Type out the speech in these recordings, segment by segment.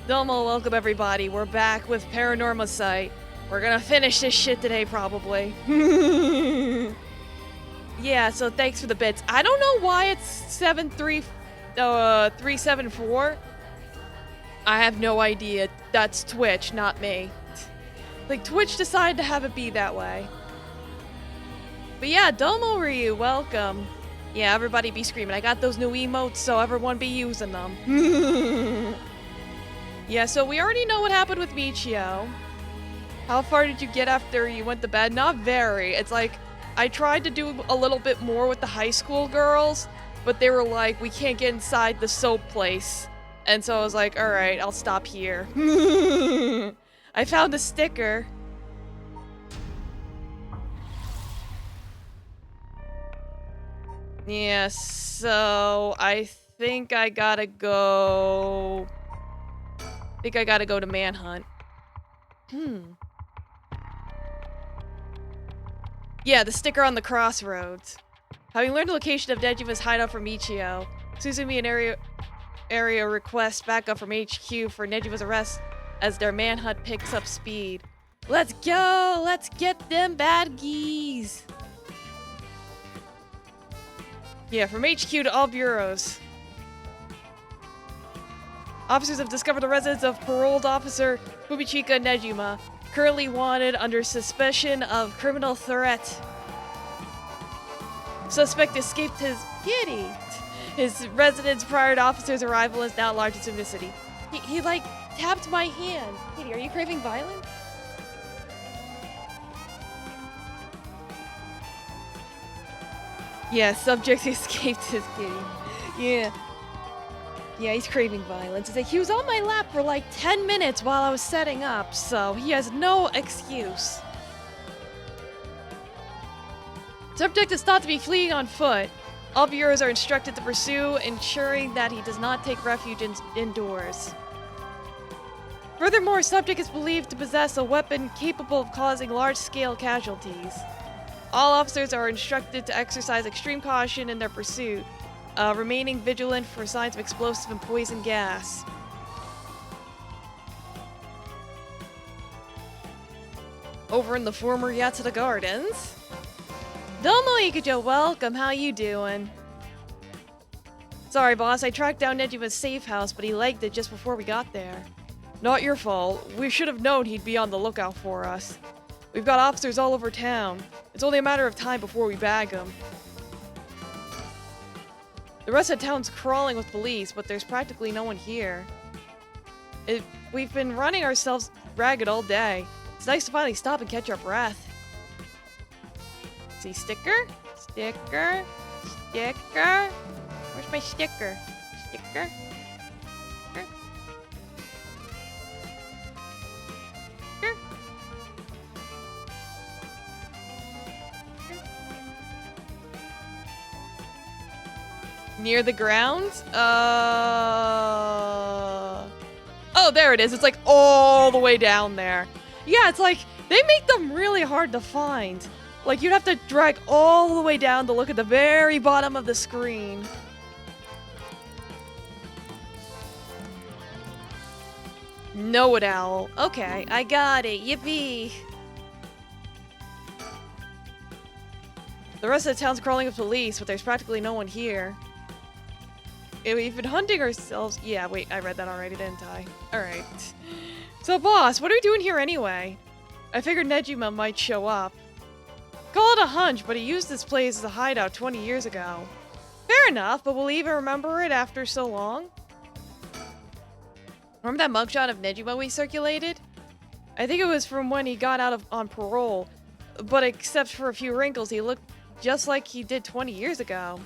Domo, welcome everybody. We're back with PARANORMASIGHT. We're gonna finish this shit today, probably. Yeah, so thanks for the bits. I don't know why it's 374. I have no idea. That's Twitch, not me. Like, Twitch decided to have it be that way. But yeah, Domo Ryu, welcome. Yeah, everybody be screaming. I got those new emotes, so everyone be using them. Yeah, so we already know what happened with Michio. How far did you get after you went to bed? Not very. It's like, I tried to do a little bit more with the high school girls, but they were like, we can't get inside the soap place. And so I was like, alright, I'll stop here. I found a sticker. Yeah, so I think I gotta go... to Manhunt. Yeah, the sticker on the crossroads. Having learned the location of Nejima's hideout from Michio, Suzumi and area request backup from HQ for Nejima's arrest as their manhunt picks up speed. Let's go! Let's get them bad geese! Yeah, from HQ to all bureaus. Officers have discovered the residence of paroled officer Fumichika Nejima, currently wanted under suspicion of criminal threat. Suspect escaped his residence prior to officer's arrival is now largest in the city. He like tapped my hand. Kitty, are you craving violence? Yeah, subject escaped his kitty. Yeah. Yeah, he's craving violence. It's like he was on my lap for like 10 minutes while I was setting up, so he has no excuse. Subject is thought to be fleeing on foot. All bureaus are instructed to pursue, ensuring that he does not take refuge indoors. Furthermore, subject is believed to possess a weapon capable of causing large-scale casualties. All officers are instructed to exercise extreme caution in their pursuit, remaining vigilant for signs of explosive and poison gas. Over in the former Yatsura Gardens. Domo Ikujo, welcome, how you doing? Sorry boss, I tracked down Nejima's safe house, but he legged it just before we got there. Not your fault. We should have known he'd be on the lookout for us. We've got officers all over town. It's only a matter of time before we bag him. The rest of town's crawling with police, but there's practically no one here. We've been running ourselves ragged all day. It's nice to finally stop and catch our breath. See, sticker? Sticker? Sticker? Where's my sticker? Sticker? Sticker? Sticker? Near the ground? Oh, there it is. It's like all the way down there. Yeah, it's like they make them really hard to find. Like you'd have to drag all the way down to look at the very bottom of the screen. Know it, Owl. Okay, I got it. Yippee. The rest of the town's crawling with police, but there's practically no one here. We've been hunting ourselves. Yeah, wait, I read that already, didn't I? Alright. So, boss, what are we doing here anyway? I figured Nejima might show up. Call it a hunch, but he used this place as a hideout 20 years ago. Fair enough, but will he even remember it after so long? Remember that mugshot of Nejima we circulated? I think it was from when he got out on parole, but except for a few wrinkles, he looked just like he did 20 years ago.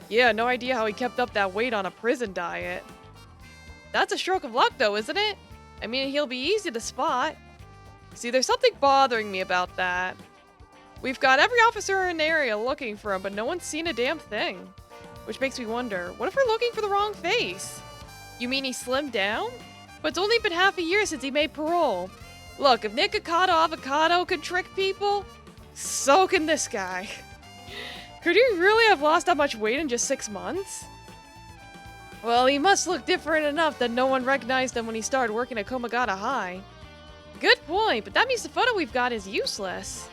Yeah, no idea how he kept up that weight on a prison diet. That's a stroke of luck though, isn't it? I mean, he'll be easy to spot. See, there's something bothering me about that. We've got every officer in the area looking for him, but no one's seen a damn thing. Which makes me wonder, what if we're looking for the wrong face? You mean he slimmed down? But it's only been half a year since he made parole. Look, if Nikocado Avocado can trick people, so can this guy. Could he really have lost that much weight in just 6 months? Well, he must look different enough that no one recognized him when he started working at Komagata High. Good point, but that means the photo we've got is useless.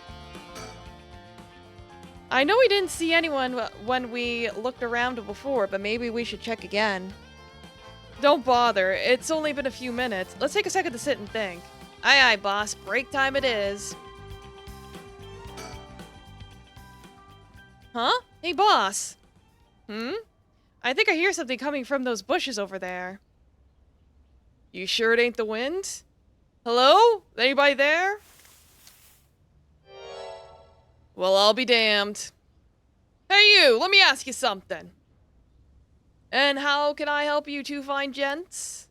I know we didn't see anyone when we looked around before, but maybe we should check again. Don't bother, it's only been a few minutes. Let's take a second to sit and think. Aye aye, boss, break time it is. Huh? Hey, boss. I think I hear something coming from those bushes over there. You sure it ain't the wind? Hello? Anybody there? Well, I'll be damned. Hey you, let me ask you something. And how can I help you two fine gents?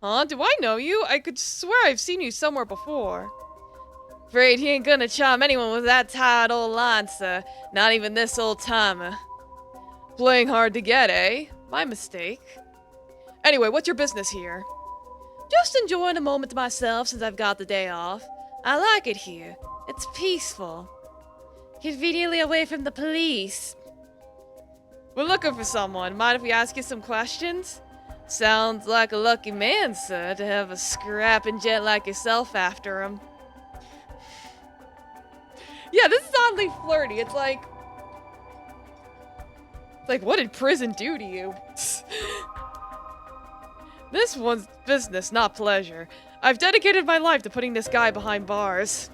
Huh? Do I know you? I could swear I've seen you somewhere before. Afraid he ain't gonna charm anyone with that tired old line, sir. Not even this old timer. Playing hard to get, eh? My mistake. Anyway, what's your business here? Just enjoying a moment to myself since I've got the day off. I like it here. It's peaceful. Conveniently away from the police. We're looking for someone. Mind if we ask you some questions? Sounds like a lucky man, sir, to have a scrapping gent like yourself after him. Yeah, this is oddly flirty. It's like, what did prison do to you? This one's business, not pleasure. I've dedicated my life to putting this guy behind bars.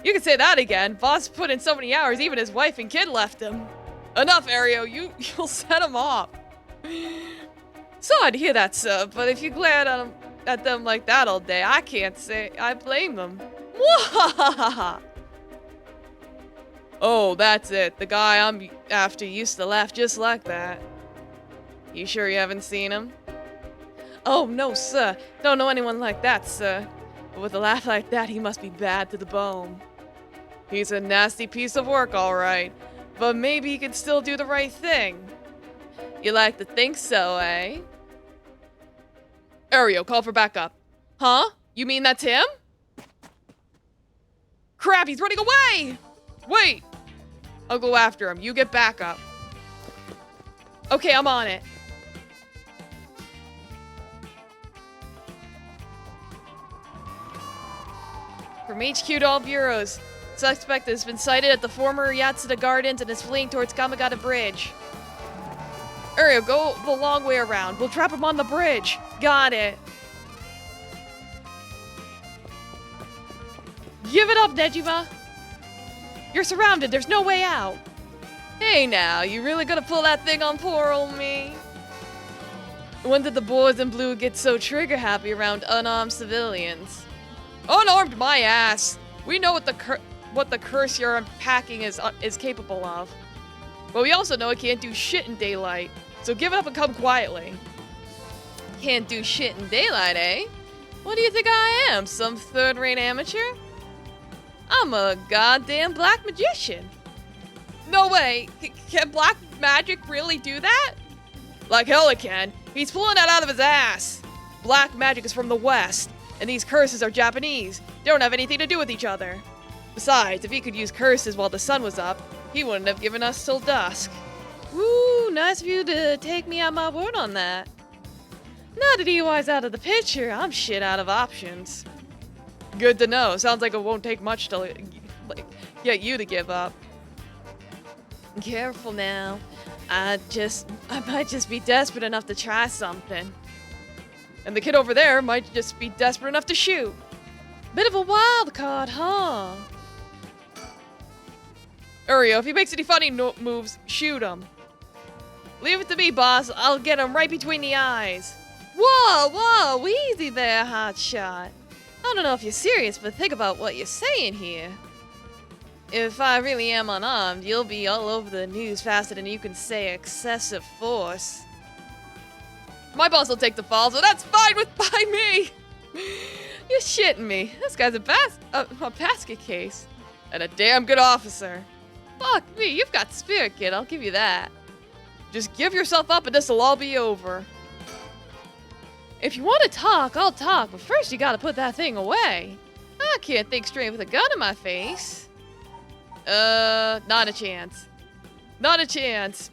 You can say that again. Boss put in so many hours, even his wife and kid left him. Enough, Ario. You'll set him off. Sorry to hear that, sir, but if you glare at them like that all day, I can't say I blame them. Mwahaha! Oh, that's it. The guy I'm after used to laugh just like that. You sure you haven't seen him? Oh, no, sir. Don't know anyone like that, sir. But with a laugh like that, he must be bad to the bone. He's a nasty piece of work, all right. But maybe he can still do the right thing. You like to think so, eh? Ario, call for backup. Huh? You mean that's him? Crap, he's running away! Wait! I'll go after him. You get backup. Okay, I'm on it. From HQ to all bureaus. Suspect has been sighted at the former Yatsuda Gardens and is fleeing towards Kamagata Bridge. Ario, go the long way around. We'll trap him on the bridge. Got it. Give it up, Nejima. You're surrounded. There's no way out. Hey now, you really gonna pull that thing on poor old me? When did the boys in blue get so trigger happy around unarmed civilians? Unarmed my ass. We know what the curse you're unpacking is capable of. But we also know it can't do shit in daylight. So give it up and come quietly. Can't do shit in daylight, eh? What do you think I am? Some third-rate amateur? I'm a goddamn black magician. No way. Can black magic really do that? Like hell it can. He's pulling that out of his ass. Black magic is from the West, and these curses are Japanese. They don't have anything to do with each other. Besides, if he could use curses while the sun was up, he wouldn't have given us till dusk. Woo, nice of you to take me at my word on that. Now that EY's out of the picture, I'm shit out of options. Good to know. Sounds like it won't take much to get you to give up. Careful now. I might just be desperate enough to try something. And the kid over there might just be desperate enough to shoot. Bit of a wild card, huh? Ario, if he makes any funny moves, shoot him. Leave it to me, boss. I'll get him right between the eyes. Whoa, easy there, hotshot. I don't know if you're serious, but think about what you're saying here. If I really am unarmed, you'll be all over the news faster than you can say excessive force. My boss will take the fall, so that's fine by me. You're shitting me. This guy's a basket case. And a damn good officer. Fuck me, you've got spirit, kid, I'll give you that. Just give yourself up and this'll all be over. If you want to talk, I'll talk, but first you gotta put that thing away. I can't think straight with a gun in my face. Not a chance. Not a chance.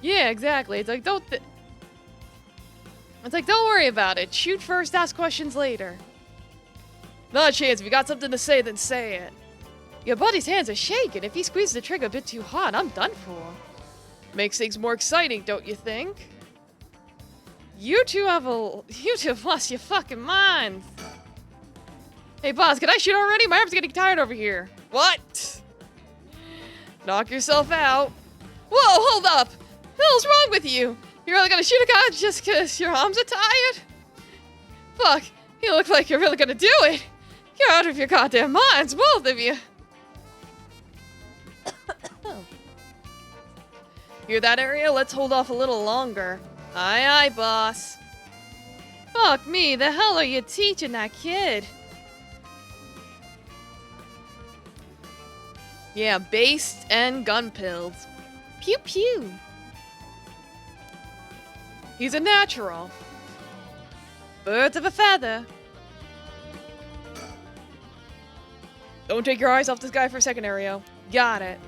Yeah, exactly. It's like, don't worry about it. Shoot first, ask questions later. Not a chance. If you got something to say, then say it. Your buddy's hands are shaking. If he squeezes the trigger a bit too hard, I'm done for. Makes things more exciting, don't you think? You two have lost your fucking minds. Hey, boss, can I shoot already? My arm's getting tired over here. What? Knock yourself out. Whoa, hold up. What the hell's wrong with you? You're really gonna shoot a guy just because your arms are tired? Fuck, you look like you're really gonna do it. You're out of your goddamn minds, both of you. Hear that, area? Let's hold off a little longer. Aye, aye, boss. Fuck me, the hell are you teaching that kid? Yeah, based and gun pills. Pew pew. He's a natural. Birds of a feather. Don't take your eyes off this guy for a second, Ario. Got it.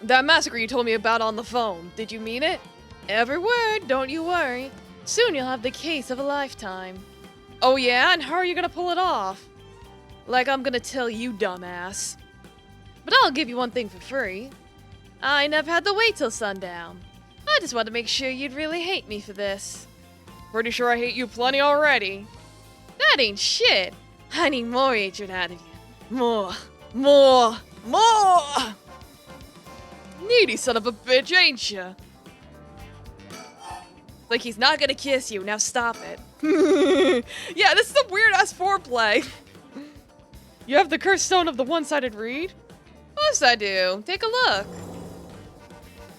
That massacre you told me about on the phone, did you mean it? Every word, don't you worry. Soon you'll have the case of a lifetime. Oh yeah, and how are you gonna pull it off? Like I'm gonna tell you, dumbass. But I'll give you one thing for free. I never had to wait till sundown. I just wanted to make sure you'd really hate me for this. Pretty sure I hate you plenty already. That ain't shit. I need more hatred out of you. More. More. More! Needy son of a bitch, ain't ya? Like he's not gonna kiss you, now stop it. Yeah, this is a weird-ass foreplay. You have the cursed stone of the one-sided reed? Of course I do. Take a look.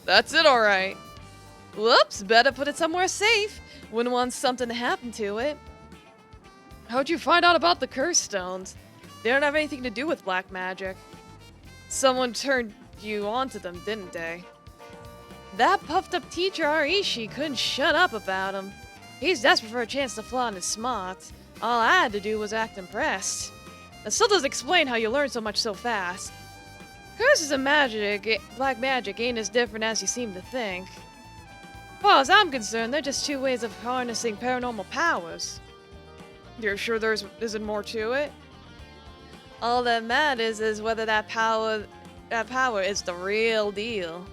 That's it, alright. Whoops, better put it somewhere safe. Wouldn't want something to happen to it. How'd you find out about the cursed stones? They don't have anything to do with black magic. Someone turned you onto them, didn't they? That puffed-up teacher Arishi couldn't shut up about him. He's desperate for a chance to flaunt his smarts. All I had to do was act impressed. That still doesn't explain how you learn so much so fast. Curses and black magic ain't as different as you seem to think. As far as I'm concerned, they're just two ways of harnessing paranormal powers. You're sure there isn't more to it? All that matters is whether that power is the real deal.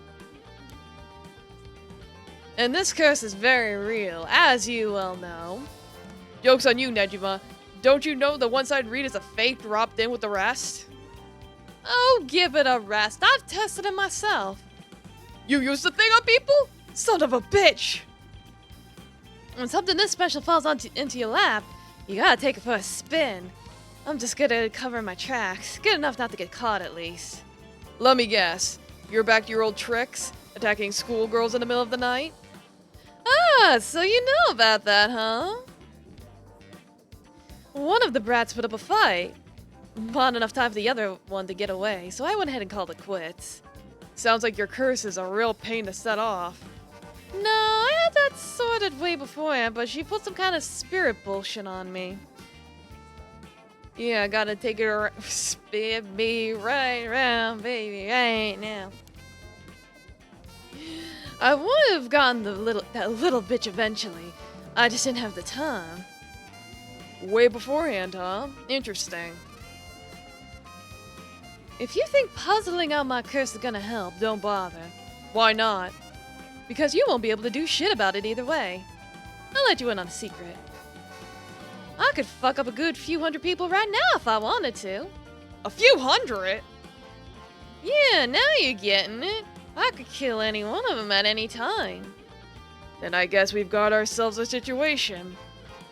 And this curse is very real, as you well know. Joke's on you, Nejima. Don't you know the one-sided reed is a fake dropped in with the rest? Oh, give it a rest. I've tested it myself. You used the thing on people? Son of a bitch! When something this special falls into your lap, you gotta take it for a spin. I'm just gonna cover my tracks. Good enough not to get caught, at least. Let me guess. You're back to your old tricks? Attacking schoolgirls in the middle of the night? Ah, so you know about that, huh? One of the brats put up a fight. Not enough time for the other one to get away, so I went ahead and called it quits. Sounds like your curse is a real pain to set off. No, I had that sorted way beforehand, but she put some kind of spirit bullshit on me. Yeah, I gotta take her spin me right around, baby, right now. I would have gotten that little bitch eventually. I just didn't have the time. Way beforehand, huh? Interesting. If you think puzzling out my curse is gonna help, don't bother. Why not? Because you won't be able to do shit about it either way. I'll let you in on a secret. I could fuck up a good few hundred people right now if I wanted to. A few hundred? Yeah, now you're getting it. I could kill any one of them at any time. Then I guess we've got ourselves a situation.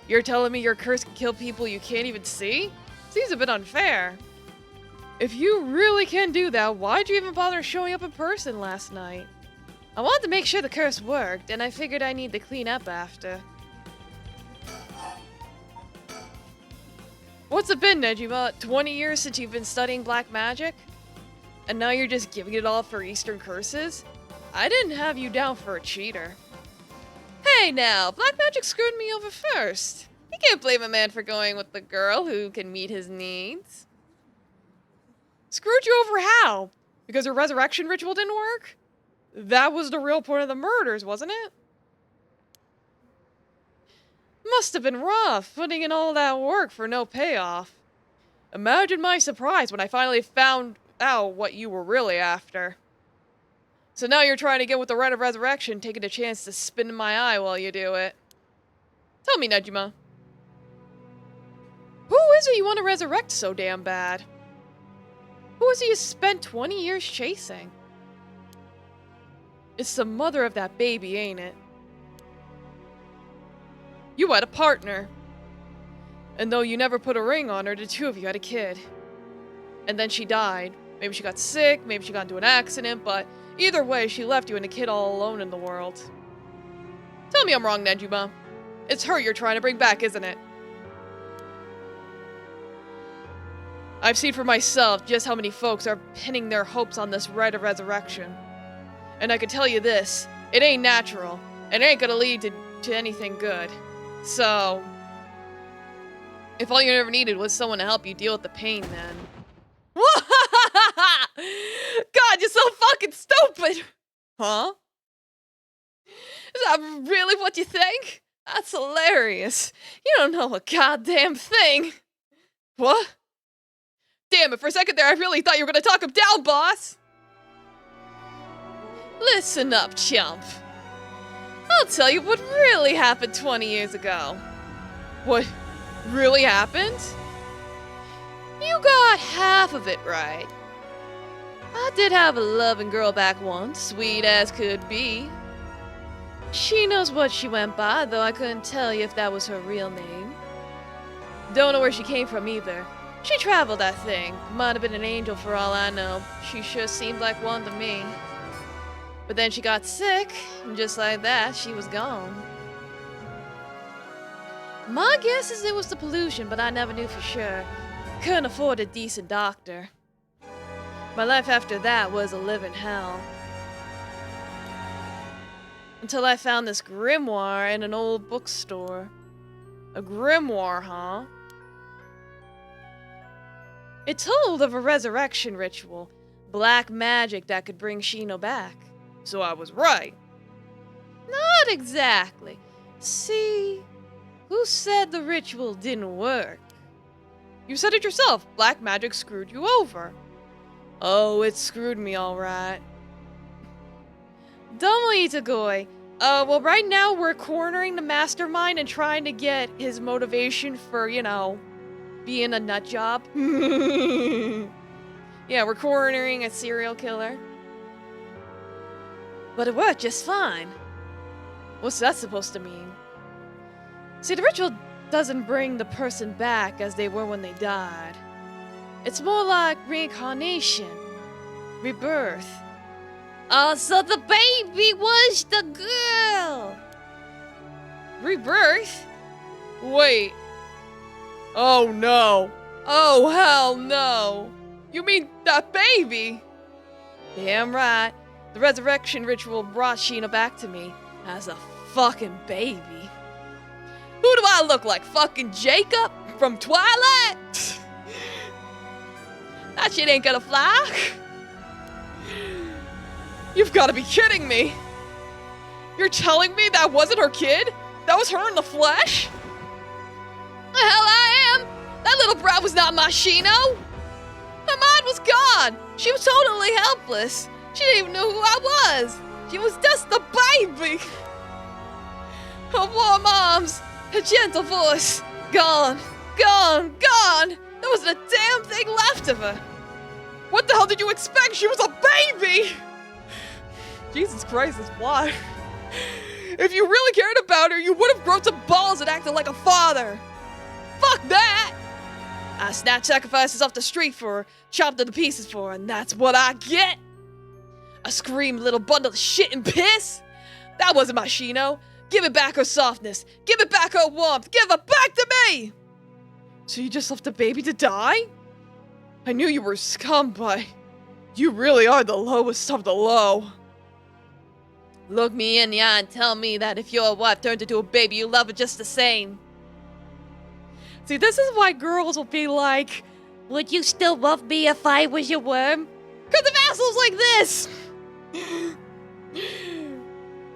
You're telling me your curse can kill people you can't even see? Seems a bit unfair. If you really can do that, why'd you even bother showing up in person last night? I wanted to make sure the curse worked, and I figured I need to clean up after. What's it been, Nejima? 20 years since you've been studying black magic? And now you're just giving it all for Eastern curses? I didn't have you down for a cheater. Hey now, black magic screwed me over first. You can't blame a man for going with the girl who can meet his needs. Screwed you over how? Because her resurrection ritual didn't work? That was the real point of the murders, wasn't it? Must have been rough, putting in all that work for no payoff. Imagine my surprise when I finally found out what you were really after. So now you're trying to get with the rite of resurrection, taking a chance to spin in my eye while you do it. Tell me, Nejima. Who is it you want to resurrect so damn bad? Who is it you spent 20 years chasing? It's the mother of that baby, ain't it? You had a partner. And though you never put a ring on her, the two of you had a kid. And then she died. Maybe she got sick, maybe she got into an accident, but either way, she left you and a kid all alone in the world. Tell me I'm wrong, Nejima. It's her you're trying to bring back, isn't it? I've seen for myself just how many folks are pinning their hopes on this rite of resurrection. And I can tell you this, it ain't natural, and it ain't gonna lead to anything good. So, if all you ever needed was someone to help you deal with the pain, then... God, you're so fucking stupid! Huh? Is that really what you think? That's hilarious. You don't know a goddamn thing. What? Damn it, for a second there I really thought you were gonna talk him down, boss! Listen up, chump. I'll tell you what really happened 20 years ago. What really happened? You got half of it right. I did have a loving girl back once, sweet as could be. She knows what she went by, though I couldn't tell you if that was her real name. Don't know where she came from either. She traveled, I think. Might have been an angel for all I know. She sure seemed like one to me. But then she got sick, and just like that, she was gone. My guess is it was the pollution, but I never knew for sure. Couldn't afford a decent doctor. My life after that was a living hell. Until I found this grimoire in an old bookstore. A grimoire, huh? It told of a resurrection ritual, black magic that could bring Shino back. So I was right. Not exactly. See, who said the ritual didn't work? You said it yourself. Black magic screwed you over. Oh, it screwed me all right. Domo Itagoi. Well, right now we're cornering the mastermind and trying to get his motivation for, you know, being a nut job. Yeah, we're cornering a serial killer. But it worked just fine. What's that supposed to mean? See, the ritual doesn't bring the person back as they were when they died. It's more like reincarnation, rebirth. Oh, so the baby was the girl! Rebirth? Wait. Oh no. Oh hell no. You mean that baby? Damn right. The resurrection ritual brought Sheena back to me as a fucking baby. Who do I look like? Fucking Jacob from Twilight? That shit ain't gonna fly. You've gotta be kidding me. You're telling me that wasn't her kid? That was her in the flesh? The hell I am! That little brat was not my Shino! Her mind was gone! She was totally helpless. She didn't even know who I was. She was just a baby. Her warm arms, her gentle voice, gone, gone, gone. There wasn't a damn thing left of her. What the hell did you expect? She was a baby! Jesus Christ, this why. If you really cared about her, you would have grown some balls and acted like a father. Fuck that! I snatched sacrifices off the street for her, chopped her to pieces for her, and that's what I get. A screamed little bundle of shit and piss? That wasn't my Shino. Give it back her softness. Give it back her warmth. Give her back to me! So you just left the baby to die? I knew you were scum, but you really are the lowest of the low. Look me in the eye and tell me that if your wife turned into a baby, you love her just the same. See, this is why girls will be like, would you still love me if I was your worm? 'Cause of assholes like this!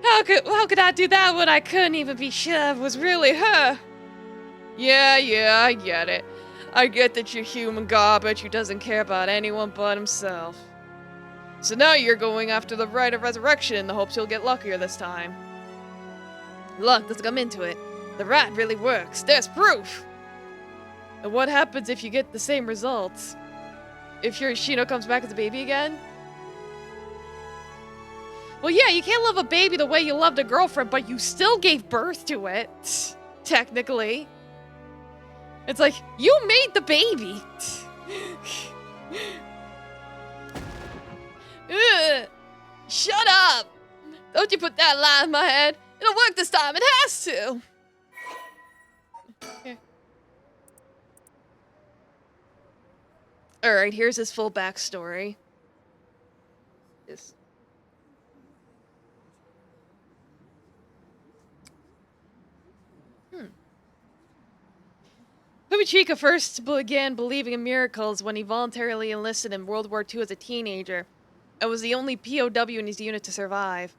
How could I do that when I couldn't even be sure it was really her? Yeah, I get it. I get that you're human garbage who doesn't care about anyone but himself. So now you're going after the rite of resurrection in the hopes you'll get luckier this time. Look, let's come into it. The rat really works. There's proof! And what happens if you get the same results? If your Shino comes back as a baby again? Well, yeah, you can't love a baby the way you loved a girlfriend, but you still gave birth to it. Technically. It's like, you made the baby. Ugh. Shut up! Don't you put that lie in my head. It'll work this time, it has to! Here. Alright, here's his full backstory. Yes. Fumichika first began believing in miracles when he voluntarily enlisted in World War II as a teenager, and was the only POW in his unit to survive.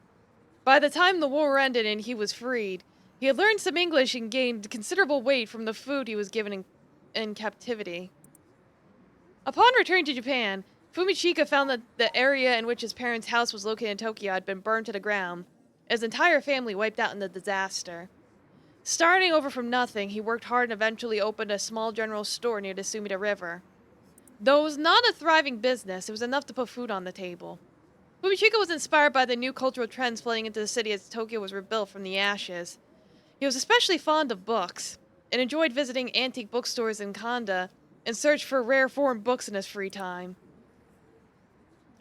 By the time the war ended and he was freed, he had learned some English and gained considerable weight from the food he was given in captivity. Upon returning to Japan, Fumichika found that the area in which his parents' house was located in Tokyo had been burned to the ground, and his entire family wiped out in the disaster. Starting over from nothing, he worked hard and eventually opened a small general store near the Sumida River. Though it was not a thriving business, it was enough to put food on the table. Fumichika was inspired by the new cultural trends flooding into the city as Tokyo was rebuilt from the ashes. He was especially fond of books, and enjoyed visiting antique bookstores in Kanda and searched for rare foreign books in his free time.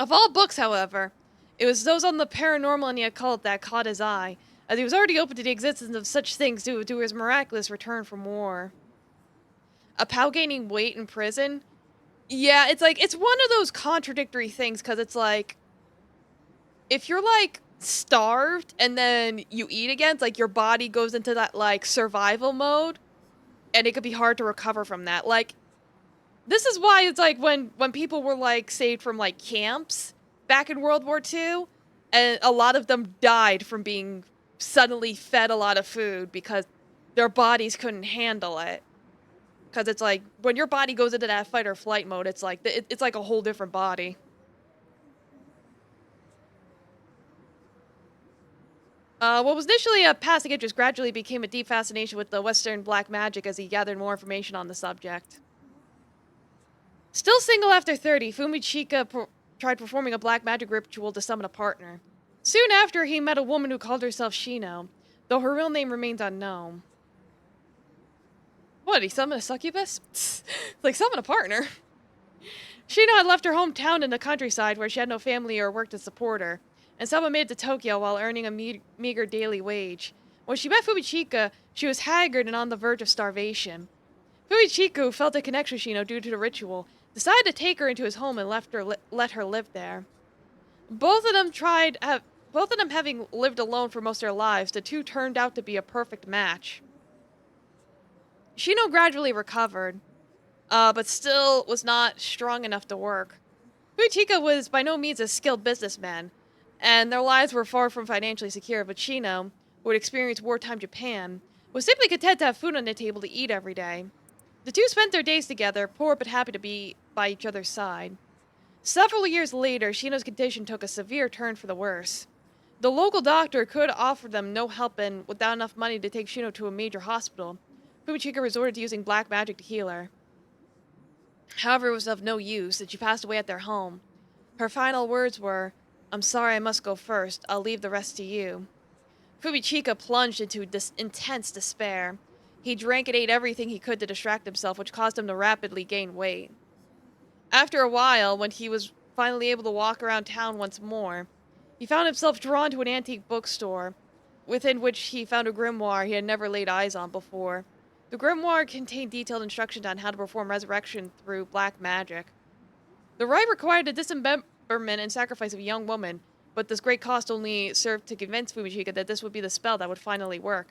Of all books, however, it was those on the paranormal and the occult that caught his eye, as he was already open to the existence of such things due to his miraculous return from war. A pal gaining weight in prison? Yeah, it's one of those contradictory things, because it's like, if you're, starved and then you eat again, it's like your body goes into that, survival mode, and it could be hard to recover from that. This is why it's when people were, saved from, camps back in World War II, and a lot of them died from being suddenly fed a lot of food because their bodies couldn't handle it. Because it's when your body goes into that fight or flight mode, it's it's like a whole different body. What was initially a passing interest gradually became a deep fascination with the Western black magic as he gathered more information on the subject. Still single after 30, Fumichika tried performing a black magic ritual to summon a partner. Soon after, he met a woman who called herself Shino, though her real name remains unknown. What, he summoned a succubus? Summon a partner. Shino had left her hometown in the countryside where she had no family or work to support her, and someone made it to Tokyo while earning a meager daily wage. When she met Fumichika, she was haggard and on the verge of starvation. Fumichika, who felt a connection with Shino due to the ritual, decided to take her into his home and let her live there. Both of them having lived alone for most of their lives, the two turned out to be a perfect match. Shino gradually recovered, but still was not strong enough to work. Fumichika was by no means a skilled businessman, and their lives were far from financially secure, but Shino, who had experienced wartime Japan, was simply content to have food on the table to eat every day. The two spent their days together, poor but happy to be by each other's side. Several years later, Shino's condition took a severe turn for the worse. The local doctor could offer them no help, and without enough money to take Shino to a major hospital, Fumichika resorted to using black magic to heal her. However, it was of no use, and she passed away at their home. Her final words were, "I'm sorry I must go first. I'll leave the rest to you." Fumichika plunged into intense despair. He drank and ate everything he could to distract himself, which caused him to rapidly gain weight. After a while, when he was finally able to walk around town once more, he found himself drawn to an antique bookstore, within which he found a grimoire he had never laid eyes on before. The grimoire contained detailed instructions on how to perform resurrection through black magic. The rite required the dismemberment and sacrifice of a young woman, but this great cost only served to convince Fumichika that this would be the spell that would finally work.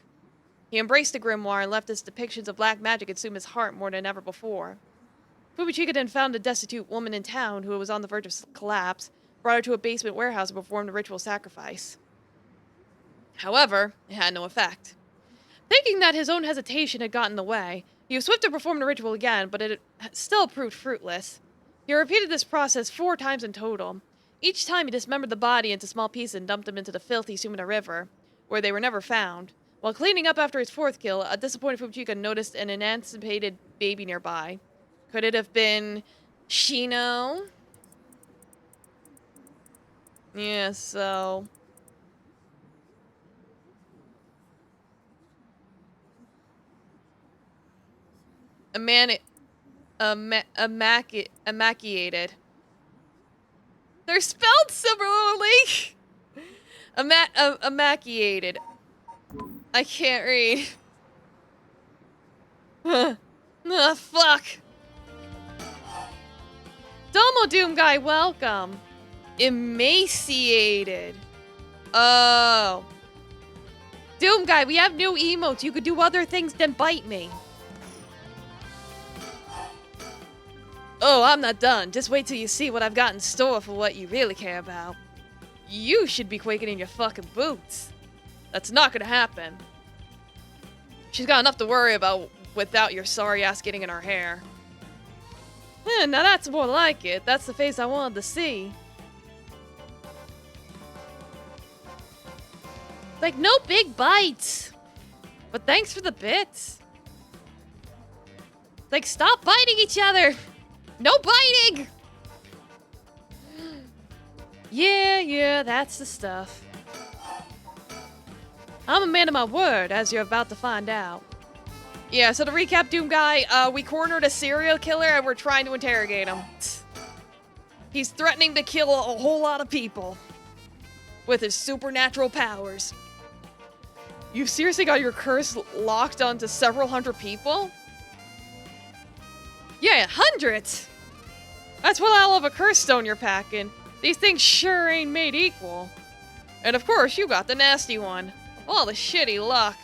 He embraced the grimoire and left its depictions of black magic consume his heart more than ever before. Fumichika then found a destitute woman in town who was on the verge of collapse, brought her to a basement warehouse and performed a ritual sacrifice. However, it had no effect. Thinking that his own hesitation had gotten in the way, he was swift to perform the ritual again, but it still proved fruitless. He repeated this process 4 times in total. Each time he dismembered the body into small pieces and dumped them into the filthy Sumida River, where they were never found. While cleaning up after his 4th kill, a disappointed Fumichika noticed an emancipated baby nearby. Could it have been Shino? Yeah, so... Emaciated. They're spelled similarly! Emaciated. I can't read. Fuck. Domo Doom Guy, welcome. Emaciated. Oh. Doom Guy, we have new emotes. You could do other things than bite me. Oh, I'm not done. Just wait till you see what I've got in store for what you really care about. You should be quaking in your fucking boots. That's not gonna happen. She's got enough to worry about without your sorry ass getting in her hair. Now that's more like it. That's the face I wanted to see. Like, no big bites. But thanks for the bits. Like, stop biting each other. No biting! Yeah, that's the stuff. I'm a man of my word, as you're about to find out. Yeah, so to recap, Doom Guy, we cornered a serial killer and we're trying to interrogate him. He's threatening to kill a whole lot of people with his supernatural powers. You seriously got your curse locked onto several hundred people? Yeah, hundreds! That's what hell of a curse stone you're packing. These things sure ain't made equal. And of course, you got the nasty one. All the shitty luck.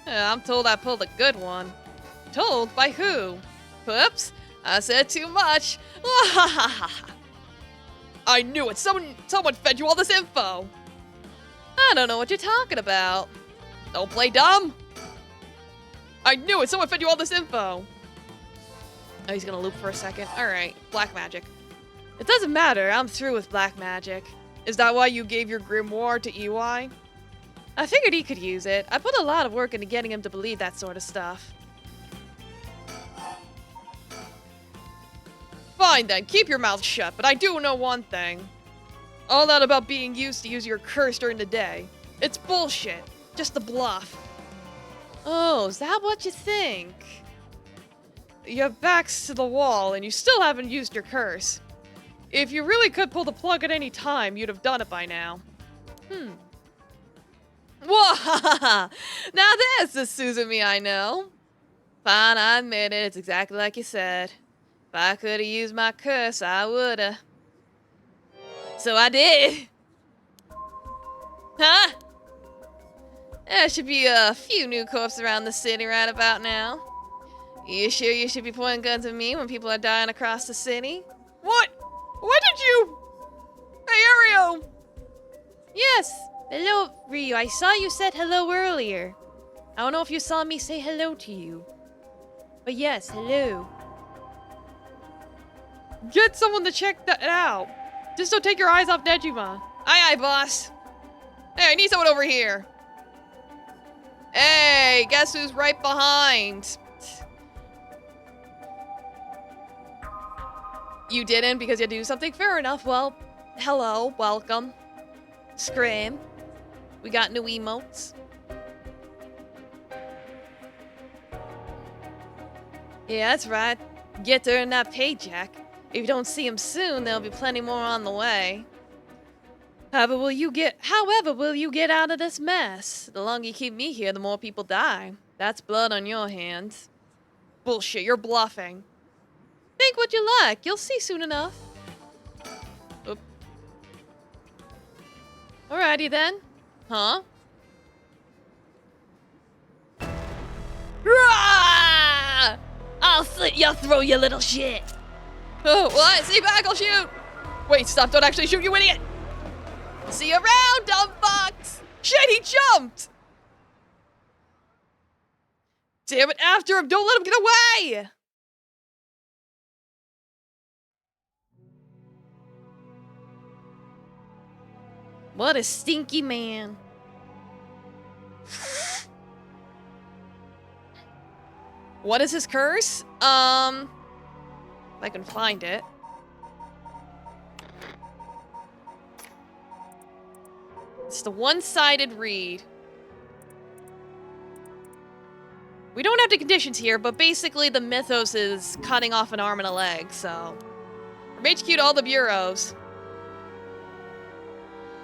I'm told I pulled a good one. Told? By who? Whoops, I said too much. I knew it. Someone fed you all this info. I don't know what you're talking about. Don't play dumb. I knew it. Someone fed you all this info. Oh, he's gonna loop for a second. Alright, black magic. It doesn't matter. I'm through with black magic. Is that why you gave your grimoire to EY? I figured he could use it. I put a lot of work into getting him to believe that sort of stuff. Fine then, keep your mouth shut, but I do know one thing. All that about being used to use your curse during the day. It's bullshit. Just a bluff. Oh, is that what you think? You have backs to the wall, and you still haven't used your curse. If you really could pull the plug at any time, you'd have done it by now. Whoa! Now there's the Suzumi I know. Fine, I admit it. It's exactly like you said. If I could have used my curse, I woulda. So I did. Huh? There should be a few new corpses around the city right about now. You sure you should be pointing guns at me when people are dying across the city? What? What did you... Hey, Ario! Yes. Hello, Ryu. I saw you said hello earlier. I don't know if you saw me say hello to you. But yes, hello. Get someone to check that out. Just don't take your eyes off Nejima. Aye, aye, boss. Hey, I need someone over here. Hey, guess who's right behind? You didn't because you had to do something? Fair enough. Well, hello, welcome. Scram. We got new emotes. Yeah, that's right. Get to earn that paycheck. If you don't see him soon, there'll be plenty more on the way. However, will you get out of this mess? The longer you keep me here, the more people die. That's blood on your hands. Bullshit, you're bluffing. Think what you like. You'll see soon enough. Oop. Alrighty then. Huh? Rah! I'll slit your throat, you little shit. Oh, what? Stay back, I'll shoot! Wait, stop, don't actually shoot, you idiot! See you around, dumb fucks! Shit, he jumped! Damn it, after him, don't let him get away! What a stinky man. What is his curse? If I can find it. It's the one-sided read. We don't have the conditions here, but basically the mythos is cutting off an arm and a leg, so... From HQ to all the bureaus.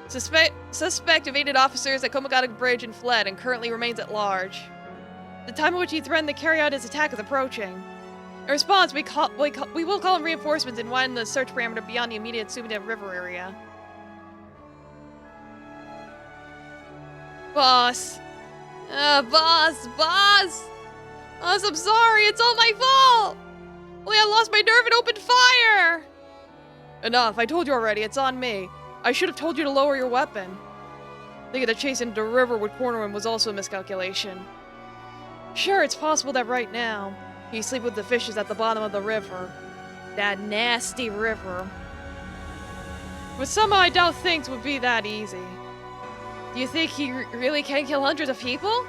Suspect evaded officers at Komagata Bridge and fled, and currently remains at large. The time at which he threatened to carry out his attack is approaching. In response, we will call in reinforcements and widen the search parameter beyond the immediate Sumida River area. Boss. Boss! Boss, I'm sorry, it's all my fault! Only I lost my nerve and opened fire! Enough, I told you already, it's on me. I should have told you to lower your weapon. Thinking the chase into the river would corner him was also a miscalculation. Sure, it's possible that right now, he's sleeping with the fishes at the bottom of the river. That nasty river. But somehow I doubt things would be that easy. Do you think he really can kill hundreds of people?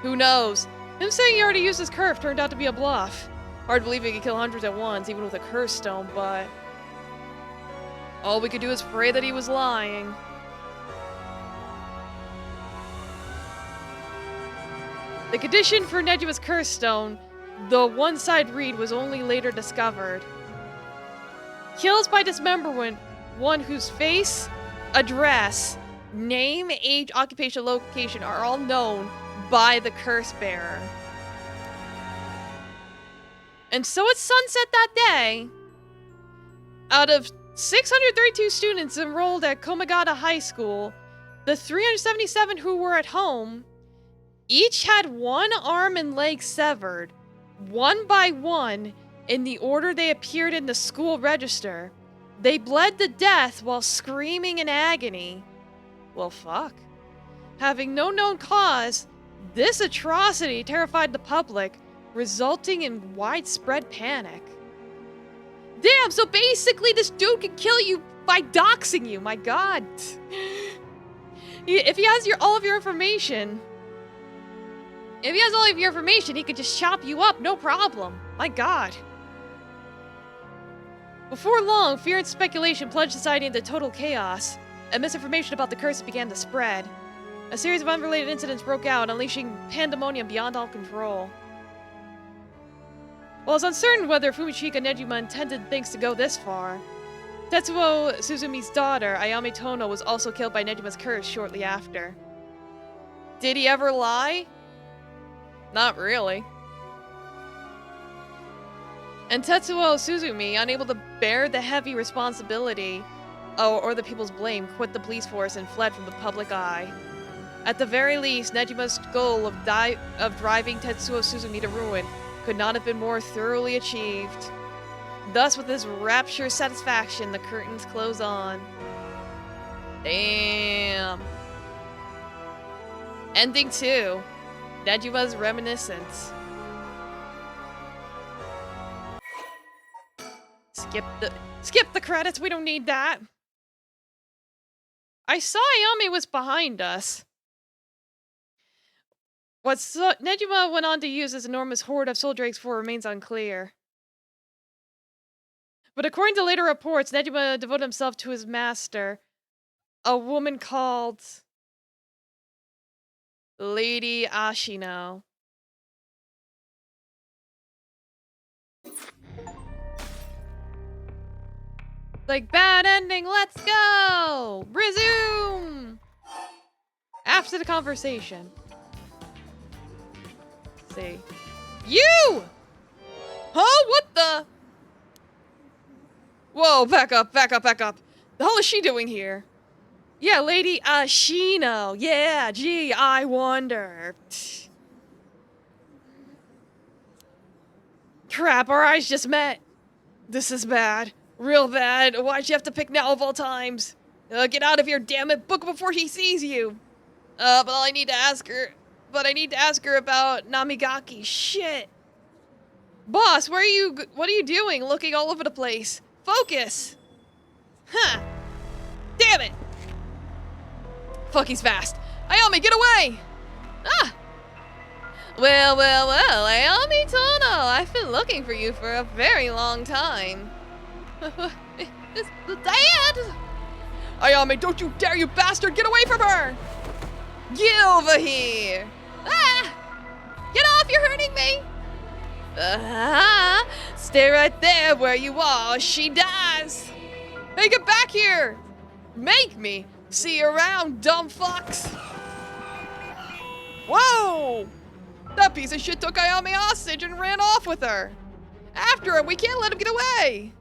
Who knows? Him saying he already used his curve turned out to be a bluff. Hard to believe he could kill hundreds at once, even with a curse stone, but... all we could do is pray that he was lying. The condition for Nejima's curse stone, the one-side read, was only later discovered. Kills by dismemberment, one whose face, address, name, age, occupation, location are all known by the curse bearer. And so at sunset that day, out of 632 students enrolled at Komagata High School, the 377 who were at home each had one arm and leg severed, one by one, in the order they appeared in the school register. They bled to death while screaming in agony. Well, fuck. Having no known cause, this atrocity terrified the public, resulting in widespread panic. Damn, so basically this dude could kill you by doxing you, my god. If he has all of your information, he could just chop you up, no problem. My god. Before long, fear and speculation plunged society into total chaos, and misinformation about the curse began to spread. A series of unrelated incidents broke out, unleashing pandemonium beyond all control. While it's uncertain whether Fumichika Nejima intended things to go this far, Tetsuo Suzumi's daughter, Ayame Tono, was also killed by Nejima's curse shortly after. Did he ever lie? Not really. And Tetsuo Suzumi, unable to bear the heavy responsibility or the people's blame, quit the police force and fled from the public eye. At the very least, Nejima's goal of driving Tetsuo Suzumi to ruin could not have been more thoroughly achieved. Thus, with this rapturous satisfaction, the curtains close on. Damn. Ending 2. Nejima's Reminiscence. Skip the credits, we don't need that. I saw Ayame was behind us. What Nejima went on to use this enormous horde of soul drakes for remains unclear. But according to later reports, Nejima devoted himself to his master, a woman called Lady Ashino. Like, bad ending, let's go! Resume! After the conversation. Let's see. You! Huh? What the? Whoa, back up, back up, back up. The hell is she doing here? Yeah, Lady Ashino. Yeah, gee, I wonder. Crap, our eyes just met. This is bad. Real bad. Why'd you have to pick now of all times? Get out of here, damn it. Book before she sees you. But I need to ask her about Namigaki. Shit. Boss, what are you doing? Looking all over the place. Focus. Huh. Damn it. Fuck, he's fast. Ayami, get away. Ah. Well, Ayami Tono, I've been looking for you for a very long time. It's the dad! Ayami, don't you dare, you bastard! Get away from her! Get over here! Ah! Get off, you're hurting me! Stay right there where you are, she dies! Hey, get back here! Make me see you around, dumb fucks! Whoa! That piece of shit took Ayami hostage and ran off with her! After him, we can't let him get away!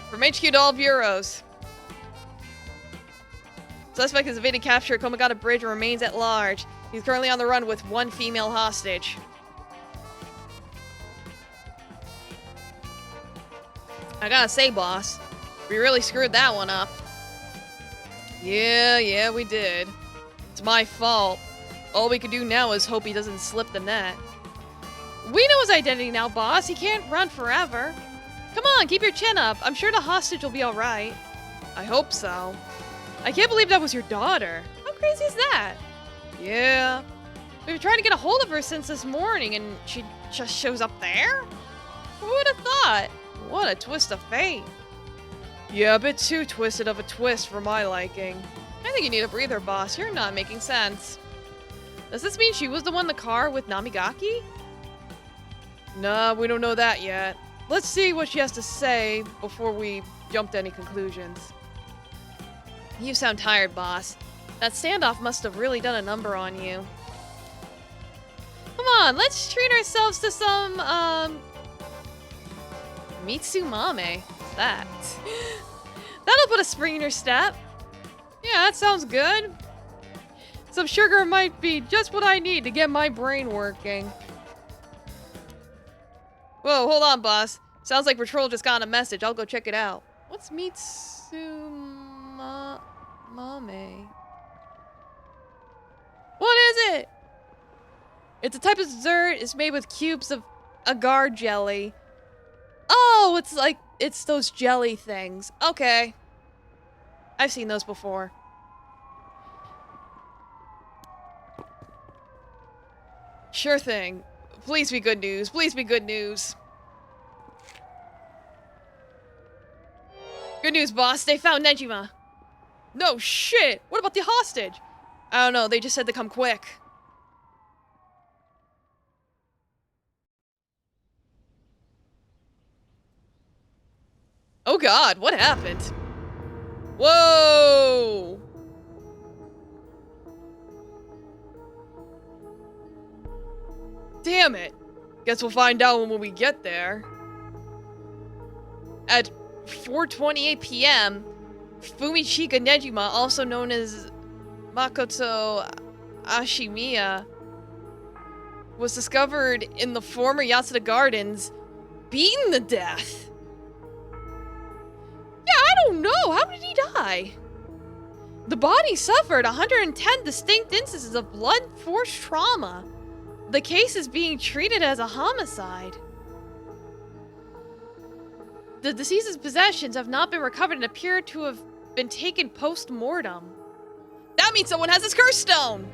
From HQ to all bureaus. Suspect has evaded capture at Komagata Bridge and remains at large. He's currently on the run with one female hostage. I gotta say, boss, we really screwed that one up. Yeah, we did. It's my fault. All we can do now is hope he doesn't slip the net. We know his identity now, boss. He can't run forever. Come on, keep your chin up. I'm sure the hostage will be alright. I hope so. I can't believe that was your daughter. How crazy is that? Yeah. We've been trying to get a hold of her since this morning, and she just shows up there? Who would have thought? What a twist of fate. Yeah, a bit too twisted of a twist for my liking. I think you need a breather, boss. You're not making sense. Does this mean she was the one in the car with Namigaki? Nah, we don't know that yet. Let's see what she has to say before we jump to any conclusions. You sound tired, boss. That standoff must have really done a number on you. Come on, let's treat ourselves to some, Mitsumame. What's that? That'll put a spring in your step. Yeah, that sounds good. Some sugar might be just what I need to get my brain working. Whoa, hold on, boss. Sounds like Patrol just got a message. I'll go check it out. What's Mitsumame? What is it? It's a type of dessert. It's made with cubes of agar jelly. Oh, it's those jelly things. Okay. I've seen those before. Sure thing. Please be good news. Please be good news. Good news, boss. They found Nejima. No shit. What about the hostage? I don't know. They just said to come quick. Oh god, what happened? Whoa! Damn it. Guess we'll find out when we get there. At 4:28 p.m., Fumichika Nejima, also known as Makoto Ashimiya, was discovered in the former Yasuda Gardens, beaten to death. Yeah, I don't know. How did he die? The body suffered 110 distinct instances of blood force trauma. The case is being treated as a homicide. The deceased's possessions have not been recovered and appear to have been taken post-mortem. That means someone has his curse stone!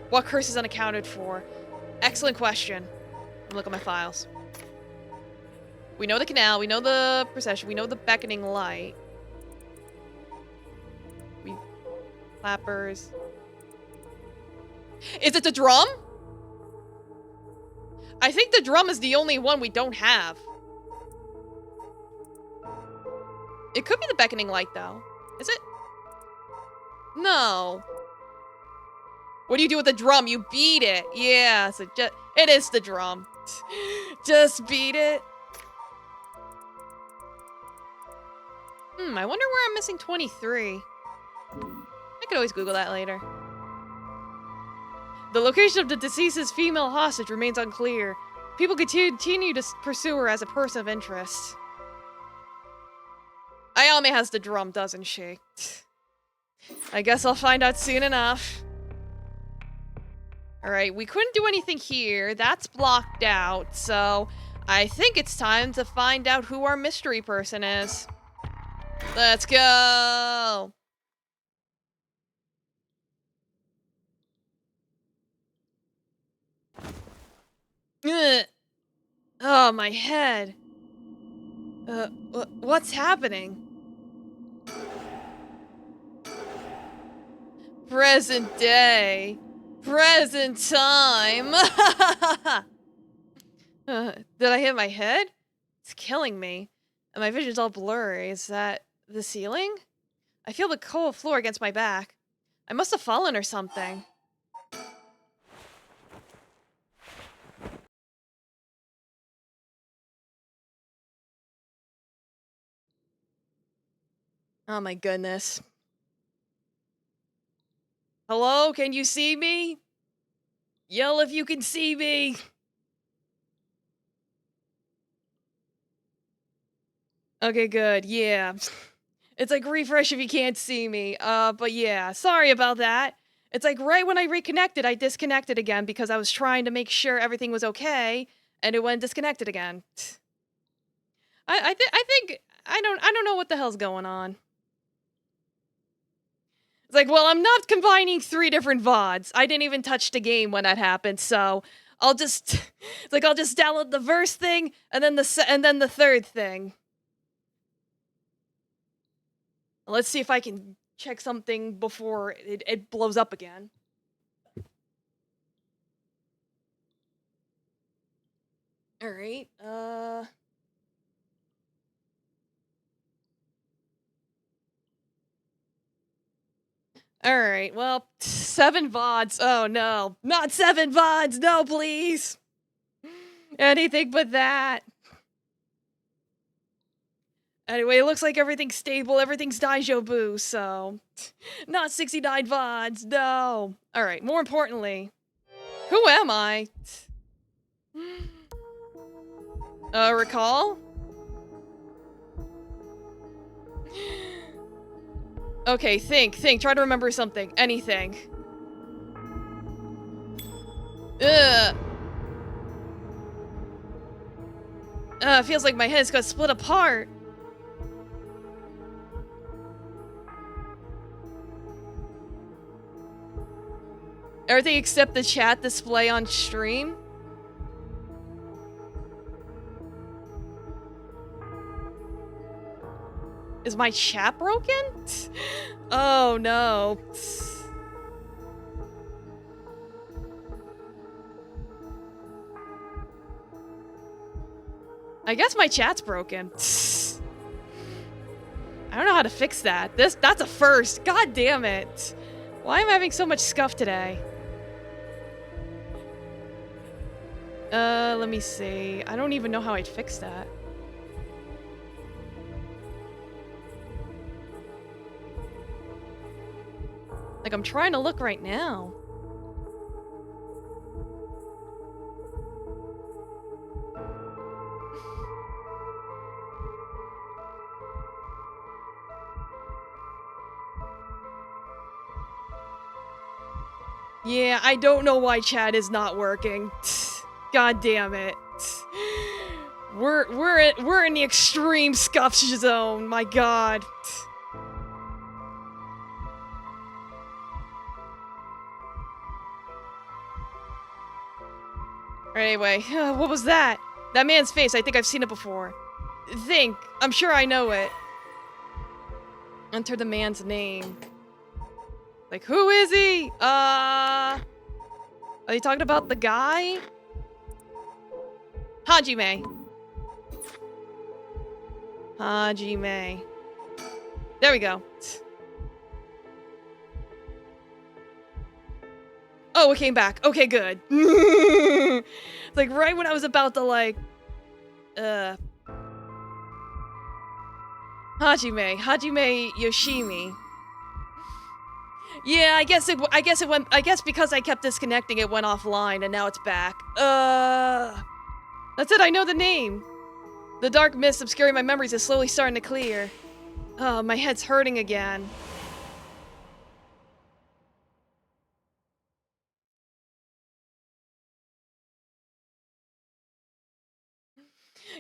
What curse is unaccounted for? Excellent question. Look at my files. We know the canal, we know the procession, we know the beckoning light. Clappers. Is it the drum? I think the drum is the only one we don't have. It could be the beckoning light, though. Is it? No. What do you do with the drum? You beat it. Yeah, so it is the drum. Just beat it. I wonder where I'm missing 23. can always Google that later. The location of the deceased's female hostage remains unclear. People continue to pursue her as a person of interest. Ayame has the drum, doesn't she? I guess I'll find out soon enough. Alright, we couldn't do anything here. That's blocked out, so I think it's time to find out who our mystery person is. Let's go! Ugh. Oh, my head. What's happening? Present day. Present time. Did I hit my head? It's killing me. And my vision's all blurry. Is that the ceiling? I feel the cold floor against my back. I must have fallen or something. Oh my goodness. Hello, can you see me? Yell if you can see me. Okay, good, yeah. It's like refresh if you can't see me. But yeah, sorry about that. It's like right when I reconnected, I disconnected again because I was trying to make sure everything was okay, and it went disconnected again. I think I don't know what the hell's going on. It's like, well, I'm not combining 3 different VODs. I didn't even touch the game when that happened, so I'll just it's like I'll just download the first thing and then the third thing. Let's see if I can check something before it blows up again. All right. All right. Well, 7 VODs. Oh no, not 7 VODs. No, please. Anything but that. Anyway, it looks like everything's stable. Everything's Daijobu, so not 69 VODs. No. All right. More importantly, who am I? Recall? Okay, think. Try to remember something. Anything. Ugh. It feels like my head's gonna split apart. Everything except the chat display on stream? Is my chat broken? Oh no. I guess my chat's broken. I don't know how to fix that. That's a first. God damn it. Why am I having so much scuff today? Let me see. I don't even know how I'd fix that. Like, I'm trying to look right now. Yeah, I don't know why chat is not working. God damn it. We're in the extreme scuff zone. My god. Anyway, what was that? That man's face, I think I've seen it before. Think, I'm sure I know it. Enter the man's name. Like, who is he? Are you talking about the guy? Hajime. Hajime. There we go. Oh, it came back. Okay, good. Like, right when I was about to, like... Hajime Yoshimi. Yeah, I guess it went. I guess because I kept disconnecting, it went offline, and now it's back. That's it. I know the name. The dark mist obscuring my memories is slowly starting to clear. My head's hurting again.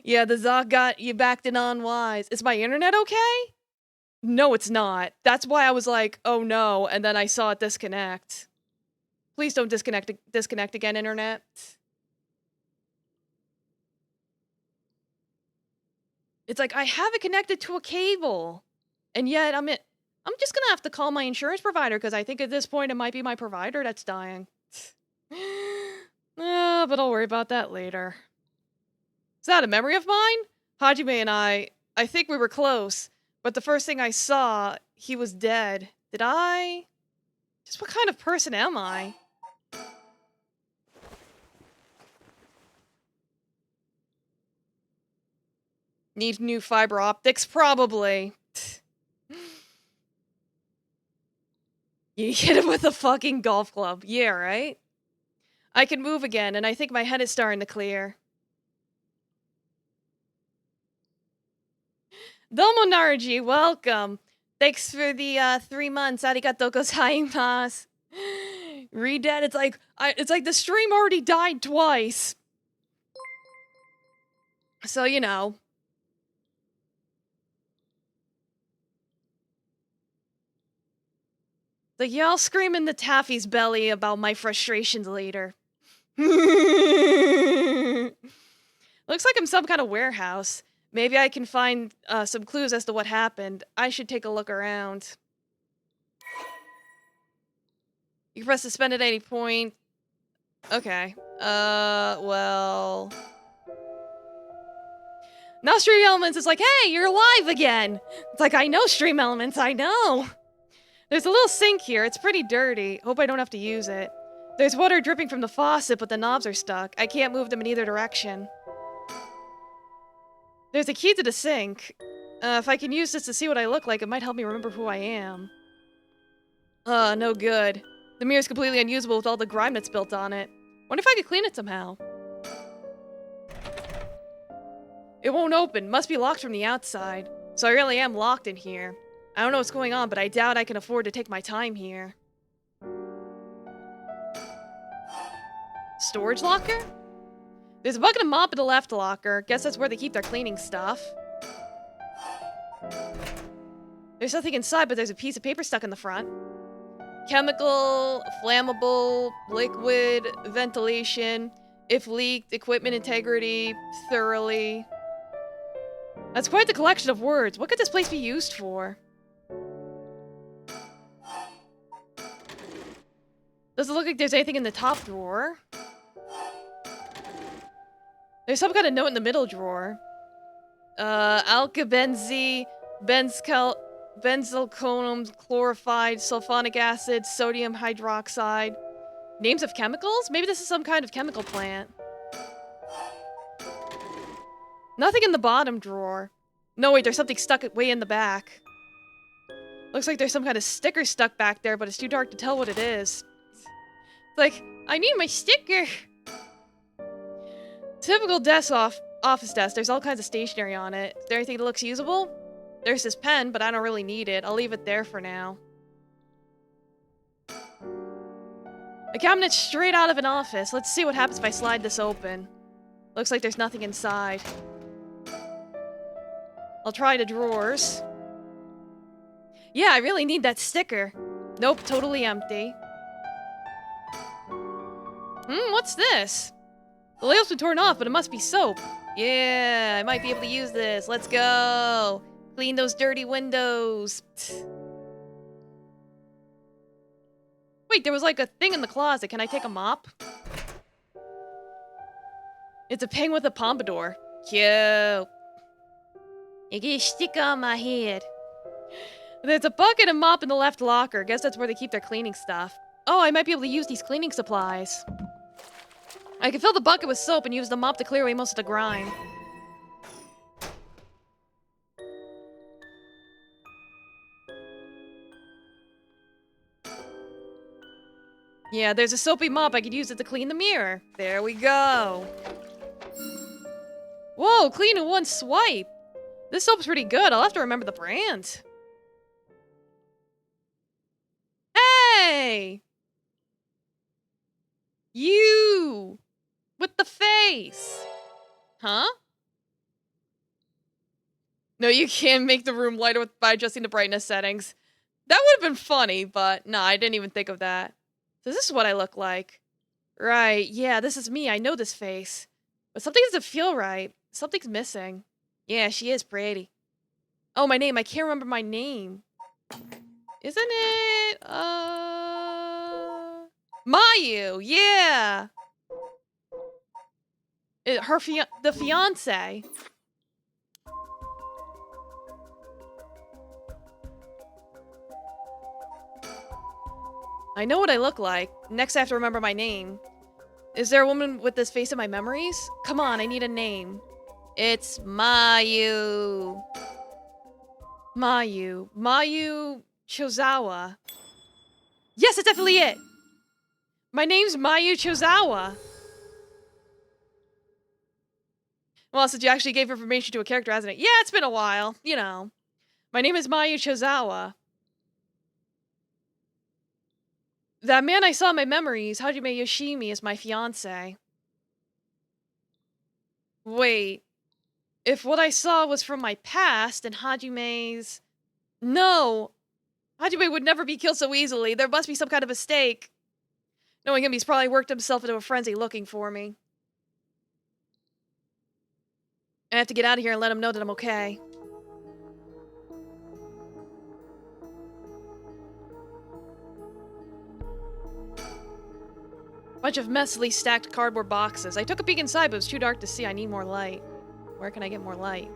Yeah, the Zoc got you backed in on wise. Is my internet okay? No, it's not. That's why I was like, oh no, and then I saw it disconnect. Please don't disconnect again, internet. It's like, I have it connected to a cable. And yet, I'm just gonna have to call my insurance provider, because I think at this point it might be my provider that's dying. But I'll worry about that later. Is that a memory of mine? Hajime and I think we were close, but the first thing I saw, he was dead. Did I? Just what kind of person am I? Need new fiber optics? Probably. You hit him with a fucking golf club. Yeah, right? I can move again, and I think my head is starting to clear. Domo Naruji, welcome. Thanks for the 3 months. Arigatou gozaimasu. Read that. It's like the stream already died twice. So, you know. Like, yeah, I'll scream in the taffy's belly about my frustrations later. Looks like I'm some kind of warehouse. Maybe I can find some clues as to what happened. I should take a look around. You can press suspend at any point. Okay. Well... Now Stream Elements is like, hey, you're alive again! It's like, I know Stream Elements, I know! There's a little sink here, it's pretty dirty. Hope I don't have to use it. There's water dripping from the faucet, but the knobs are stuck. I can't move them in either direction. There's a key to the sink. If I can use this to see what I look like, it might help me remember who I am. No good. The mirror's completely unusable with all the grime that's built on it. Wonder if I could clean it somehow. It won't open. Must be locked from the outside. So I really am locked in here. I don't know what's going on, but I doubt I can afford to take my time here. Storage locker? There's a bucket and mop in the left locker. Guess that's where they keep their cleaning stuff. There's nothing inside, but there's a piece of paper stuck in the front. Chemical, flammable, liquid, ventilation, if leaked, equipment integrity, thoroughly. That's quite the collection of words. What could this place be used for? Doesn't look like there's anything in the top drawer. There's some kind of note in the middle drawer. Alkabenzi, benzalconum, chlorified, sulfonic acid, sodium hydroxide. Names of chemicals? Maybe this is some kind of chemical plant. Nothing in the bottom drawer. No, wait, there's something stuck way in the back. Looks like there's some kind of sticker stuck back there, but it's too dark to tell what it is. It's like, I need my sticker! Typical office desk. There's all kinds of stationery on it. Is there anything that looks usable? There's this pen, but I don't really need it. I'll leave it there for now. A cabinet straight out of an office. Let's see what happens if I slide this open. Looks like there's nothing inside. I'll try the drawers. Yeah, I really need that sticker. Nope, totally empty. What's this? The label's been torn off, but it must be soap. Yeah, I might be able to use this. Let's go. Clean those dirty windows. Wait, there was like a thing in the closet. Can I take a mop? It's a ping with a pompadour. Cute. You get a sticker on my head. There's a bucket and mop in the left locker. Guess that's where they keep their cleaning stuff. Oh, I might be able to use these cleaning supplies. I can fill the bucket with soap and use the mop to clear away most of the grime. Yeah, there's a soapy mop. I could use it to clean the mirror. There we go. Whoa, clean in one swipe. This soap's pretty good. I'll have to remember the brand. Hey! You! With the face! Huh? No, you can't make the room lighter by adjusting the brightness settings. That would have been funny, but nah, I didn't even think of that. So this is what I look like. Right, yeah, this is me. I know this face. But something doesn't feel right. Something's missing. Yeah, she is pretty. Oh, my name. I can't remember my name. Isn't it? Mayu, yeah! The fiance. I know what I look like. Next I have to remember my name. Is there a woman with this face in my memories? Come on, I need a name. It's Mayu. Mayu Chozawa. Yes, that's definitely it! My name's Mayu Chozawa. Well, since you actually gave information to a character, hasn't it? Yeah, it's been a while. You know. My name is Mayu Chozawa. That man I saw in my memories, Hajime Yoshimi, is my fiancé. Wait. If what I saw was from my past, and Hajime's... No! Hajime would never be killed so easily. There must be some kind of mistake. Knowing him, he's probably worked himself into a frenzy looking for me. I have to get out of here and let him know that I'm okay. Bunch of messily stacked cardboard boxes. I took a peek inside, but it was too dark to see. I need more light. Where can I get more light?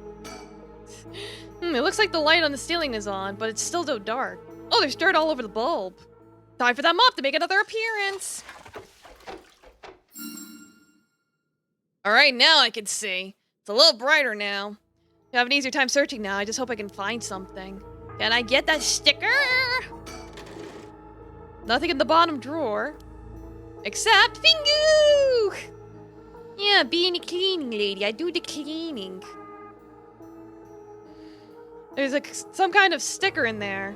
It looks like the light on the ceiling is on, but it's still so dark. Oh, there's dirt all over the bulb. Time for that mop to make another appearance. Alright, now I can see. It's a little brighter now. I have an easier time searching now. I just hope I can find something. Can I get that sticker? Nothing in the bottom drawer. Except Fingu! Yeah, being a cleaning lady. I do the cleaning. There's some kind of sticker in there.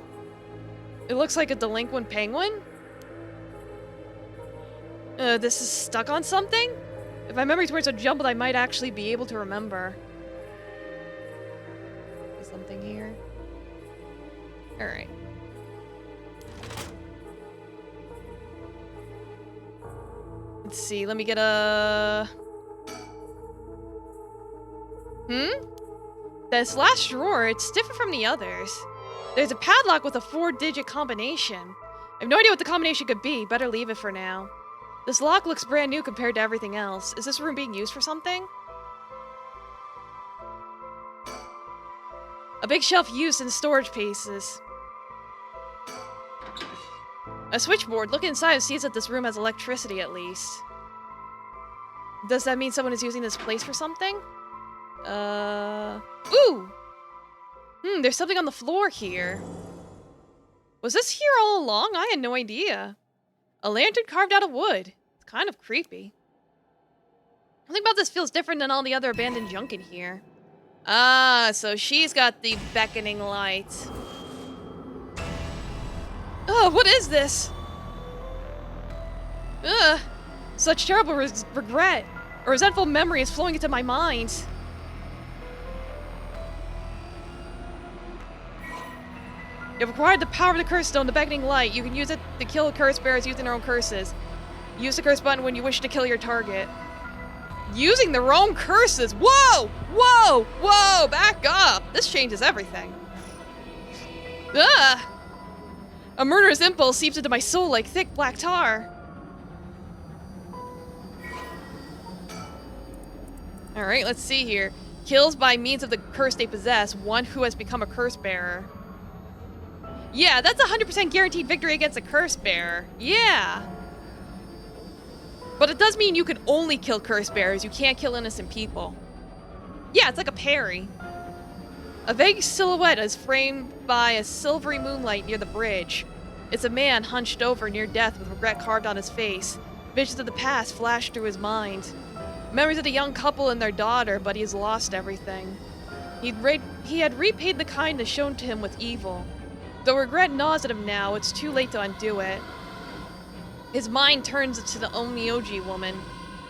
It looks like a delinquent penguin. This is stuck on something? If my memories weren't so jumbled, I might actually be able to remember. Is something here? Alright. Let's see, let me get a... This last drawer, it's different from the others. There's a padlock with a 4-digit combination. I have no idea what the combination could be. Better leave it for now. This lock looks brand new compared to everything else. Is this room being used for something? A big shelf used in storage pieces. A switchboard. Look inside and see that this room has electricity at least. Does that mean someone is using this place for something? Ooh! There's something on the floor here. Was this here all along? I had no idea. A lantern carved out of wood. It's kind of creepy. Something about this feels different than all the other abandoned junk in here. Ah, so she's got the beckoning light. Oh, what is this? Ugh. Such terrible regret. A resentful memory is flowing into my mind. You've acquired the power of the curse stone, the beckoning light. You can use it to kill curse bearers using their own curses. Use the curse button when you wish to kill your target. Using their own curses? Whoa! Whoa! Whoa! Back up! This changes everything. Ugh! A murderous impulse seeps into my soul like thick black tar. Alright, let's see here. Kills by means of the curse they possess one who has become a curse bearer. Yeah, that's 100% guaranteed victory against a curse bearer. Yeah. But it does mean you can only kill curse bearers. You can't kill innocent people. Yeah, it's like a parry. A vague silhouette is framed by a silvery moonlight near the bridge. It's a man hunched over near death with regret carved on his face. Visions of the past flash through his mind. Memories of the young couple and their daughter, but he has lost everything. He had repaid the kindness shown to him with evil. Though regret gnaws at him now, it's too late to undo it. His mind turns to the Onmyoji woman.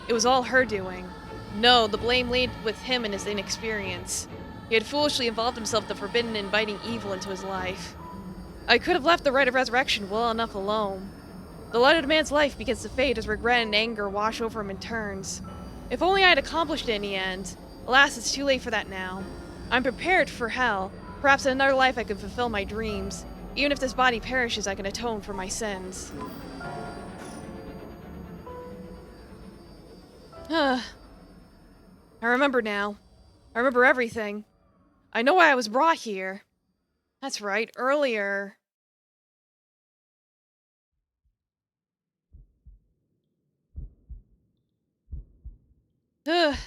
It was all her doing. No, the blame laid with him and his inexperience. He had foolishly involved himself in the forbidden, inviting evil into his life. I could have left the rite of resurrection well enough alone. The light of a man's life begins to fade as regret and anger wash over him in turns. If only I had accomplished it in the end. Alas, it's too late for that now. I'm prepared for hell. Perhaps in another life I could fulfill my dreams. Even if this body perishes, I can atone for my sins. I remember now. I remember everything. I know why I was brought here. That's right, earlier. Ugh.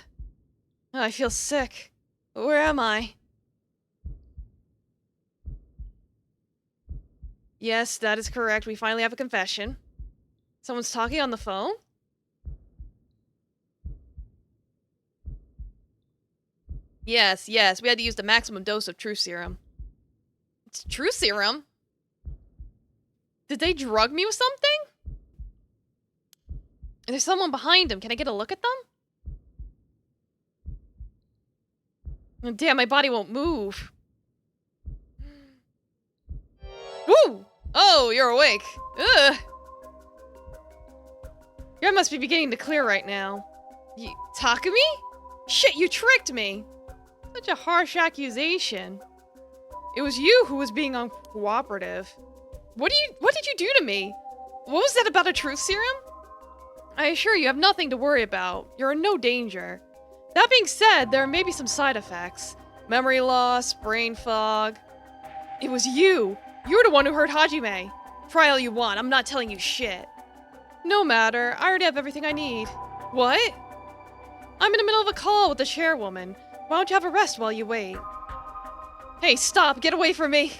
I feel sick. Where am I? Yes, that is correct. We finally have a confession. Someone's talking on the phone? Yes, yes, we had to use the maximum dose of truth serum. It's truth serum? Did they drug me with something? There's someone behind him. Can I get a look at them? Oh, damn, my body won't move. Woo! Oh, you're awake. Ugh. Your head must be beginning to clear right now. Takumi? Shit, you tricked me! Such a harsh accusation. It was you who was being uncooperative. What did you do to me? What was that about a truth serum? I assure you, you have nothing to worry about. You're in no danger. That being said, there may be some side effects. Memory loss, brain fog. It was you! You were the one who hurt Hajime. Try all you want, I'm not telling you shit. No matter, I already have everything I need. What? I'm in the middle of a call with the chairwoman. Why don't you have a rest while you wait? Hey, stop! Get away from me!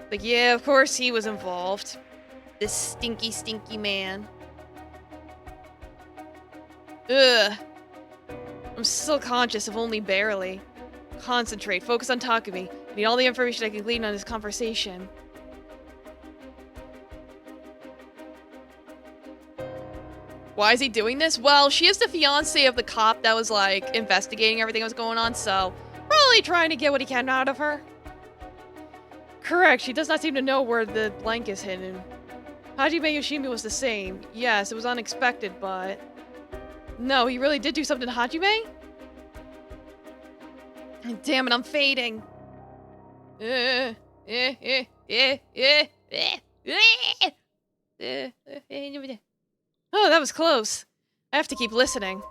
Like, yeah, of course he was involved. This stinky, stinky man. Ugh. I'm still conscious, if only barely. Concentrate, focus on Takumi. I need all the information I can glean on this conversation. Why is he doing this? Well, she is the fiance of the cop that was, like, investigating everything that was going on, so probably trying to get what he can out of her. Correct, she does not seem to know where the blank is hidden. Hajime Yoshimi was the same. Yes, it was unexpected, but... No, he really did do something to Hajime? Damn it, I'm fading. Oh, that was close. I have to keep listening.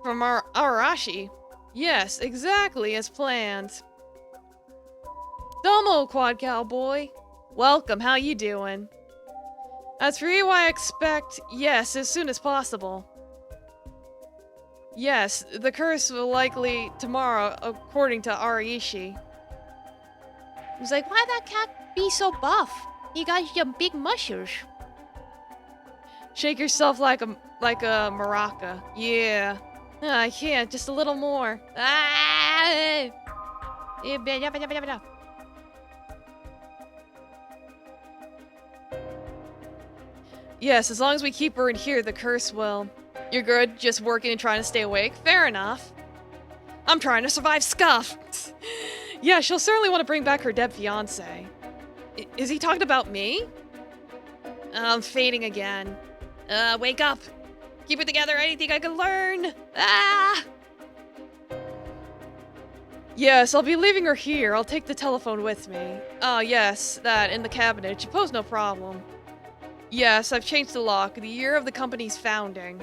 From Arashi? Yes, exactly as planned. Domo, Quad Cowboy. Welcome, how you doing? As for you, I expect, yes, as soon as possible. Yes, the curse will likely tomorrow, according to Araishi. He's like, why that cat be so buff? He got some big muscles. Shake yourself like a maraca. Yeah. I can't, just a little more. Ah! Yes, as long as we keep her in here, the curse will. You're good, just working and trying to stay awake? Fair enough. I'm trying to survive scuff. Yeah, she'll certainly want to bring back her dead fiancé. Is he talking about me? I'm fading again. Wake up. Keep it together, anything I can learn. Ah! Yes, I'll be leaving her here. I'll take the telephone with me. Oh, yes, that, in the cabinet. It should pose no problem. Yes, I've changed the lock. The year of the company's founding.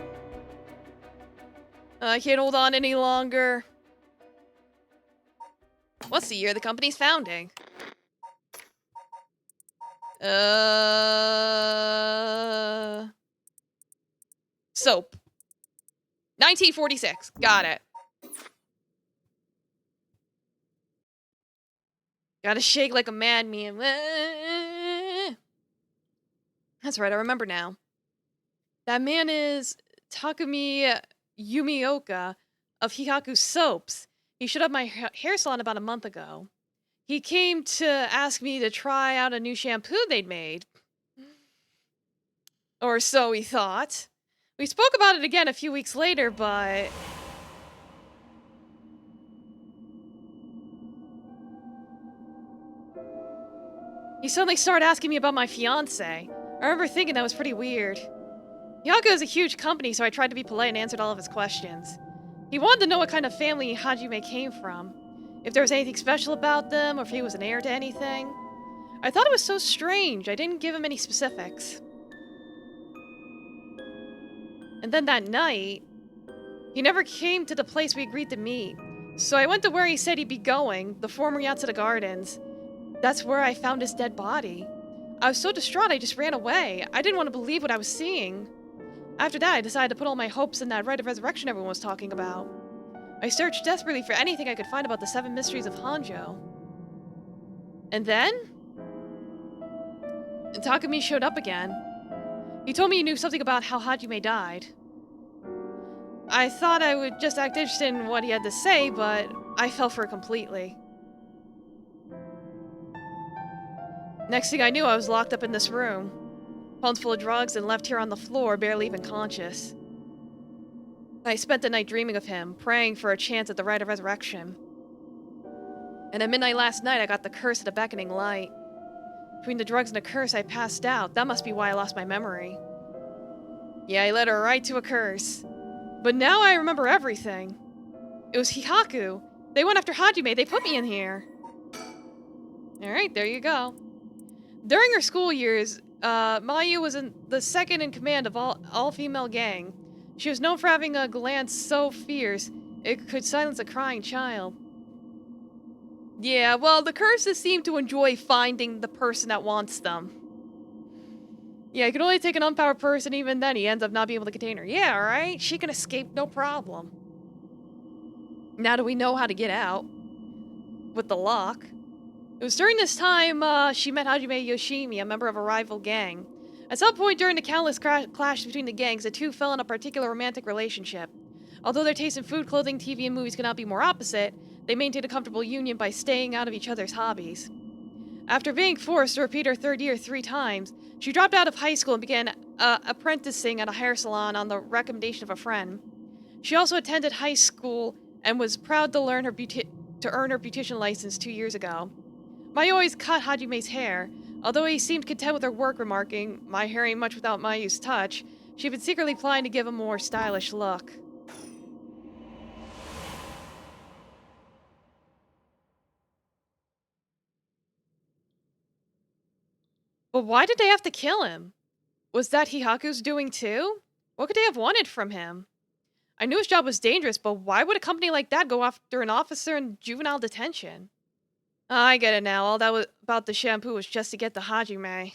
I can't hold on any longer. What's the year of the company's founding? Soap. 1946. Got it. Gotta shake like a madman. That's right, I remember now. That man is Takumi Yumioka of Hihaku Soaps. He showed up at my hair salon about a month ago. He came to ask me to try out a new shampoo they'd made. Or so he thought. We spoke about it again a few weeks later, but... he suddenly started asking me about my fiancé. I remember thinking that was pretty weird. Yaku is a huge company, so I tried to be polite and answered all of his questions. He wanted to know what kind of family Hajime came from, if there was anything special about them, or if he was an heir to anything. I thought it was so strange, I didn't give him any specifics. And then that night, he never came to the place we agreed to meet, so I went to where he said he'd be going, the former Yatsura Gardens. That's where I found his dead body. I was so distraught I just ran away. I didn't want to believe what I was seeing. After that, I decided to put all my hopes in that rite of resurrection everyone was talking about. I searched desperately for anything I could find about the Seven Mysteries of Honjo. And then? Takumi showed up again. He told me he knew something about how Hajime died. I thought I would just act interested in what he had to say, but I fell for it completely. Next thing I knew, I was locked up in this room, pumped full of drugs and left here on the floor, barely even conscious. I spent the night dreaming of him, praying for a chance at the rite of resurrection. And at midnight last night, I got the curse at a beckoning light. Between the drugs and the curse, I passed out. That must be why I lost my memory. Yeah, I led her right to a curse. But now I remember everything. It was Hihaku. They went after Hajime. They put me in here. Alright, there you go. During her school years, Mayu was the second in command of all-female gang. She was known for having a glance so fierce, it could silence a crying child. Yeah, well, the curses seem to enjoy finding the person that wants them. Yeah, you can only take an unpowered person, even then he ends up not being able to contain her. Yeah, alright, she can escape no problem. Now do we know how to get out? With the lock. It was during this time, she met Hajime Yoshimi, a member of a rival gang. At some point during the countless clashes between the gangs, the two fell in a particular romantic relationship. Although their taste in food, clothing, TV, and movies could not be more opposite, they maintained a comfortable union by staying out of each other's hobbies. After being forced to repeat her third year 3 times, she dropped out of high school and began apprenticing at a hair salon on the recommendation of a friend. She also attended high school and was proud to earn her beautician license 2 years ago. Mayu always cut Hajime's hair. Although he seemed content with her work, remarking, "My hair ain't much without Mayu's touch," she'd been secretly planning to give him a more stylish look. But why did they have to kill him? Was that Hihaku's doing too? What could they have wanted from him? I knew his job was dangerous, but why would a company like that go after an officer in juvenile detention? I get it now. All that was about the shampoo was just to get the Hajime.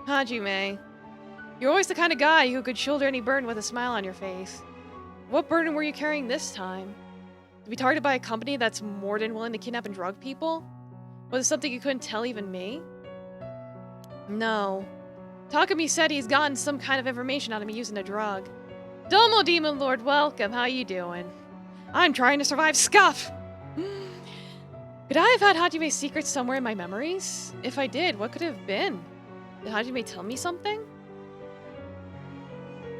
Hajime. You're always the kind of guy who could shoulder any burden with a smile on your face. What burden were you carrying this time? To be targeted by a company that's more than willing to kidnap and drug people? Was it something you couldn't tell even me? No. Takumi said he's gotten some kind of information out of me using a drug. Domo, Demon Lord, welcome. How you doing? I'm trying to survive scuff! Could I have had Hajime's secrets somewhere in my memories? If I did, what could it have been? Did Hajime tell me something?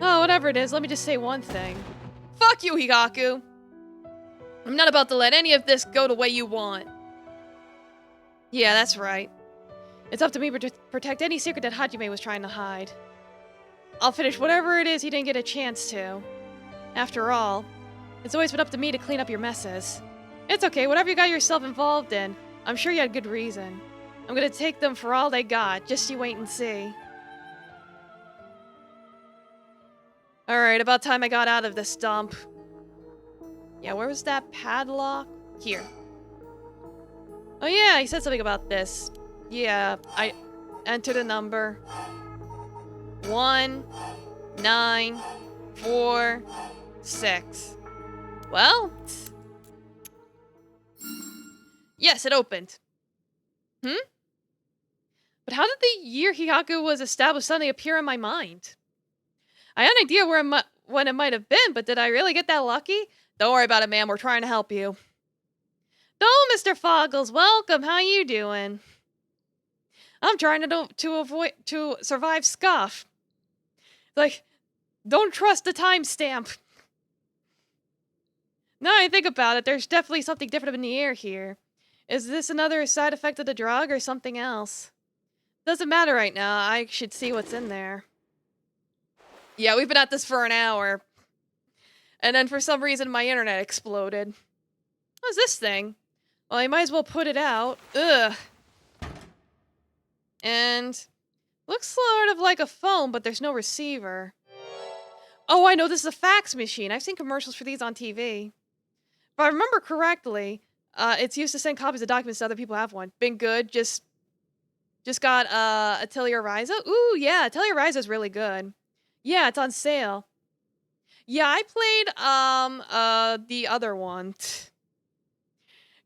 Oh, whatever it is, let me just say one thing. Fuck you, Higaku! I'm not about to let any of this go the way you want. Yeah, that's right. It's up to me to protect any secret that Hajime was trying to hide. I'll finish whatever it is he didn't get a chance to. After all, it's always been up to me to clean up your messes. It's okay, whatever you got yourself involved in, I'm sure you had good reason. I'm gonna take them for all they got, just you wait and see. Alright, about time I got out of this dump. Yeah, where was that padlock? Here. Oh yeah, he said something about this. Yeah, I entered a number. 1, 9, 4, 6. Well, yes, it opened. Hmm? But how did the year Hihaku was established suddenly appear in my mind? I had an idea when it might have been, but did I really get that lucky? Don't worry about it, ma'am. We're trying to help you. Oh, Mr. Foggles, welcome. How you doing? I'm trying to survive scuff. Like, don't trust the timestamp. Now I think about it, there's definitely something different in the air here. Is this another side effect of the drug or something else? Doesn't matter right now. I should see what's in there. Yeah, we've been at this for an hour. And then for some reason my internet exploded. What's this thing? Well, I might as well put it out. Ugh. And looks sort of like a phone, but there's no receiver. Oh, I know, this is a fax machine. I've seen commercials for these on TV. If I remember correctly, it's used to send copies of documents to other people who have one. Been good, just got Atelier Ryza. Ooh, yeah, Atelier Ryza is really good. Yeah, it's on sale. Yeah, I played the other one.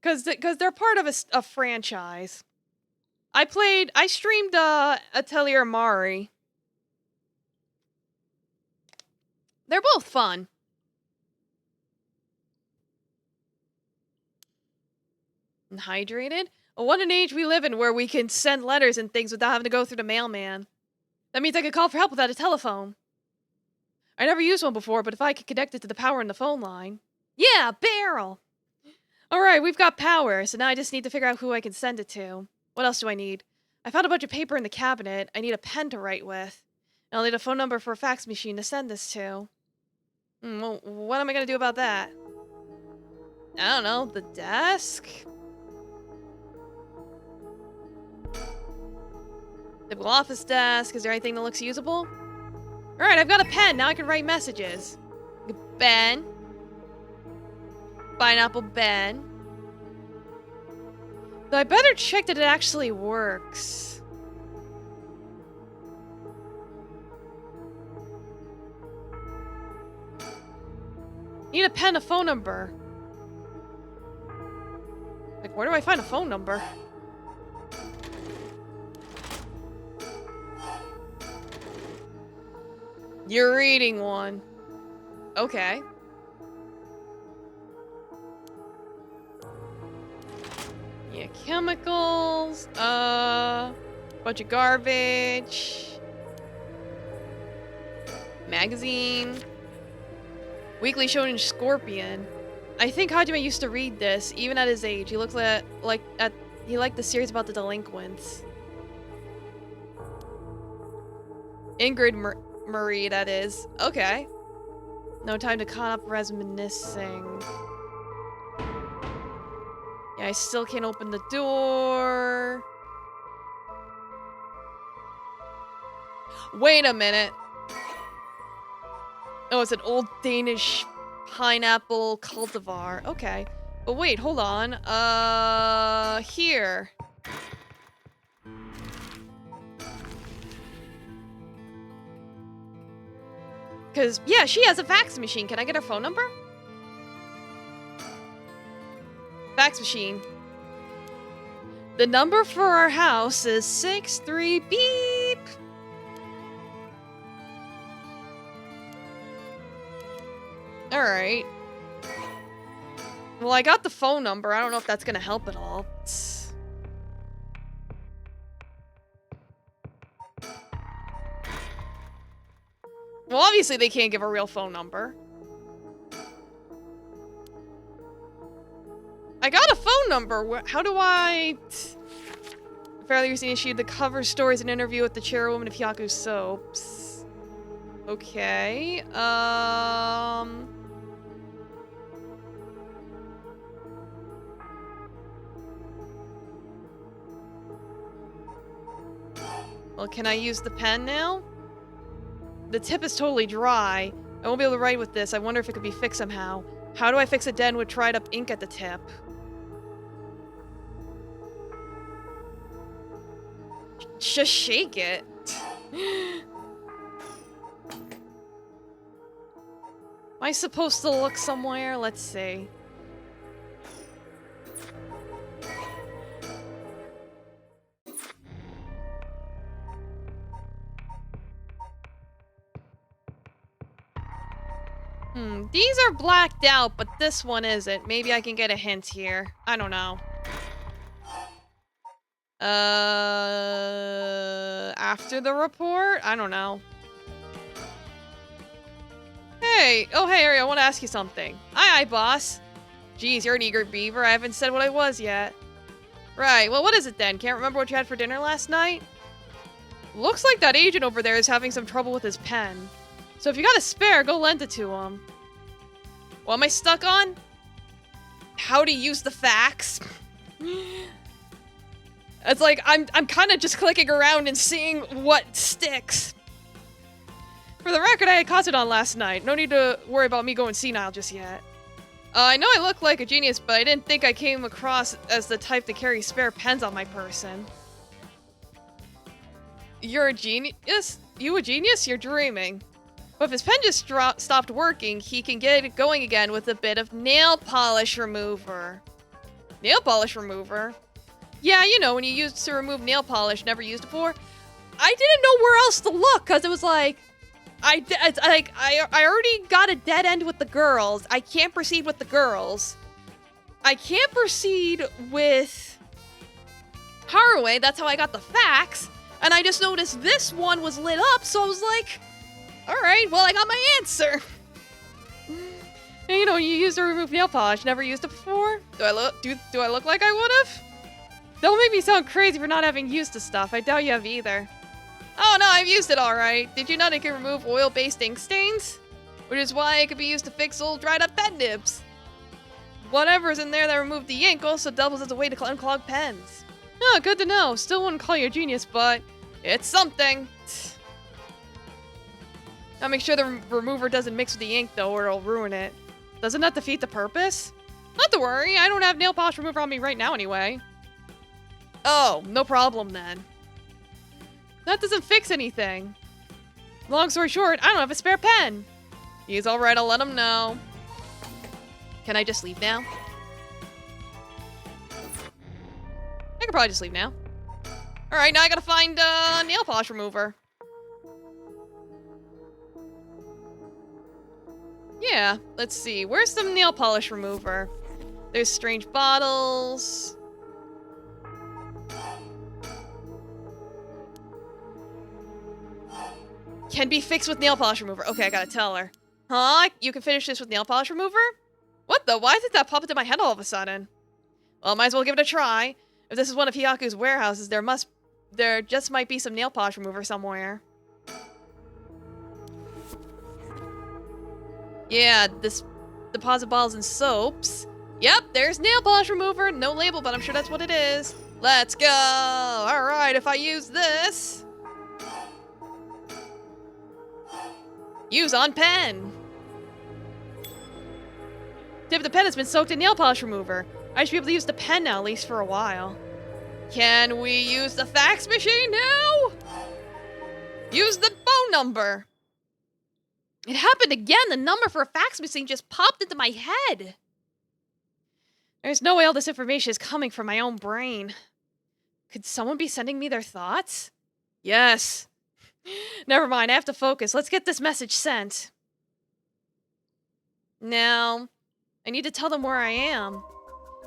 Cause they're part of a franchise. I streamed Atelier Mari. They're both fun. And hydrated? Well, what an age we live in where we can send letters and things without having to go through the mailman. That means I could call for help without a telephone. I never used one before, but if I could connect it to the power in the phone line. Yeah, barrel! Alright, we've got power, so now I just need to figure out who I can send it to. What else do I need? I found a bunch of paper in the cabinet. I need a pen to write with. And I'll need a phone number for a fax machine to send this to. Well, what am I gonna do about that? I don't know, the desk? Typical office desk. Is there anything that looks usable? Alright, I've got a pen. Now I can write messages. Ben. Pineapple Ben. Though I better check that it actually works. Need a pen, a phone number. Like, where do I find a phone number? You're reading one. Okay. Yeah, chemicals. Bunch of garbage. Magazine. Weekly Shonen Scorpion. I think Hajime used to read this, even at his age. He looks he liked the series about the delinquents. Ingrid Marie, that is. Okay. No time to caught up reminiscing. Yeah, I still can't open the door. Wait a minute. Oh, it's an old Danish pineapple cultivar. Okay. But wait, hold on. Here. Because, yeah, she has a fax machine. Can I get her phone number? Fax machine. The number for our house is 63 beep. Alright. Well, I got the phone number. I don't know if that's gonna help at all. Well, obviously they can't give a real phone number. I got a phone number. How do I... Fairly recently issued the cover stories and interview with the chairwoman of Hyaku Soaps. Okay. Well, can I use the pen now? The tip is totally dry. I won't be able to write with this. I wonder if it could be fixed somehow. How do I fix a den with dried up ink at the tip? Just shake it. Am I supposed to look somewhere? Let's see. These are blacked out, but this one isn't. Maybe I can get a hint here. I don't know. After the report? I don't know. Hey! Oh, hey, Ari, I want to ask you something. Aye, boss. Geez, you're an eager beaver. I haven't said what I was yet. Right, well, what is it then? Can't remember what you had for dinner last night? Looks like that agent over there is having some trouble with his pen. So if you got a spare, go lend it to him. What am I stuck on? How to use the fax? It's like, I'm kind of just clicking around and seeing what sticks. For the record, I had concert on last night. No need to worry about me going senile just yet. I know I look like a genius, but I didn't think I came across as the type to carry spare pens on my person. You're a genius? You a genius? You're dreaming. But if his pen just stopped working, he can get it going again with a bit of nail polish remover. Nail polish remover? Yeah, you know, when you use to remove nail polish, never used it before. I didn't know where else to look, because it was like, I already got a dead end with the girls. I can't proceed with the girls. I can't proceed with Haraway. That's how I got the fax. And I just noticed this one was lit up, so I was like, all right, well, I got my answer. And, you know, you use to remove nail polish. Never used it before. Do I look like I would have? Don't make me sound crazy for not having used the stuff. I doubt you have either. Oh no, I've used it all right. Did you know it can remove oil-based ink stains? Which is why it could be used to fix old dried-up pen nibs. Whatever's in there that removed the ink also doubles as a way to unclog pens. Oh, good to know. Still wouldn't call you a genius, but it's something. Now make sure the remover doesn't mix with the ink, though, or it'll ruin it. Doesn't that defeat the purpose? Not to worry, I don't have nail polish remover on me right now anyway. Oh, no problem then. That doesn't fix anything. Long story short, I don't have a spare pen. He's alright, I'll let him know. Can I just leave now? I could probably just leave now. Alright, now I gotta find a nail polish remover. Yeah, let's see. Where's some nail polish remover? There's strange bottles. Can be fixed with nail polish remover. Okay, I gotta tell her. Huh? You can finish this with nail polish remover? What the? Why did that pop into my head all of a sudden? Well, might as well give it a try. If this is one of Hyaku's warehouses, there just might be some nail polish remover somewhere. Yeah, this deposit bottles and soaps. Yep, there's nail polish remover. No label, but I'm sure that's what it is. Let's go. All right, if I use this. Use on pen. Tip of the pen has been soaked in nail polish remover. I should be able to use the pen now, at least for a while. Can we use the fax machine now? Use the phone number. It happened again. The number for a fax machine just popped into my head. There's no way all this information is coming from my own brain. Could someone be sending me their thoughts? Yes. Never mind, I have to focus. Let's get this message sent. Now, I need to tell them where I am.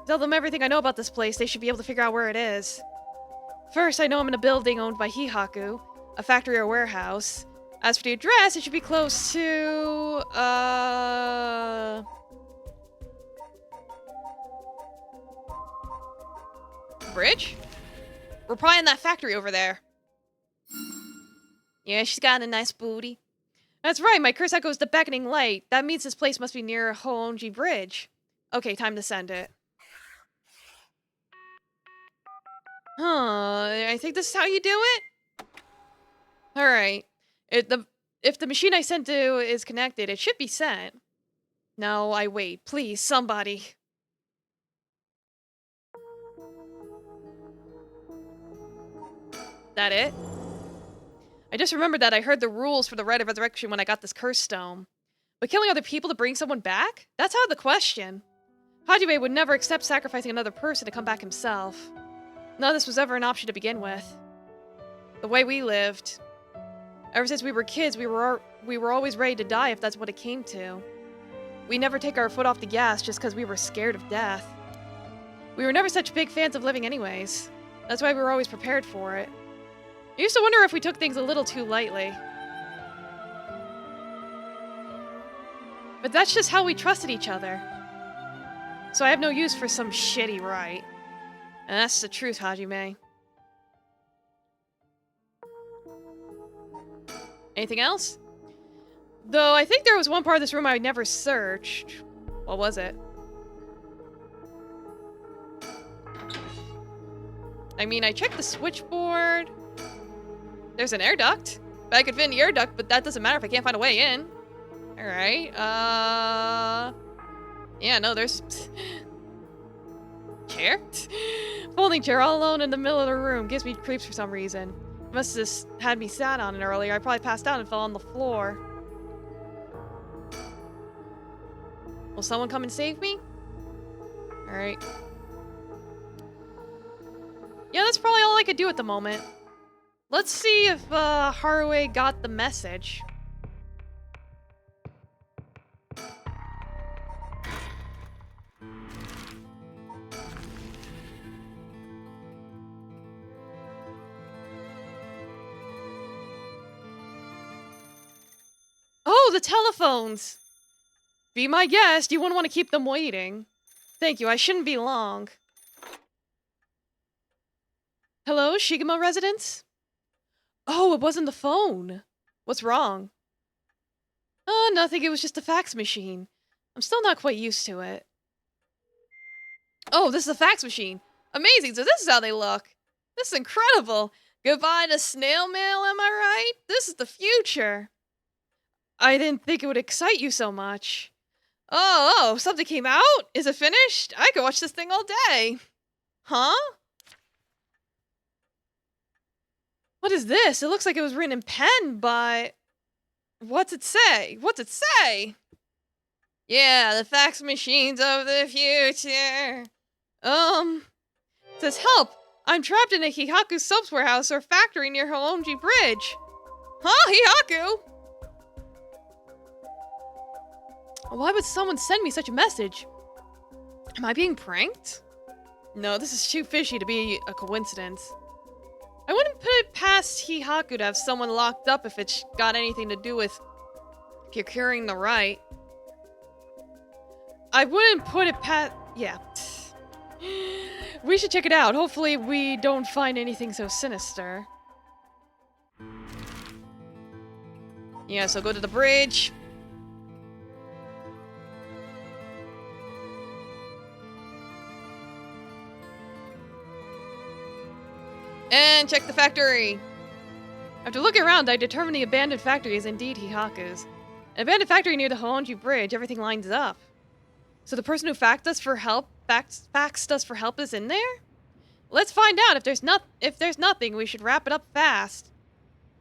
Tell them everything I know about this place. They should be able to figure out where it is. First, I know I'm in a building owned by Hihaku, a factory or warehouse. As for the address, it should be close to, bridge? We're probably in that factory over there. Yeah, she's got a nice booty. That's right, my curse echoes the beckoning light. That means this place must be near Honji Bridge. Okay, time to send it. I think this is how you do it? Alright. If the machine I sent to is connected, it should be sent. No, I wait. Please, somebody. That it? I just remembered that I heard the rules for the Rite of Resurrection when I got this curse stone. But killing other people to bring someone back? That's out of the question. Hajime would never accept sacrificing another person to come back himself. None of this was ever an option to begin with. The way we lived. Ever since we were kids, we were always ready to die if that's what it came to. We never take our foot off the gas just because we were scared of death. We were never such big fans of living anyways. That's why we were always prepared for it. I used to wonder if we took things a little too lightly. But that's just how we trusted each other. So I have no use for some shitty right. And that's the truth, Hajime. Anything else? Though I think there was one part of this room I never searched. What was it? I mean, I checked the switchboard. There's an air duct. But I could fit in the air duct, but that doesn't matter if I can't find a way in. Alright, yeah, no, there's... Chair? Folding chair all alone in the middle of the room. Gives me creeps for some reason. Must have just had me sat on it earlier. I probably passed out and fell on the floor. Will someone come and save me? Alright. Yeah, that's probably all I could do at the moment. Let's see if Haruhi got the message. Oh, the telephones! Be my guest, you wouldn't want to keep them waiting. Thank you, I shouldn't be long. Hello, Shigemo residence? Oh, it wasn't the phone. What's wrong? Oh, nothing, it was just a fax machine. I'm still not quite used to it. Oh, this is a fax machine. Amazing, so this is how they look. This is incredible. Goodbye to snail mail, am I right? This is the future. I didn't think it would excite you so much. Oh, something came out? Is it finished? I could watch this thing all day. Huh? What is this? It looks like it was written in pen, but... What's it say? What's it say? Yeah, the fax machines of the future. It says, help! I'm trapped in a Hihaku soaps warehouse or factory near Honjo Bridge. Huh? Hihaku? Why would someone send me such a message? Am I being pranked? No, this is too fishy to be a coincidence. I wouldn't put it past Hihaku to have someone locked up if it's got anything to do with procuring the right. I wouldn't put it past... Yeah. We should check it out. Hopefully we don't find anything so sinister. Yeah, so go to the bridge. And check the factory. After looking around, I determined the abandoned factory is indeed Hihaku's. An abandoned factory near the Honjo Bridge, everything lines up. So the person who faxed us for help is in there? Let's find out. If there's nothing, we should wrap it up fast.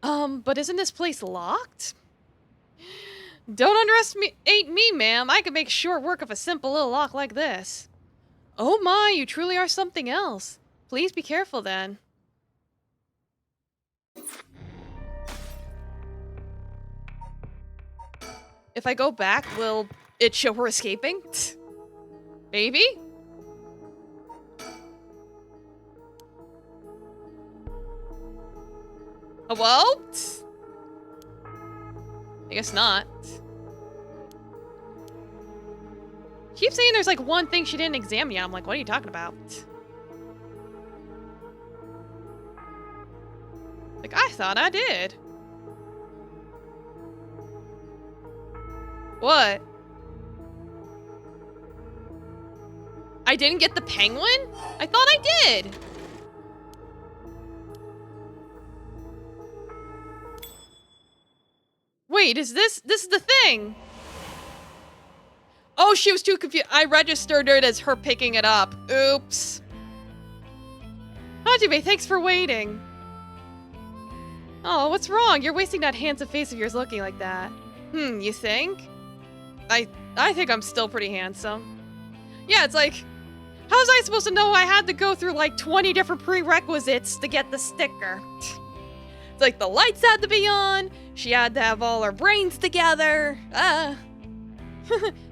But isn't this place locked? Don't underestimate me, ma'am. I can make short work of a simple little lock like this. Oh my, you truly are something else. Please be careful then. If I go back, will it show her escaping? Maybe? Hello? I guess not. She keeps saying there's like one thing she didn't examine yet. I'm like, what are you talking about? Like, I thought I did. What? I didn't get the penguin? I thought I did. Wait, is this is the thing? Oh, she was too confused. I registered it as her picking it up. Oops. Hajime, thanks for waiting. Oh, what's wrong? You're wasting that handsome face of yours looking like that. You think? I think I'm still pretty handsome. Yeah, it's like, how was I supposed to know I had to go through like 20 different prerequisites to get the sticker? It's like the lights had to be on, she had to have all her brains together.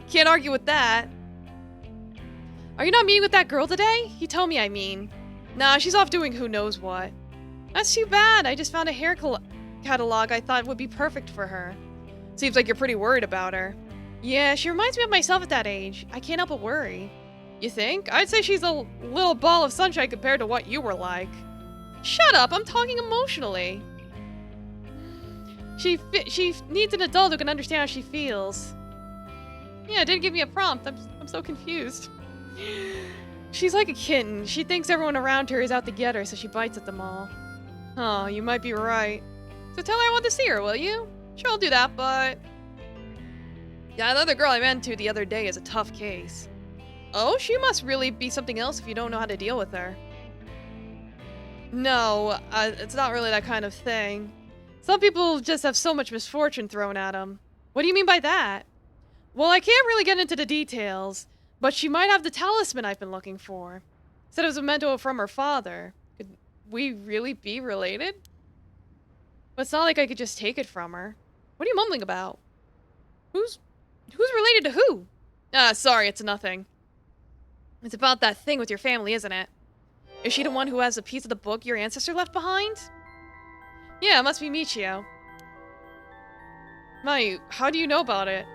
Can't argue with that. Are you not meeting with that girl today? He told me, I mean. Nah, she's off doing who knows what. That's too bad. I just found a hair catalog I thought would be perfect for her. Seems like you're pretty worried about her. Yeah, she reminds me of myself at that age. I can't help but worry. You think? I'd say she's a little ball of sunshine compared to what you were like. Shut up, I'm talking emotionally. She needs an adult who can understand how she feels. Yeah, it didn't give me a prompt. I'm so confused. She's like a kitten. She thinks everyone around her is out to get her, so she bites at them all. Oh, you might be right. So tell her I want to see her, will you? Sure, I'll do that, but... Yeah, the other girl I ran into the other day is a tough case. Oh, she must really be something else if you don't know how to deal with her. No, it's not really that kind of thing. Some people just have so much misfortune thrown at them. What do you mean by that? Well, I can't really get into the details, but she might have the talisman I've been looking for. Said it was a memento from her father. Could we really be related? But it's not like I could just take it from her. What are you mumbling about? Who's related to who? Ah, sorry, it's nothing. It's about that thing with your family, isn't it? Is she the one who has a piece of the book your ancestor left behind? Yeah, it must be Michio. Mayu, how do you know about it?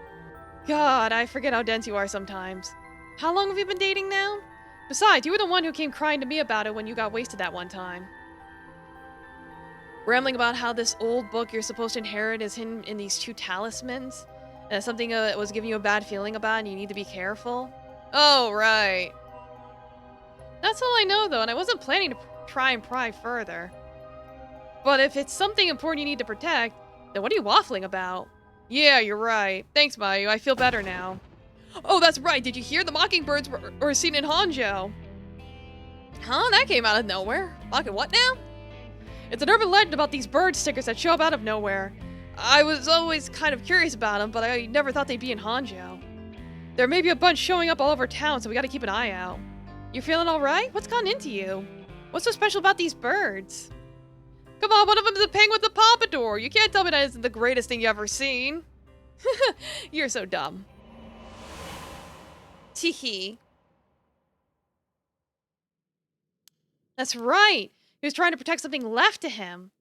God, I forget how dense you are sometimes. How long have you been dating now? Besides, you were the one who came crying to me about it when you got wasted that one time. Rambling about how this old book you're supposed to inherit is hidden in these two talismans, and it's something that was giving you a bad feeling about and you need to be careful. Oh, right. That's all I know, though, and I wasn't planning to try and pry further. But if it's something important you need to protect, then what are you waffling about? Yeah, you're right. Thanks, Mayu. I feel better now. Oh, that's right. Did you hear the mockingbirds were seen in Honjo? Huh? That came out of nowhere. Mocking what now? It's an urban legend about these bird stickers that show up out of nowhere. I was always kind of curious about them, but I never thought they'd be in Honjo. There may be a bunch showing up all over town, so we gotta keep an eye out. You feeling alright? What's gone into you? What's so special about these birds? Come on, one of them is a penguin with a pompadour. You can't tell me that isn't the greatest thing you've ever seen. You're so dumb. Teehee. That's right. He was trying to protect something left to him.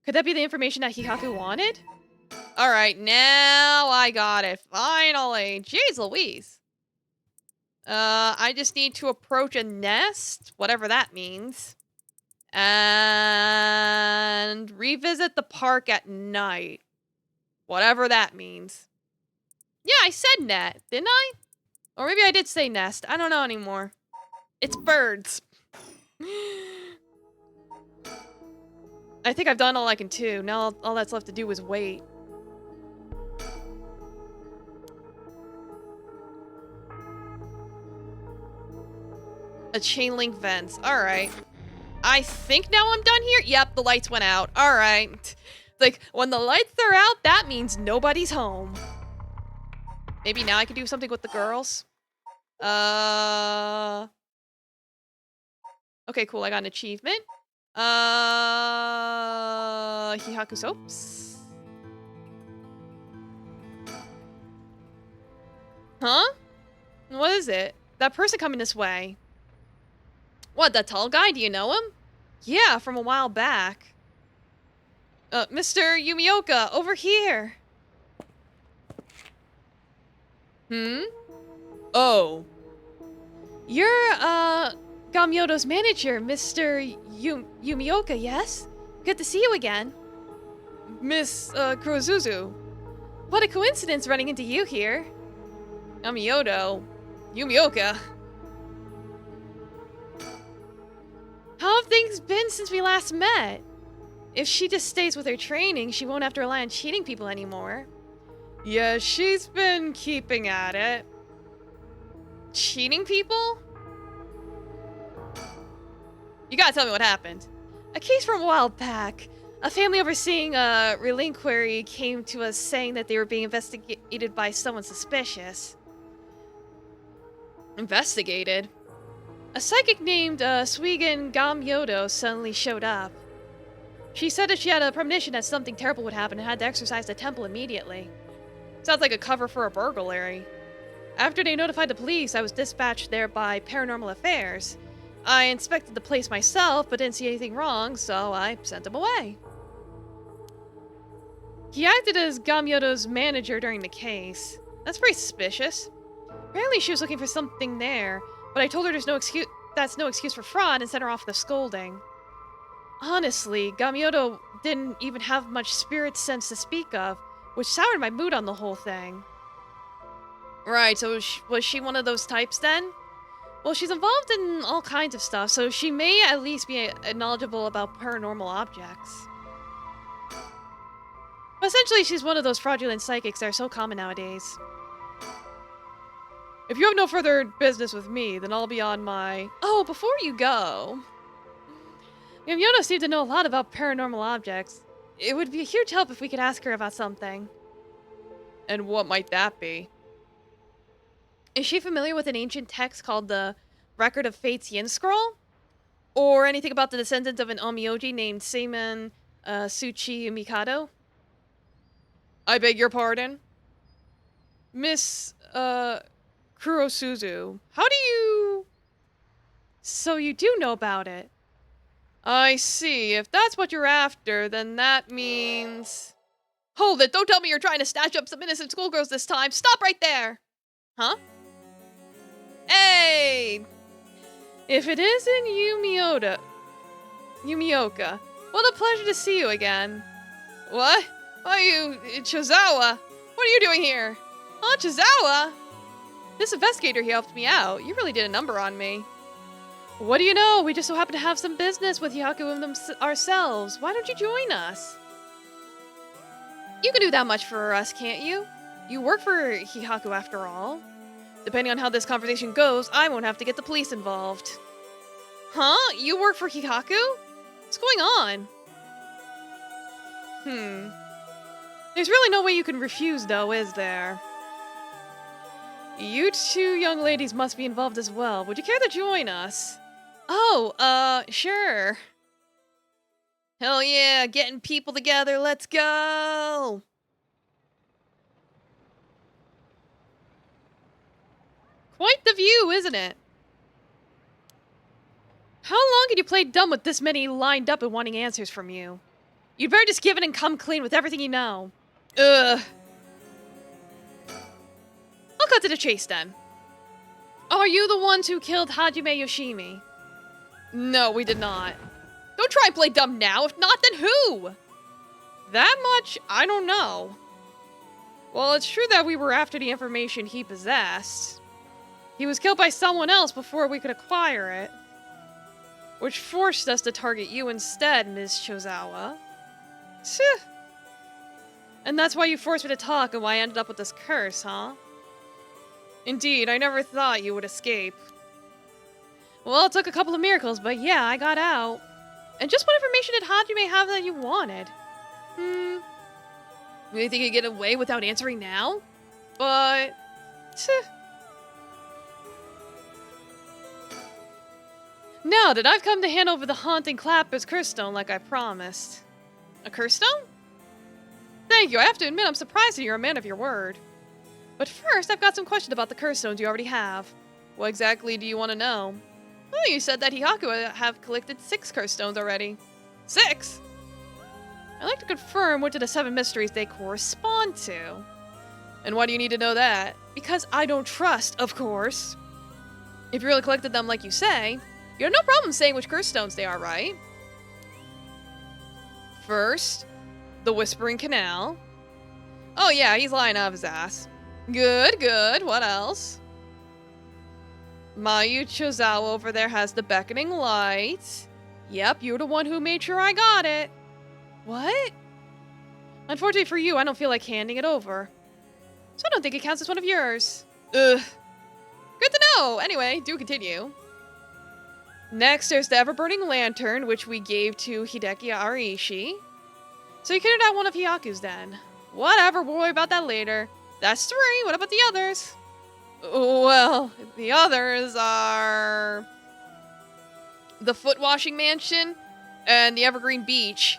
Could that be the information that Hihaku wanted? Alright, now I got it. Finally. Jeez Louise. I just need to approach a nest, whatever that means. And revisit the park at night. Whatever that means. Yeah, I said net, didn't I? Or maybe I did say nest. I don't know anymore. It's birds. I think I've done all I can do. Now all that's left to do is wait. A chain link vents. Alright. I think now I'm done here? Yep, the lights went out. Alright. Like, when the lights are out, that means nobody's home. Maybe now I can do something with the girls? Okay, cool, I got an achievement. Hihaku soaps? Huh? What is it? That person coming this way. What, that tall guy? Do you know him? Yeah, from a while back. Mr. Yumioka, over here. Oh. You're, Gamyodo's manager, Mr. Yumioka, yes? Good to see you again. Miss, Kurozuzu. What a coincidence running into you here. Gamyodo. Yumioka. How have things been since we last met? If she just stays with her training, she won't have to rely on cheating people anymore. Yeah, she's been keeping at it. Cheating people? You gotta tell me what happened. A case from a while back. A family overseeing a relinquery came to us saying that they were being investigated by someone suspicious. Investigated? A psychic named Suigen Gamyodo suddenly showed up. She said that she had a premonition that something terrible would happen and had to exorcise the temple immediately. Sounds like a cover for a burglary. After they notified the police, I was dispatched there by Paranormal Affairs. I inspected the place myself, but didn't see anything wrong, so I sent him away. He acted as Gamyodo's manager during the case. That's pretty suspicious. Apparently she was looking for something there, but I told her that's no excuse for fraud and sent her off with a scolding. Honestly, Gamyodo didn't even have much spirit sense to speak of, which soured my mood on the whole thing. Right, so was she one of those types then? Well, she's involved in all kinds of stuff, so she may at least be knowledgeable about paranormal objects. But essentially, she's one of those fraudulent psychics that are so common nowadays. If you have no further business with me, then I'll be on my... Oh, before you go... Gamyodo seemed to know a lot about paranormal objects. It would be a huge help if we could ask her about something. And what might that be? Is she familiar with an ancient text called the Record of Fate's Yin Scroll? Or anything about the descendant of an Onmyoji named Seiman Suchi Mikado? I beg your pardon? Miss, Kurosuzu, how do you... So you do know about it? I see. If that's what you're after, then that means... Hold it! Don't tell me you're trying to snatch up some innocent schoolgirls this time! Stop right there! Huh? Hey! If it isn't Yumioka, what a pleasure to see you again. What? Why you... Chozawa? What are you doing here? Huh, Chozawa? This investigator, he helped me out. You really did a number on me. What do you know? We just so happen to have some business with Hihaku and them ourselves. Why don't you join us? You can do that much for us, can't you? You work for Hihaku after all. Depending on how this conversation goes, I won't have to get the police involved. Huh? You work for Hihaku? What's going on? There's really no way you can refuse, though, is there? You two young ladies must be involved as well. Would you care to join us? Oh, sure. Hell yeah, getting people together, let's go! Quite the view, isn't it? How long can you play dumb with this many lined up and wanting answers from you? You'd better just give it and come clean with everything you know. Ugh. I'll cut to the chase then. Are you the ones who killed Hajime Yoshimi? No, we did not. Don't try and play dumb now. If not, then who? That much, I don't know. Well, it's true that we were after the information he possessed. He was killed by someone else before we could acquire it. Which forced us to target you instead, Ms. Chozawa. And that's why you forced me to talk and why I ended up with this curse, huh? Indeed, I never thought you would escape. Well, it took a couple of miracles, but yeah, I got out. And just what information did Hajime have that you wanted? You think you'd get away without answering now? But... Now that I've come to hand over the haunting Clapper's curse stone like I promised. A curse stone? Thank you, I have to admit I'm surprised that you're a man of your word. But first, I've got some questions about the curse stones you already have. What exactly do you want to know? Well, you said that Hihaku have collected 6 curse stones already. 6? I'd like to confirm which of the 7 mysteries they correspond to. And why do you need to know that? Because I don't trust, of course. If you really collected them like you say, you have no problem saying which curse stones they are, right? First, the Whispering Canal. Oh yeah, he's lying out of his ass. Good, good. What else? Mayu Chozawa over there has the Beckoning Light. Yep, you're the one who made sure I got it. What? Unfortunately for you, I don't feel like handing it over. So I don't think it counts as one of yours. Ugh. Good to know. Anyway, do continue. Next, there's the Ever-Burning Lantern, which we gave to Hideki Arishi. So you carried out one of Hyaku's then. Whatever, we'll worry about that later. That's 3. What about the others? Well, the others are the foot washing mansion and the Evergreen Beach.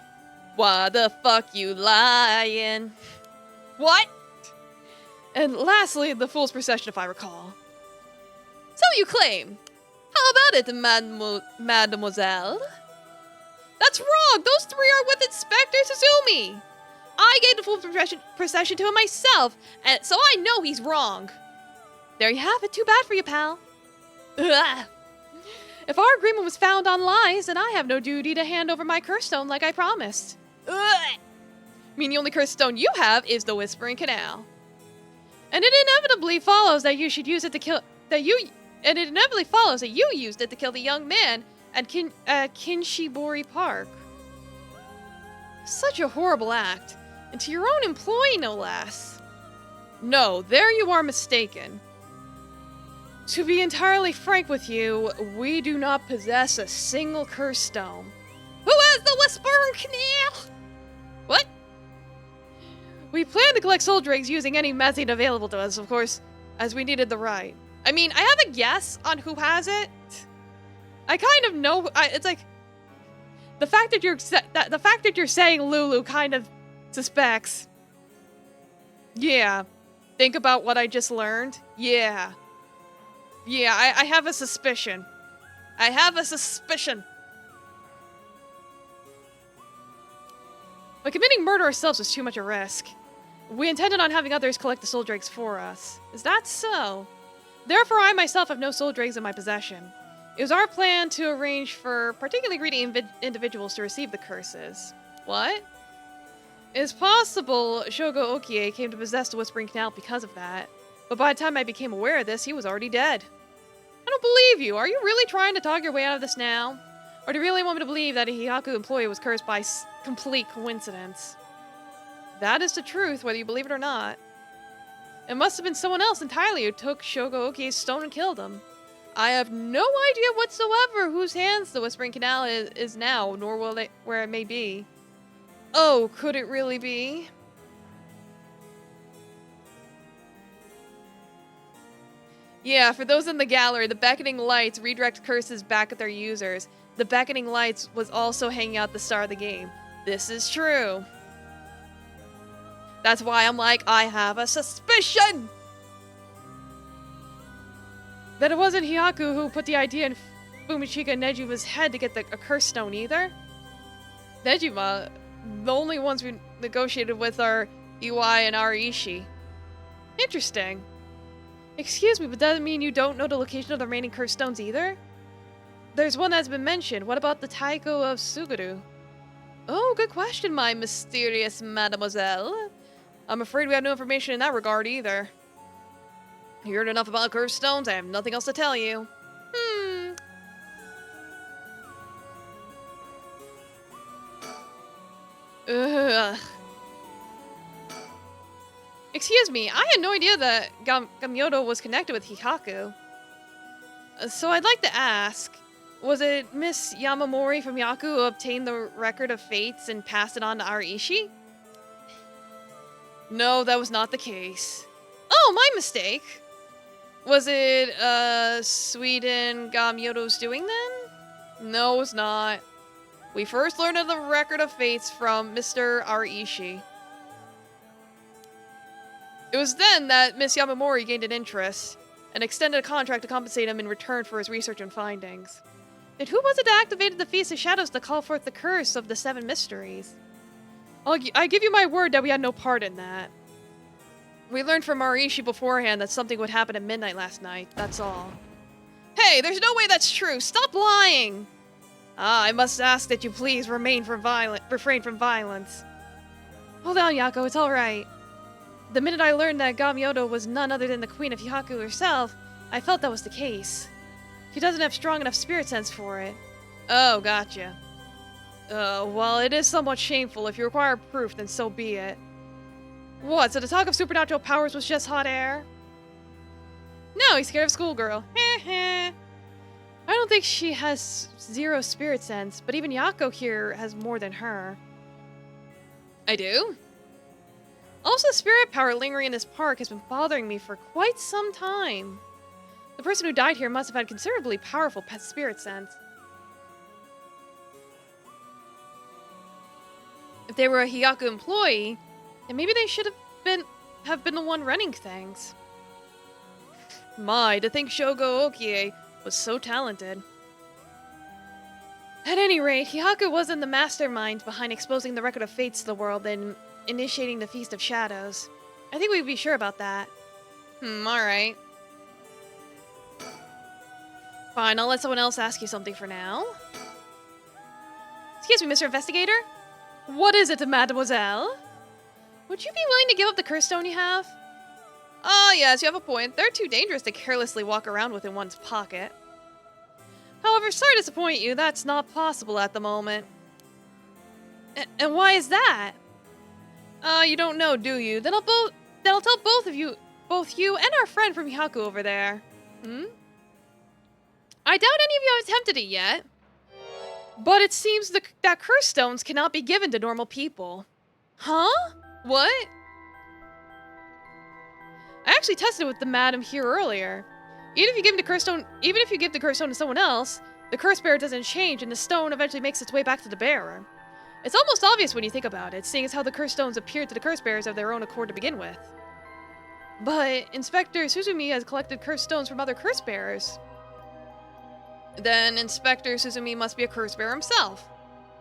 Why the fuck you lying? What? And lastly, the Fool's Procession, if I recall. So you claim. How about it, mademoiselle? That's wrong! Those 3 are with Inspector Suzumi! I gave the Fool's Procession to him myself, and so I know he's wrong. There you have it. Too bad for you, pal. Ugh. If our agreement was found on lies, then I have no duty to hand over my curse stone like I promised. Ugh. I mean, the only curse stone you have is the Whispering Canal. And it inevitably follows that you should use it to kill... And it inevitably follows that you used it to kill the young man at Kinshibori Park. Such a horrible act. And to your own employee, no less. No, there you are mistaken. To be entirely frank with you, we do not possess a single curse stone. Who has the Whispering Canal? What? We plan to collect soul drakes using any method available to us, of course, as we needed the right. I mean, I have a guess on who has it. I kind of know. It's like the fact that you're saying Lulu kind of suspects. Yeah. Think about what I just learned. Yeah. Yeah, I have a suspicion. I have a suspicion. But committing murder ourselves was too much a risk. We intended on having others collect the soul drakes for us. Is that so? Therefore, I myself have no soul drakes in my possession. It was our plan to arrange for particularly greedy individuals to receive the curses. What? It is possible Shogo Okie came to possess the Whispering Canal because of that. But by the time I became aware of this, he was already dead. I don't believe you. Are you really trying to talk your way out of this now? Or do you really want me to believe that a Hyaku employee was cursed by complete coincidence? That is the truth, whether you believe it or not. It must have been someone else entirely who took Shogo Okie's stone and killed him. I have no idea whatsoever whose hands the Whispering Canal is now, nor where it may be. Oh, could it really be? Yeah, for those in the gallery, the beckoning lights redirect curses back at their users. The beckoning lights was also hanging out at the start of the game. This is true. That's why I'm like, I have a suspicion! That it wasn't Hyaku who put the idea in Fumichika Nejuma's head to get a curse stone either. Nejuma, the only ones we negotiated with are Iwai and Ariishi. Interesting. Excuse me, but does that mean you don't know the location of the remaining cursed stones either? There's one that's been mentioned. What about the Taiko of Suguru? Oh, good question, my mysterious mademoiselle. I'm afraid we have no information in that regard either. You heard enough about cursed stones, I have nothing else to tell you. Ugh. Excuse me, I had no idea that Gamyodo was connected with Hikaku. So I'd like to ask, was it Miss Yamamori from Yaku who obtained the record of fates and passed it on to Ariishi? No, that was not the case. Oh, my mistake. Was it, Sweden Gamyodo's doing then? No, it was not. We first learned of the record of fates from Mr. Ariishi. It was then that Miss Yamamori gained an interest and extended a contract to compensate him in return for his research and findings. And who was it that activated the Feast of Shadows to call forth the curse of the Seven Mysteries? I give you my word that we had no part in that. We learned from Ariishi beforehand that something would happen at midnight last night, that's all. Hey, there's no way that's true! Stop lying! I must ask that you please refrain from violence. Hold on, Yako, it's alright. The minute I learned that Gamyodo was none other than the Queen of Hyaku herself, I felt that was the case. She doesn't have strong enough spirit sense for it. Oh, gotcha. Well, it is somewhat shameful. If you require proof, then so be it. What, so the talk of supernatural powers was just hot air? No, he's scared of schoolgirl. I don't think she has zero spirit sense, but even Yako here has more than her. I do? Also, the spirit power lingering in this park has been bothering me for quite some time. The person who died here must have had considerably powerful pet spirit sense. If they were a Hyaku employee, then maybe they should have been the one running things. My, to think Shogo Okie was so talented. At any rate, Hyaku wasn't the mastermind behind exposing the record of fates to the world and initiating the Feast of Shadows. I think we'd be sure about that. Alright. Fine, I'll let someone else ask you something for now. Excuse me, Mr. Investigator? What is it, mademoiselle? Would you be willing to give up the curse stone you have? Oh, yes, you have a point. They're too dangerous to carelessly walk around with in one's pocket. However, sorry to disappoint you, that's not possible at the moment. And why is that? You don't know, do you? Then I'll tell both you and our friend from Hyaku over there. I doubt any of you have attempted it yet. But it seems that curse stones cannot be given to normal people. Huh? What? I actually tested it with the madam here earlier. Even if you give the curse stone to someone else, the curse bearer doesn't change and the stone eventually makes its way back to the bearer. It's almost obvious when you think about it, seeing as how the curse stones appeared to the curse bearers of their own accord to begin with. But Inspector Suzumi has collected curse stones from other curse bearers. Then Inspector Suzumi must be a curse bearer himself.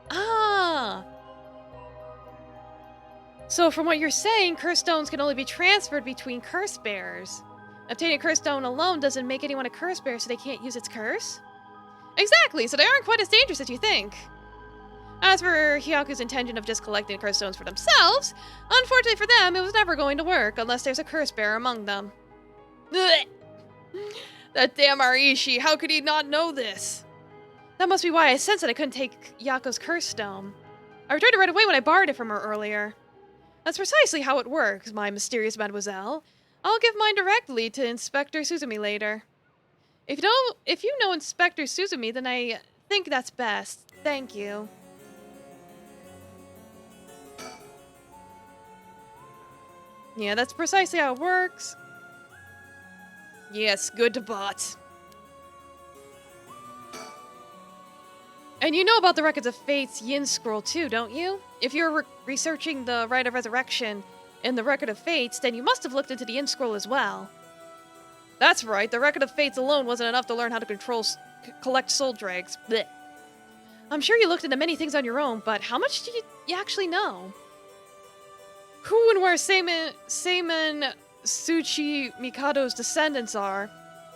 Ah! So from what you're saying, curse stones can only be transferred between curse bearers. Obtaining a curse stone alone doesn't make anyone a curse bearer, so they can't use its curse? Exactly, so they aren't quite as dangerous as you think. As for Hyaku's intention of just collecting curse stones for themselves, unfortunately for them, it was never going to work unless there's a curse bearer among them. Ugh. That damn Arishi, how could he not know this? That must be why I sensed that I couldn't take Yako's curse stone. I returned it right away when I borrowed it from her earlier. That's precisely how it works, my mysterious mademoiselle. I'll give mine directly to Inspector Suzumi later. If you know Inspector Suzumi, then I think that's best. Thank you. Yeah, that's precisely how it works. Yes, good bot. And you know about the Records of Fate's Yin Scroll too, don't you? If you're researching the Rite of Resurrection in the Record of Fates, then you must have looked into the Yin Scroll as well. That's right, the Record of Fates alone wasn't enough to learn how to collect soul dregs. Blech. I'm sure you looked into many things on your own, but how much do you actually know? Who and where Seimen Tsuchi Mikado's descendants are?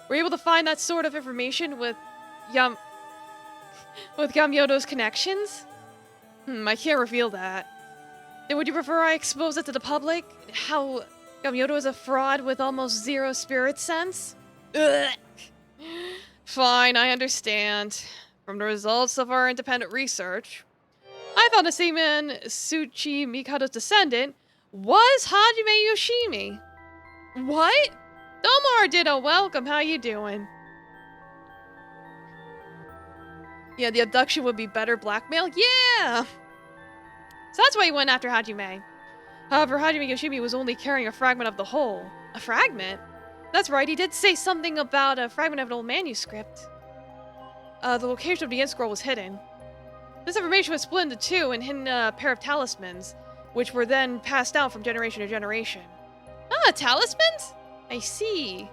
Were you able to find that sort of information with Gamyodo's connections? I can't reveal that. Then would you prefer I expose it to the public? How Gamyodo is a fraud with almost zero spirit sense? Ugh. Fine, I understand. From the results of our independent research, I found a Seimen Tsuchi Mikado's descendant was Hajime Yoshimi. What? Domar Ditto, welcome, how you doing? Yeah, the abduction would be better blackmail? Yeah! So that's why he went after Hajime. However, Hajime Yoshimi was only carrying a fragment of the whole. A fragment? That's right, he did say something about a fragment of an old manuscript. The location of the Yin Scroll was hidden. This information was split into two and hidden a pair of talismans, which were then passed down from generation to generation. Ah, talismans? I see.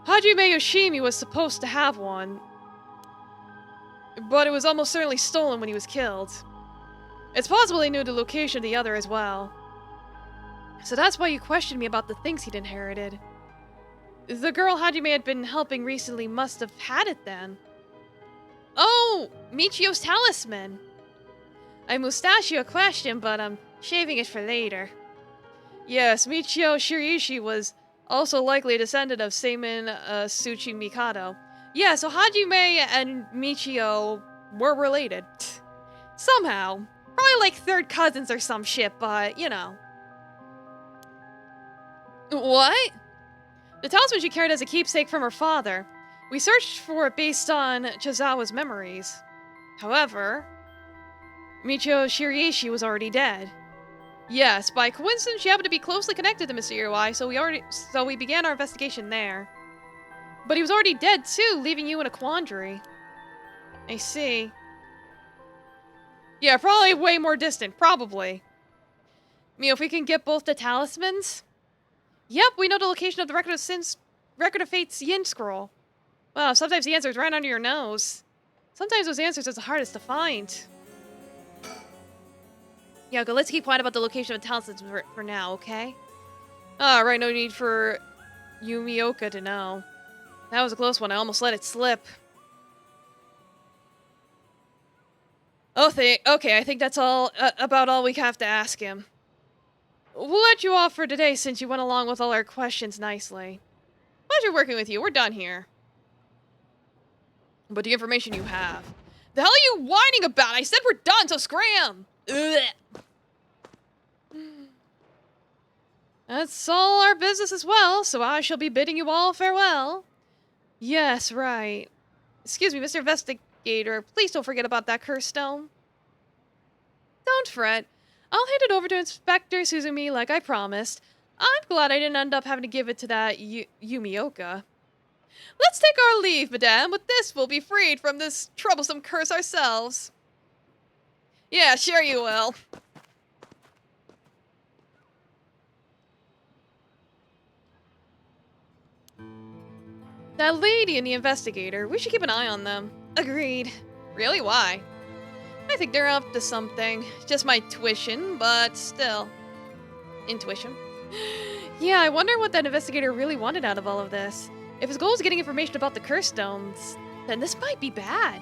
Hajime Yoshimi was supposed to have one, but it was almost certainly stolen when he was killed. It's possible he knew the location of the other as well. So that's why you questioned me about the things he'd inherited. The girl Hajime had been helping recently must have had it then. Oh, Michio's talisman. I mustachio you a question, but I'm shaving it for later. Yes, Michio Shiriishi was also likely a descendant of Seimen Tsuchi Mikado. Yeah, so Hajime and Michio were related. Somehow. Probably like third cousins or some shit, but, you know. What? The talisman she carried as a keepsake from her father. We searched for it based on Chizawa's memories. However, Michio Shiraishi was already dead. Yes, by coincidence, she happened to be closely connected to Mr. Iwai, so we began our investigation there. But he was already dead too, leaving you in a quandary. I see. Yeah, probably way more distant, probably. Mio, if we can get both the talismans? Yep, we know the location of the Record of Fate's Yin scroll. Wow, sometimes the answer is right under your nose. Sometimes those answers are the hardest to find. Yeah, go, let's keep quiet about the location of the talismans for now, okay? Right, no need for Yumioka to know. That was a close one, I almost let it slip. Okay, I think that's all about all we have to ask him. We'll let you off for today since you went along with all our questions nicely. Pleasure working with you, we're done here. But the information you have. The hell are you whining about? I said we're done, so scram! Ugh. That's all our business as well, so I shall be bidding you all farewell. Yes, right. Excuse me, Mr. Investigator, please don't forget about that curse stone. Don't fret. I'll hand it over to Inspector Suzumi like I promised. I'm glad I didn't end up having to give it to that Yumioka. Let's take our leave, madame. With this, we'll be freed from this troublesome curse ourselves. Yeah, sure you will. That lady and the investigator, we should keep an eye on them. Agreed. Really, why? I think they're up to something. Just my tuition, but still. Intuition. Yeah, I wonder what that investigator really wanted out of all of this. If his goal is getting information about the curse stones, then this might be bad.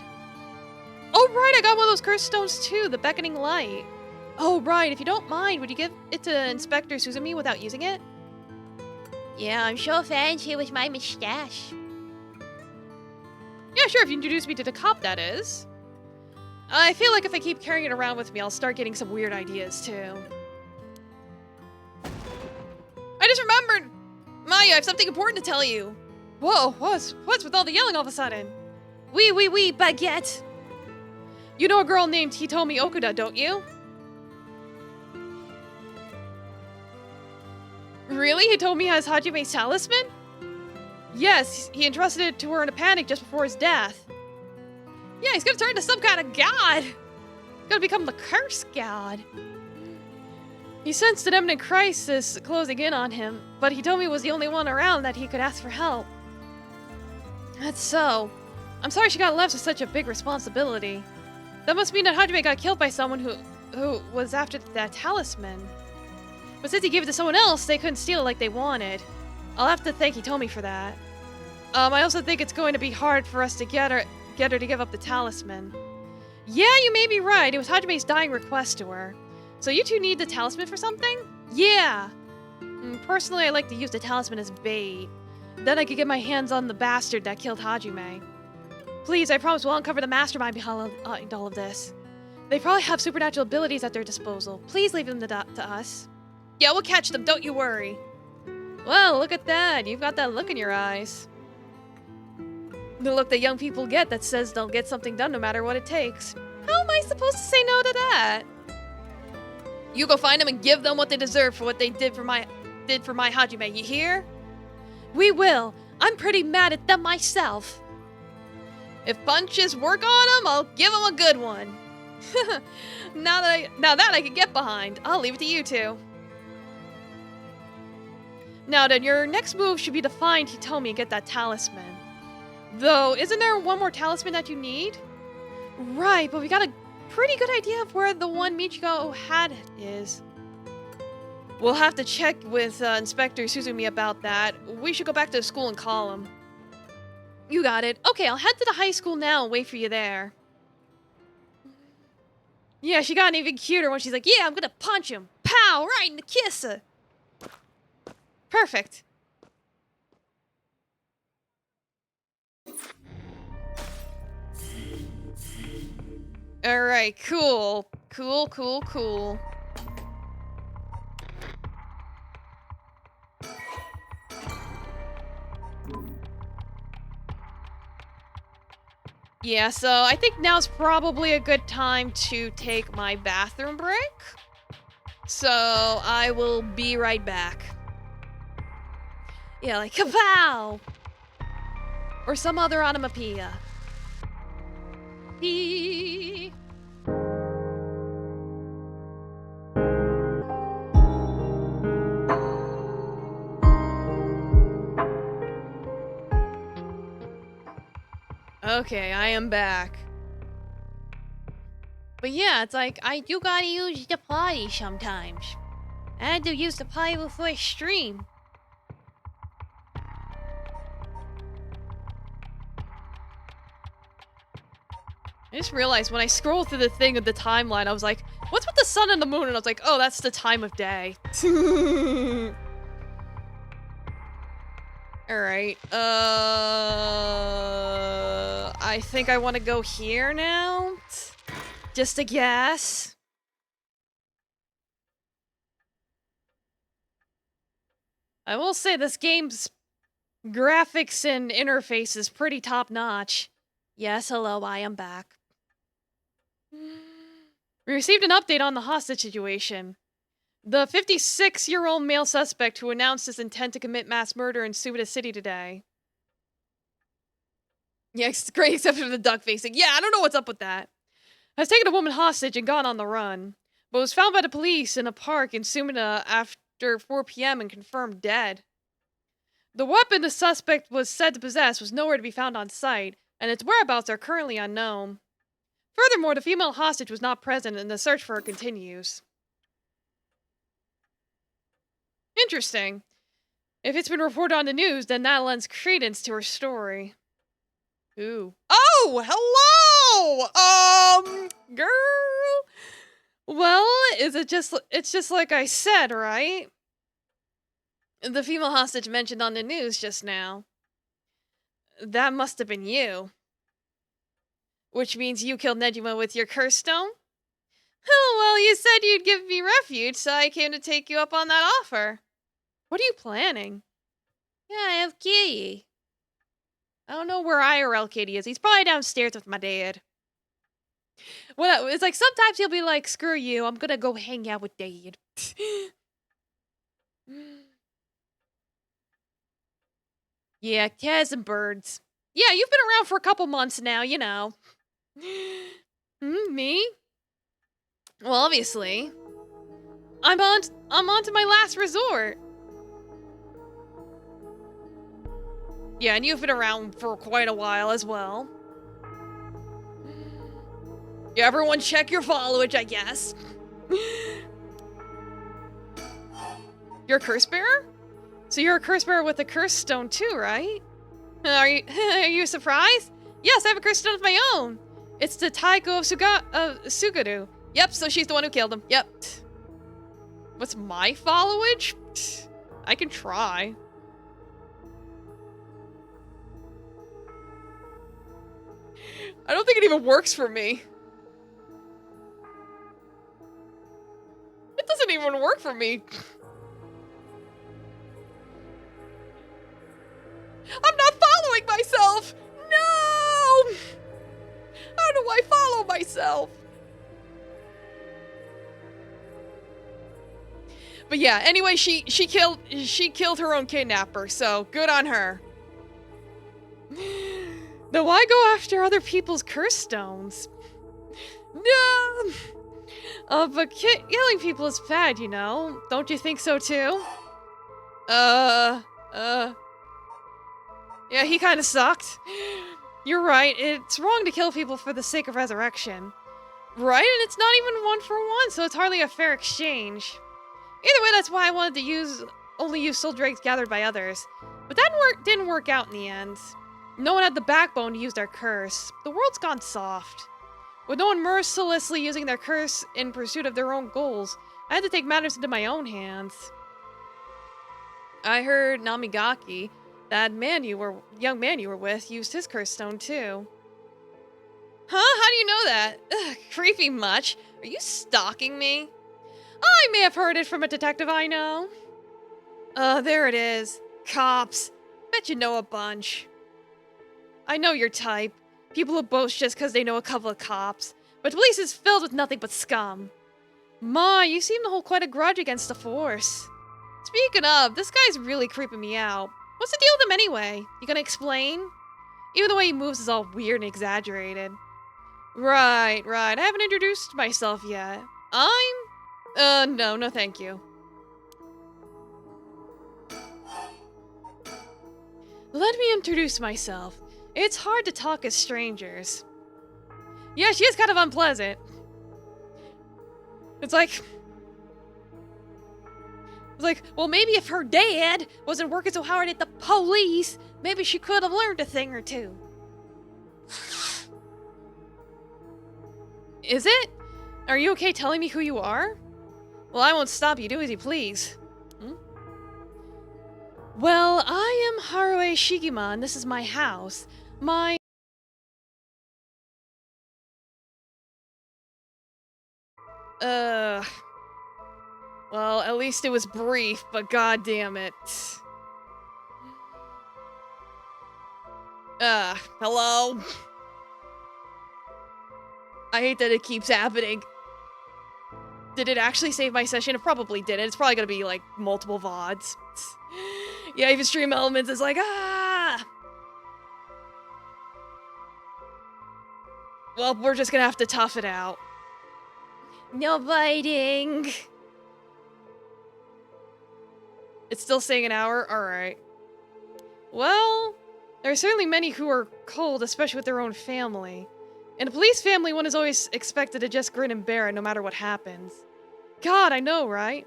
Oh right, I got one of those curse stones too, the beckoning light. Oh right, if you don't mind, would you give it to Inspector Suzumi without using it? Yeah, I'm sure fancy with my mustache. Yeah, sure, if you introduce me to the cop, that is. I feel like if I keep carrying it around with me, I'll start getting some weird ideas, too. I just remembered! Maya, I have something important to tell you. Whoa, what's with all the yelling all of a sudden? Oui, baguette! You know a girl named Hitomi Okuda, don't you? Really? Hitomi has Hajime's talisman? Yes, he entrusted it to her in a panic just before his death. Yeah, he's gonna turn into some kind of god. He's gonna become the curse god. He sensed an imminent crisis closing in on him, but Hitomi was the only one around that he could ask for help. That's so. I'm sorry she got left with such a big responsibility. That must mean that Hajime got killed by someone who was after that talisman. But since he gave it to someone else, they couldn't steal it like they wanted. I'll have to thank Hitomi for that. I also think it's going to be hard for us to get her to give up the talisman. Yeah, you may be right. It was Hajime's dying request to her. So you two need the talisman for something? Yeah. Personally, I like to use the talisman as bait. Then I could get my hands on the bastard that killed Hajime. Please, I promise we'll uncover the mastermind behind all of this. They probably have supernatural abilities at their disposal. Please leave them to us. Yeah, we'll catch them, don't you worry. Well, look at that. You've got that look in your eyes. The look that young people get that says they'll get something done no matter what it takes. How am I supposed to say no to that? You go find them and give them what they deserve for what they did for my Hajime, you hear? We will. I'm pretty mad at them myself. If punches work on them, I'll give them a good one. Now that I can get behind, I'll leave it to you two. Now then, your next move should be to find Hitomi and get that talisman. Though, isn't there one more talisman that you need? Right, but we got a pretty good idea of where the one Michiko had is. We'll have to check with Inspector Suzumi about that. We should go back to the school and call him. You got it. Okay, I'll head to the high school now and wait for you there. Yeah, she got even cuter when she's like, yeah, I'm gonna punch him. Pow! Right in the kisser. Perfect. Alright, cool. Cool. Yeah, so I think now's probably a good time to take my bathroom break. So I will be right back. Yeah, like kapow! Or some other onomatopoeia. Pee. Okay, I am back. But yeah, it's like, you gotta use the potty sometimes. I had to use the potty before I stream. I just realized when I scrolled through the thing of the timeline, I was like, what's with the sun and the moon? And I was like, oh, that's the time of day. Alright, I think I want to go here now. Just a guess. I will say this game's graphics and interface is pretty top-notch. Yes, hello, I am back. We received an update on the hostage situation. The 56-year-old male suspect who announced his intent to commit mass murder in Subida City today. Yeah, it's great except for the duck facing. Yeah, I don't know what's up with that. Has taken a woman hostage and gone on the run, but was found by the police in a park in Sumida after 4 p.m. and confirmed dead. The weapon the suspect was said to possess was nowhere to be found on site, and its whereabouts are currently unknown. Furthermore, the female hostage was not present and the search for her continues. Interesting. If it's been reported on the news, then that lends credence to her story. Ooh. Oh, hello! Girl! Well, it's just like I said, right? The female hostage mentioned on the news just now. That must have been you. Which means you killed Nejima with your curse stone? Oh, well, you said you'd give me refuge, so I came to take you up on that offer. What are you planning? Yeah, I have Kiyi. I don't know where IRL Katie is. He's probably downstairs with my dad. Well, it's like sometimes he'll be like, screw you, I'm gonna go hang out with dad. Yeah, cats and birds. Yeah, you've been around for a couple months now, you know. Me? Well, obviously. I'm on to my last resort. Yeah, and you've been around for quite a while as well. Yeah, everyone check your followage, I guess. You're a curse bearer? So you're a curse bearer with a curse stone too, right? Are you surprised? Yes, I have a curse stone of my own. It's the Taiko of Suguru. Yep, so she's the one who killed him. Yep. What's my followage? I can try. I don't think it even works for me. It doesn't even work for me. I'm not following myself! No! How do I follow myself? But yeah, anyway, she killed her own kidnapper, so good on her. Now why go after other people's curse stones? No! But killing people is bad, you know? Don't you think so too? Yeah, he kinda sucked. You're right, it's wrong to kill people for the sake of resurrection. Right, and it's not even 1-for-1, so it's hardly a fair exchange. Either way, that's why I wanted to only use soul drakes gathered by others. But that didn't work out in the end. No one had the backbone to use their curse. The world's gone soft. With no one mercilessly using their curse in pursuit of their own goals, I had to take matters into my own hands. I heard Namigaki, that young man you were with, used his curse stone too. Huh? How do you know that? Ugh, creepy much. Are you stalking me? I may have heard it from a detective I know. There it is. Cops. Bet you know a bunch. I know your type. People who boast just because they know a couple of cops. But the police is filled with nothing but scum. Ma, you seem to hold quite a grudge against the force. Speaking of, this guy's really creeping me out. What's the deal with him anyway? You gonna explain? Even the way he moves is all weird and exaggerated. Right. I haven't introduced myself yet. No thank you. Let me introduce myself. It's hard to talk as strangers. Yeah, she is kind of unpleasant. It's like, well, maybe if her dad wasn't working so hard at the police, maybe she could have learned a thing or two. Is it? Are you okay telling me who you are? Well, I won't stop you. Do as you please. Well, I am Haruo Shigima, and this is my house. Well, at least it was brief, but god damn it. Hello? I hate that it keeps happening. Did it actually save my session? It probably didn't. It's probably gonna be, like, multiple VODs. Yeah, even Stream Elements is like, ah! Well, we're just gonna have to tough it out. No biting. It's still saying an hour? Alright. Well, there are certainly many who are cold, especially with their own family. In a police family, one is always expected to just grin and bear it no matter what happens. God, I know, right?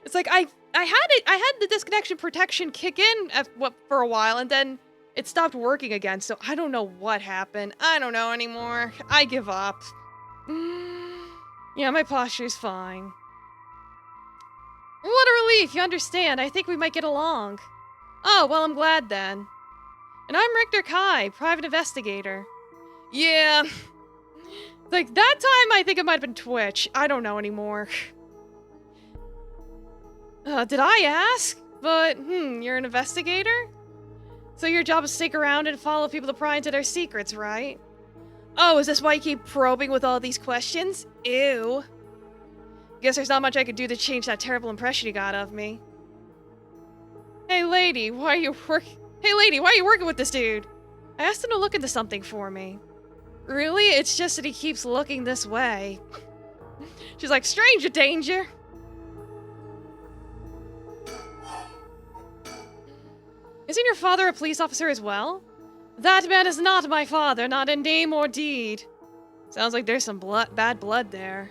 It's like, I had the disconnection protection kick in for a while, and then it stopped working again, so I don't know what happened. I don't know anymore. I give up. Yeah, my posture's fine. What a relief, you understand. I think we might get along. Oh, well, I'm glad then. And I'm Richter Kai, private investigator. Yeah. Like, that time I think it might have been Twitch. I don't know anymore. Did I ask? But, you're an investigator? So your job is to stick around and follow people to pry into their secrets, right? Oh, is this why you keep probing with all these questions? Ew. Guess there's not much I could do to change that terrible impression you got of me. Hey lady, why are you working with this dude? I asked him to look into something for me. Really? It's just that he keeps looking this way. She's like, stranger danger. Isn't your father a police officer as well? That man is not my father, not in name or deed. Sounds like there's some bad blood there.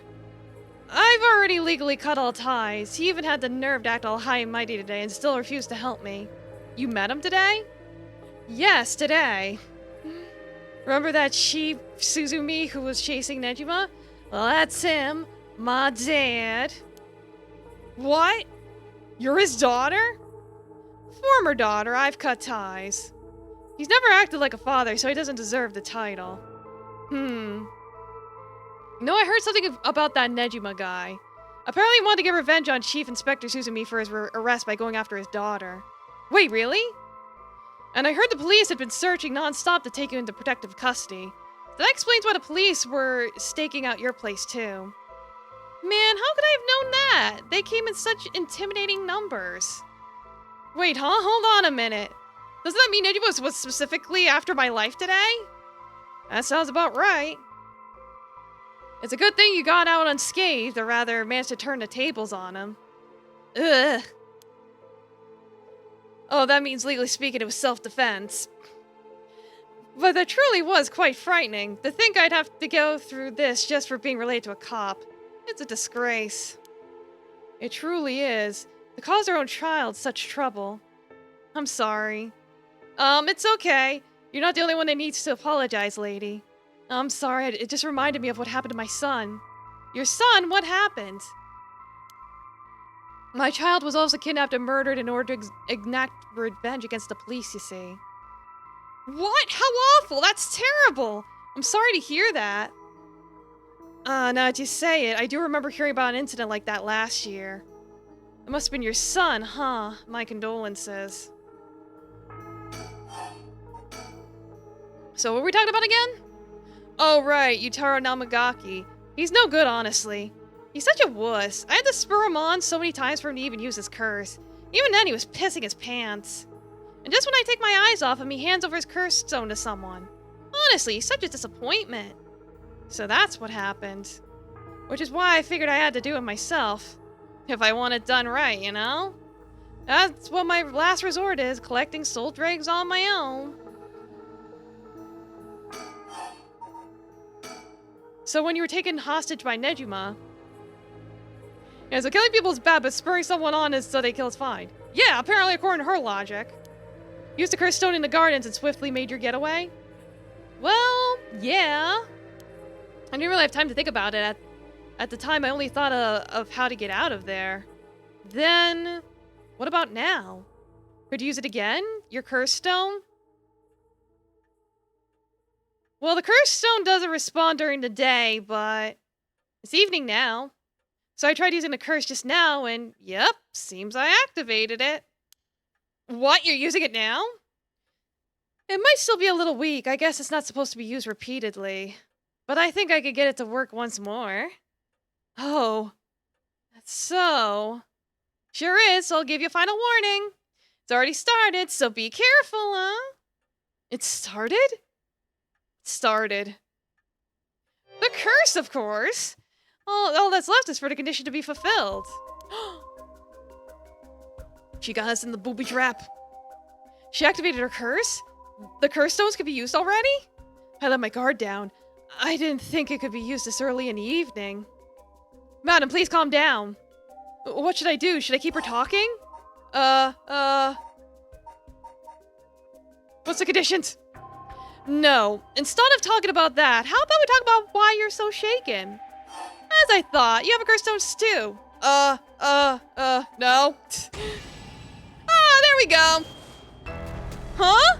I've already legally cut all ties. He even had the nerve to act all high and mighty today and still refused to help me. You met him today? Yes, today. Remember that sheep Suzumi who was chasing Nejima? Well, that's him. My dad. What? You're his daughter? Former daughter, I've cut ties. He's never acted like a father, so he doesn't deserve the title. No, I heard something about that Nejima guy. Apparently he wanted to get revenge on Chief Inspector Suzumi for his arrest by going after his daughter. Wait, really? And I heard the police had been searching non-stop to take you into protective custody. That explains why the police were staking out your place, too. Man, how could I have known that? They came in such intimidating numbers. Wait, huh? Hold on a minute. Doesn't that mean Nejima was specifically after my life today? That sounds about right. It's a good thing you got out unscathed, or rather managed to turn the tables on him. Ugh. Oh, that means legally speaking it was self-defense. But that truly was quite frightening. To think I'd have to go through this just for being related to a cop. It's a disgrace. It truly is. To cause our own child such trouble. I'm sorry. It's okay. You're not the only one that needs to apologize, lady. I'm sorry, it just reminded me of what happened to my son. Your son? What happened? My child was also kidnapped and murdered in order to enact revenge against the police, you see. What? How awful! That's terrible! I'm sorry to hear that. Now that you say it, I do remember hearing about an incident like that last year. It must have been your son, huh? My condolences. So what were we talking about again? Oh, right, Yutaro Namagaki. He's no good, honestly. He's such a wuss. I had to spur him on so many times for him to even use his curse. Even then, he was pissing his pants. And just when I take my eyes off him, he hands over his curse stone to someone. Honestly, he's such a disappointment. So that's what happened. Which is why I figured I had to do it myself. If I want it done right, you know? That's what my last resort is, collecting soul dregs on my own. So when you were taken hostage by Nejima... Yeah, so killing people is bad, but spurring someone on is so they kill is fine. Yeah, apparently according to her logic. Used the cursed stone in the gardens and swiftly made your getaway? Well, yeah. I didn't really have time to think about it. At the time, I only thought of how to get out of there. Then, what about now? Could you use it again? Your curse stone? Well, the curse stone doesn't respond during the day, but it's evening now. So I tried using the curse just now, and yep, seems I activated it. What? You're using it now? It might still be a little weak. I guess it's not supposed to be used repeatedly. But I think I could get it to work once more. Oh. That's so. Sure is, so I'll give you a final warning. It's already started, so be careful, huh? It started? It started. The curse, of course. All that's left is for the condition to be fulfilled. She got us in the booby trap. She activated her curse? The curse stones could be used already? I let my guard down. I didn't think it could be used this early in the evening. Madam, please calm down. What should I do? Should I keep her talking? What's the conditions? No. Instead of talking about that, how about we talk about why you're so shaken? As I thought, you have a curse stone too. No. There we go. Huh?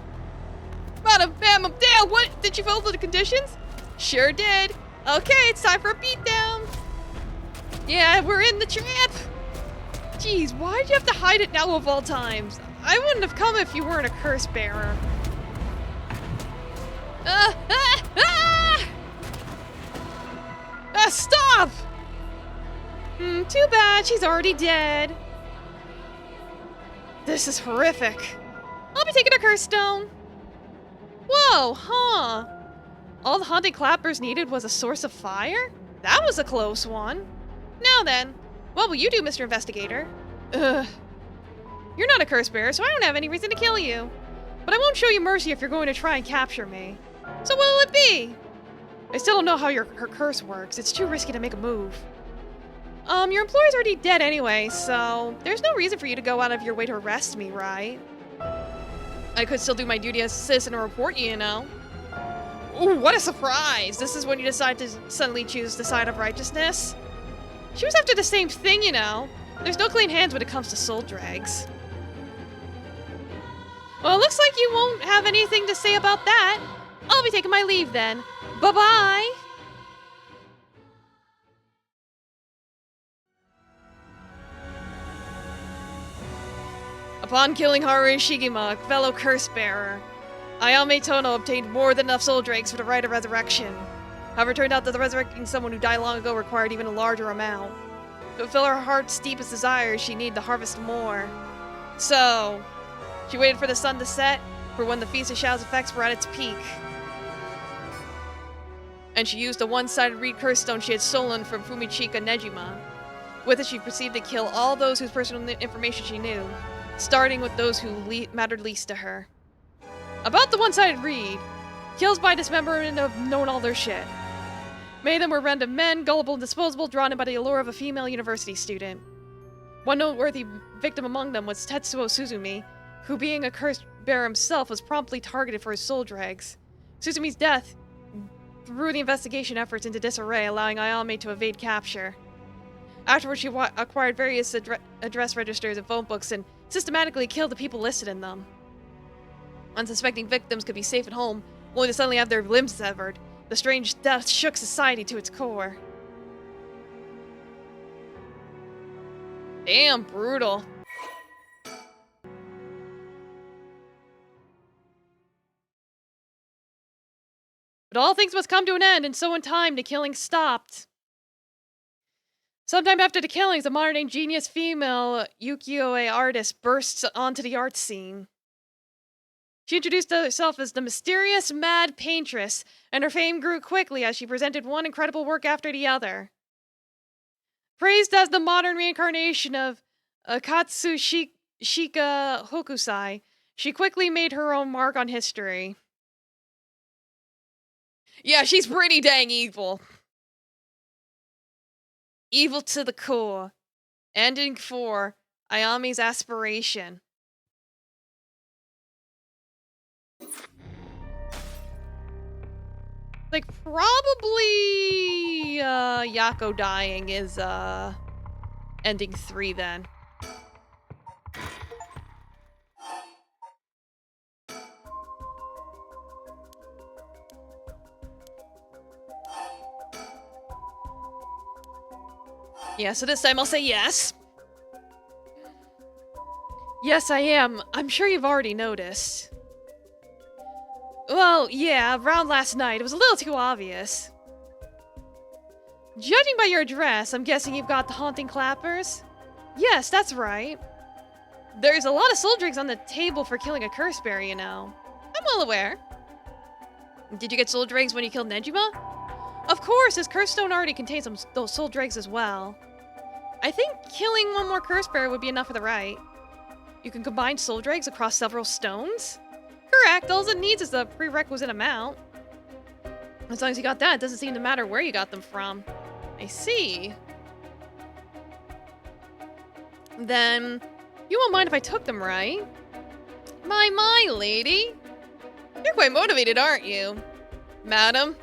Madam, damn, what? Did you fulfill the conditions? Sure did. Okay, it's time for a beatdown. Yeah, we're in the trap. Jeez, why'd you have to hide it now of all times? I wouldn't have come if you weren't a curse bearer. Stop! Too bad, she's already dead. This is horrific. I'll be taking a curse stone. Whoa, huh? All the haunted clappers needed was a source of fire? That was a close one. Now then, what will you do, Mr. Investigator? Ugh. You're not a curse bearer, so I don't have any reason to kill you. But I won't show you mercy if you're going to try and capture me. So what'll it be? I still don't know how her curse works. It's too risky to make a move. Your employer's already dead anyway, so there's no reason for you to go out of your way to arrest me, right? I could still do my duty as a citizen and report you, you know? Ooh, what a surprise! This is when you decide to suddenly choose the side of righteousness? She was after the same thing, you know? There's no clean hands when it comes to soul drags. Well, it looks like you won't have anything to say about that. I'll be taking my leave then. Bye-bye! Upon killing Haru Shigima, a fellow curse-bearer, Ayame Tono obtained more than enough soul dregs for the right of resurrection. However, it turned out that the resurrecting someone who died long ago required even a larger amount. To fulfill her heart's deepest desires, she needed to harvest more. So, she waited for the sun to set, for when the Feast of Shadows effects were at its peak. And she used the one-sided reed curse stone she had stolen from Fumichika Nejima. With it, she proceeded to kill all those whose personal information she knew, starting with those who mattered least to her. About the one-sided reed, kills by dismemberment have known all their shit. Many of them were random men, gullible and disposable, drawn in by the allure of a female university student. One noteworthy victim among them was Tetsuo Suzumi, who, being a curse bearer himself, was promptly targeted for his soul dregs. Suzumi's death threw the investigation efforts into disarray, allowing Ayame to evade capture. Afterwards, she acquired various address registers and phone books and systematically killed the people listed in them. Unsuspecting victims could be safe at home, only to suddenly have their limbs severed. The strange death shook society to its core. Damn, brutal. But all things must come to an end, and so in time the killing stopped. Sometime after the killings, a modern-day genius female ukiyo-e artist bursts onto the art scene. She introduced herself as the mysterious Mad Paintress, and her fame grew quickly as she presented one incredible work after the other. Praised as the modern reincarnation of Katsushika Hokusai, she quickly made her own mark on history. Yeah, she's pretty dang evil. Evil to the core. Ending for Ayami's aspiration. Like, probably, Yako dying is, ending 3 then. Yeah, so this time I'll say yes. Yes, I am. I'm sure you've already noticed. Well, yeah, around last night, it was a little too obvious. Judging by your dress, I'm guessing you've got the haunting clappers? Yes, that's right. There's a lot of soul drinks on the table for killing a curse bearer, you know. I'm well aware. Did you get soul dregs when you killed Nejima? Of course, his curse stone already contains those soul dregs as well. I think killing one more curse bearer would be enough for the rite. You can combine soul dregs across several stones? Correct, all it needs is the prerequisite amount. As long as you got that, it doesn't seem to matter where you got them from. I see. Then, you won't mind if I took them, right? My, lady. You're quite motivated, aren't you? Madam?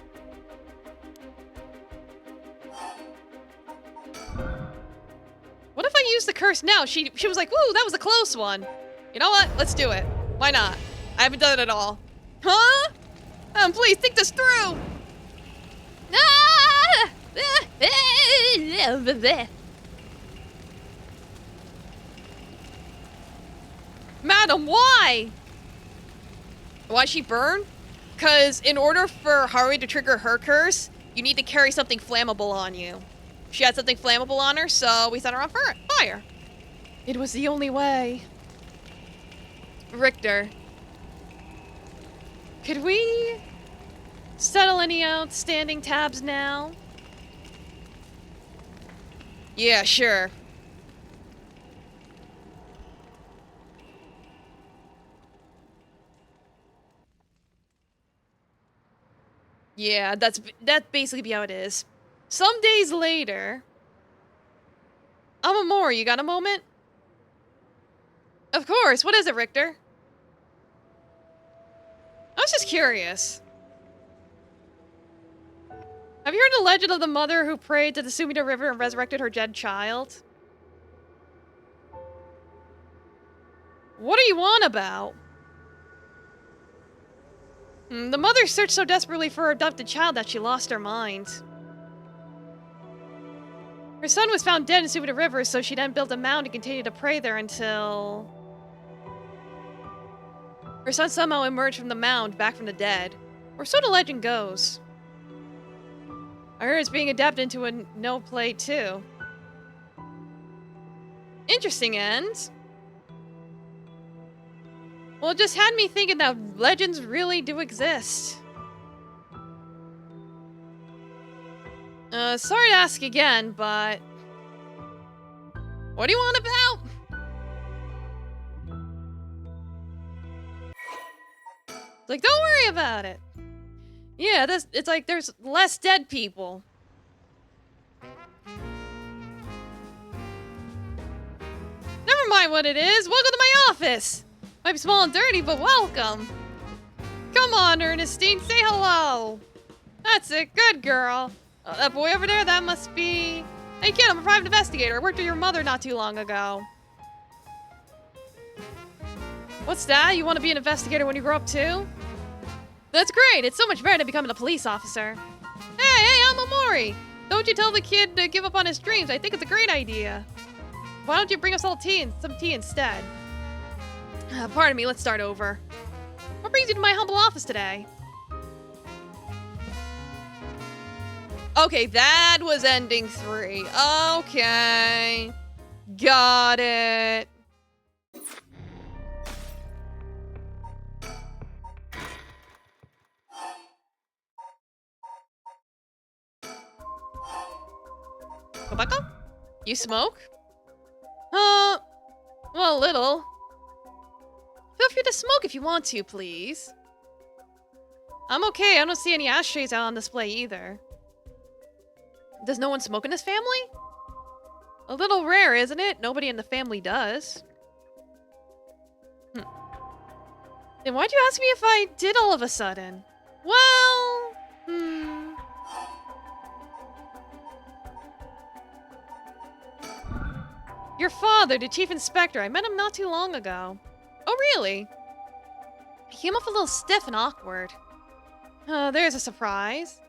What if I use the curse now? She was like, woo, that was a close one. You know what? Let's do it. Why not? I haven't done it at all. Huh? Please, think this through! Ah! Madam, why? Why she burn? Because in order for Haruhi to trigger her curse, you need to carry something flammable on you. She had something flammable on her, so we set her on fire. It was the only way. Richter. Could we settle any outstanding tabs now? Yeah, sure. Yeah, that's basically how it is. Some days later... Amamori, you got a moment? Of course, what is it, Richter? I was just curious. Have you heard the legend of the mother who prayed to the Sumida River and resurrected her dead child? What are you on about? The mother searched so desperately for her adopted child that she lost her mind. Her son was found dead in Sumida River, so she then built a mound and continued to pray there until... her son somehow emerged from the mound, back from the dead. Or so the legend goes. I heard it's being adapted into a no play too. Interesting end. Well, it just had me thinking that legends really do exist. Sorry to ask again, but... what do you want about? It's like, don't worry about it. Yeah, it's like there's less dead people. Never mind what it is. Welcome to my office. Might be small and dirty, but welcome. Come on, Ernestine, say hello. That's it, good girl. That boy over there, that must be... Hey kid, I'm a private investigator. I worked with your mother not too long ago. What's that? You want to be an investigator when you grow up too? That's great. It's so much better than becoming a police officer. Hey, I'm Amori. Don't you tell the kid to give up on his dreams. I think it's a great idea. Why don't you bring us all some tea instead? Pardon me, let's start over. What brings you to my humble office today? Okay, that was ending 3. Okay. Got it. Rebecca? You smoke? Well, a little. Feel free to smoke if you want to, please. I'm okay, I don't see any ashtrays out on display either. Does no one smoke in this family? A little rare, isn't it? Nobody in the family does. Then why'd you ask me if I did all of a sudden? Well, Your father, the chief inspector, I met him not too long ago. Oh, really? He came off a little stiff and awkward. There's a surprise.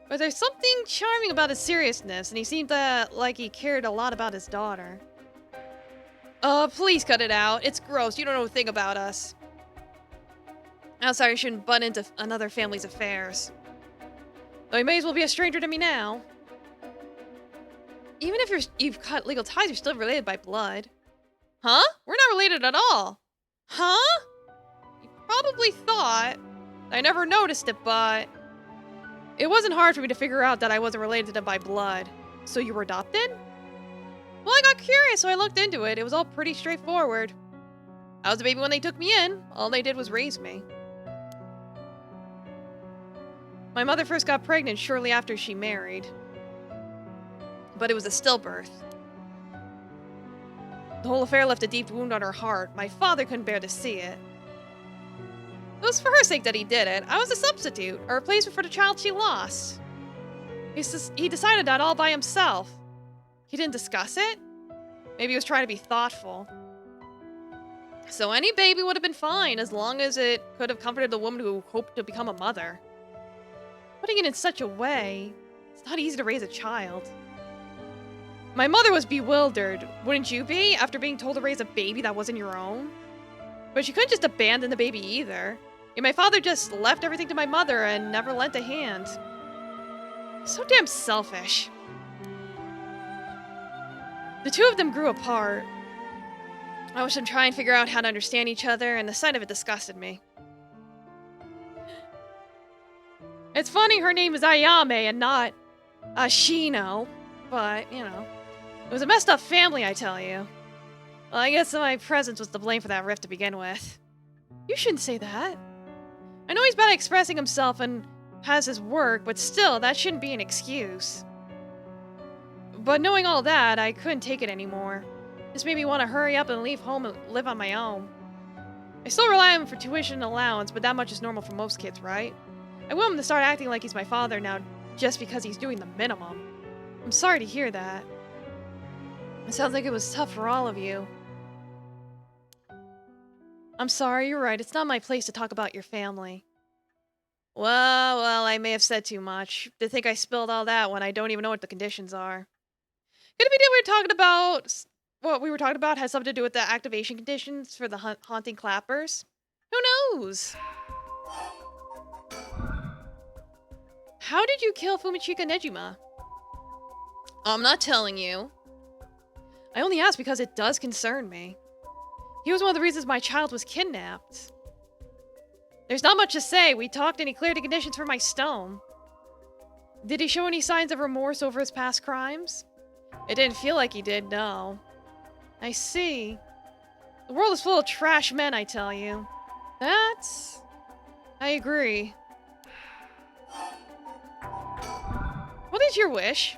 But there's something charming about his seriousness, and he seemed like he cared a lot about his daughter. Please cut it out. It's gross. You don't know a thing about us. I'm sorry, you shouldn't butt into another family's affairs. Though you may as well be a stranger to me now. Even if you've cut legal ties, you're still related by blood. Huh? We're not related at all. Huh? You probably thought. I never noticed it, but... It wasn't hard for me to figure out that I wasn't related to them by blood. So you were adopted? Well, I got curious, so I looked into it. It was all pretty straightforward. I was a baby when they took me in. All they did was raise me. My mother first got pregnant shortly after she married. But it was a stillbirth. The whole affair left a deep wound on her heart. My father couldn't bear to see it. It was for her sake that he did it. I was a substitute, a replacement for the child she lost. He decided that all by himself. He didn't discuss it? Maybe he was trying to be thoughtful. So any baby would have been fine, as long as it could have comforted the woman who hoped to become a mother. Putting it in such a way, it's not easy to raise a child. My mother was bewildered, wouldn't you be, after being told to raise a baby that wasn't your own? But she couldn't just abandon the baby either. And my father just left everything to my mother and never lent a hand. So damn selfish. The two of them grew apart. I watched them try and figure out how to understand each other, and the sight of it disgusted me. It's funny her name is Ayame and not Ashino, but, you know. It was a messed up family, I tell you. Well, I guess my presence was to blame for that rift to begin with. You shouldn't say that. I know he's bad at expressing himself and has his work, but still, that shouldn't be an excuse. But knowing all that, I couldn't take it anymore. This made me want to hurry up and leave home and live on my own. I still rely on him for tuition and allowance, but that much is normal for most kids, right? I want him to start acting like he's my father now just because he's doing the minimum. I'm sorry to hear that. It sounds like it was tough for all of you. I'm sorry, you're right. It's not my place to talk about your family. Well, I may have said too much. To think I spilled all that when I don't even know what the conditions are. Could it be that we were talking about... What we were talking about has something to do with the activation conditions for the haunting clappers? Who knows? How did you kill Fumichika Nejima? I'm not telling you. I only ask because it does concern me. He was one of the reasons my child was kidnapped. There's not much to say. We talked and he cleared the conditions for my stone. Did he show any signs of remorse over his past crimes? It didn't feel like he did, no. I see. The world is full of trash men, I tell you. That's... I agree. What is your wish?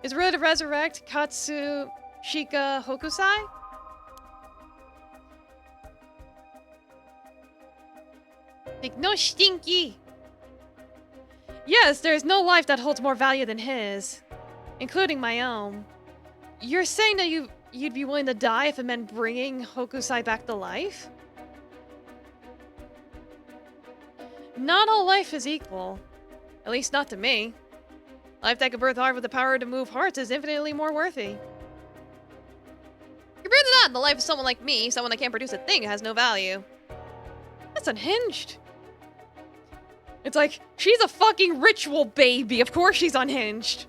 Is it really to resurrect Katsushika Hokusai? Like, no stinky! Yes, there is no life that holds more value than his. Including my own. You're saying that you'd be willing to die if it meant bringing Hokusai back to life? Not all life is equal. At least not to me. Life that could birth heart with the power to move hearts is infinitely more worthy. Compared to that, the life of someone like me, someone that can't produce a thing, has no value. That's unhinged. It's like, she's a fucking ritual baby. Of course she's unhinged.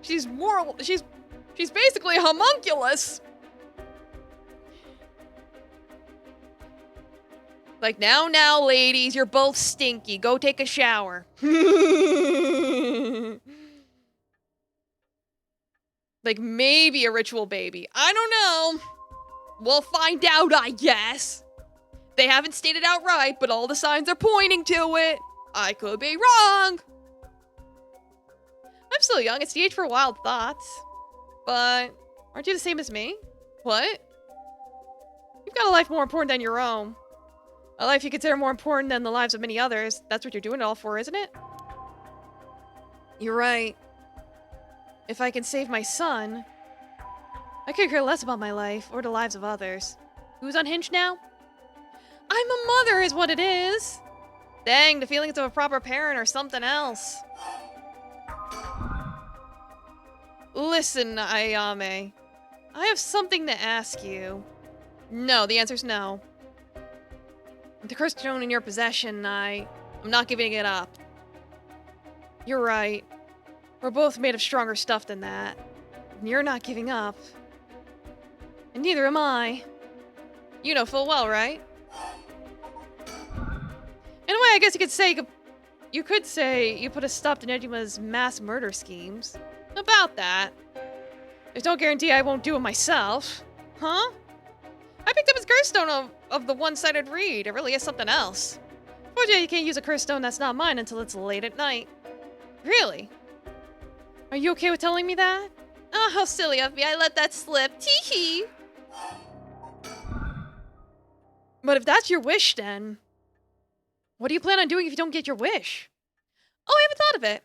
She's moral. She's basically a homunculus. Like, now, ladies, you're both stinky. Go take a shower. Like, maybe a ritual baby. I don't know. We'll find out, I guess. They haven't stated outright, but all the signs are pointing to it. I could be wrong. I'm still young. It's the age for wild thoughts. But aren't you the same as me? What? You've got a life more important than your own. A life you consider more important than the lives of many others. That's what you're doing it all for, isn't it? You're right. If I can save my son, I could care less about my life or the lives of others. Who's unhinged now? I'm a mother is what it is. Dang, the feelings of a proper parent or something else. Listen, Ayame. I have something to ask you. No, the answer's no. The cursed stone in your possession, I'm not giving it up. You're right. We're both made of stronger stuff than that. And you're not giving up. And neither am I. You know full well, right? In a way, I guess you could say you put a stop to Nejima's mass murder schemes. About that. There's no guarantee I won't do it myself. Huh? I picked up his curse stone of the one-sided reed. It really is something else. Fortunately, you can't use a curse stone that's not mine until it's late at night. Really? Are you okay with telling me that? Oh, how silly of me. I let that slip. Tee-hee. But if that's your wish, then... what do you plan on doing if you don't get your wish? Oh, I haven't thought of it.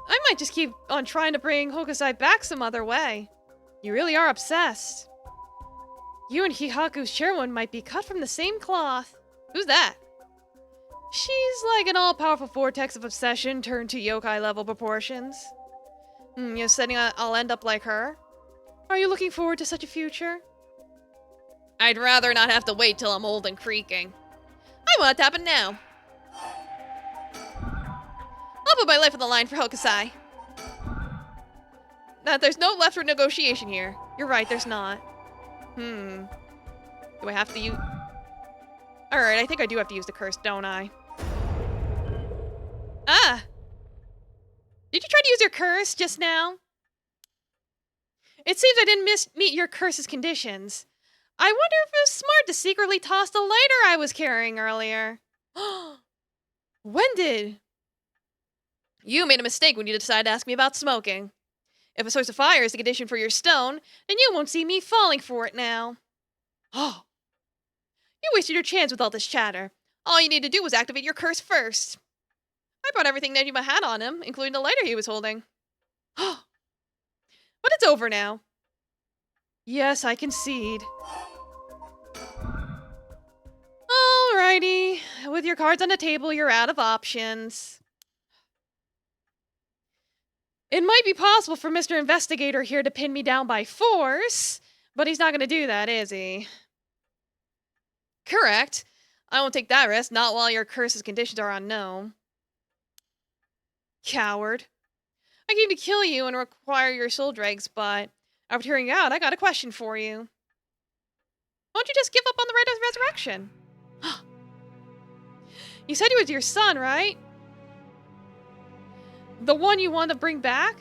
I might just keep on trying to bring Hokusai back some other way. You really are obsessed. You and Hihaku's chairwoman might be cut from the same cloth. Who's that? She's like an all-powerful vortex of obsession turned to yokai-level proportions. You're saying I'll end up like her? Are you looking forward to such a future? I'd rather not have to wait till I'm old and creaking. I want it to happen now. I'll put my life on the line for Hokusai. There's no left for negotiation here. You're right, there's not. Do I have to use... Alright, I think I do have to use the curse, don't I? Ah! Did you try to use your curse just now? It seems I didn't meet your curse's conditions. I wonder if it was smart to secretly toss the lighter I was carrying earlier. When did? You made a mistake when you decided to ask me about smoking. If a source of fire is the condition for your stone, then you won't see me falling for it now. Oh. You wasted your chance with all this chatter. All you need to do was activate your curse first. I brought everything Nejima had on him, including the lighter he was holding. But it's over now. Yes, I concede. Alrighty. With your cards on the table, you're out of options. It might be possible for Mr. Investigator here to pin me down by force, but he's not going to do that, is he? Correct. I won't take that risk, not while your curse's conditions are unknown. Coward. I came to kill you and require your soul dregs, but after hearing you out, I got a question for you. Why don't you just give up on the right of resurrection? You said he was your son, right? The one you wanted to bring back?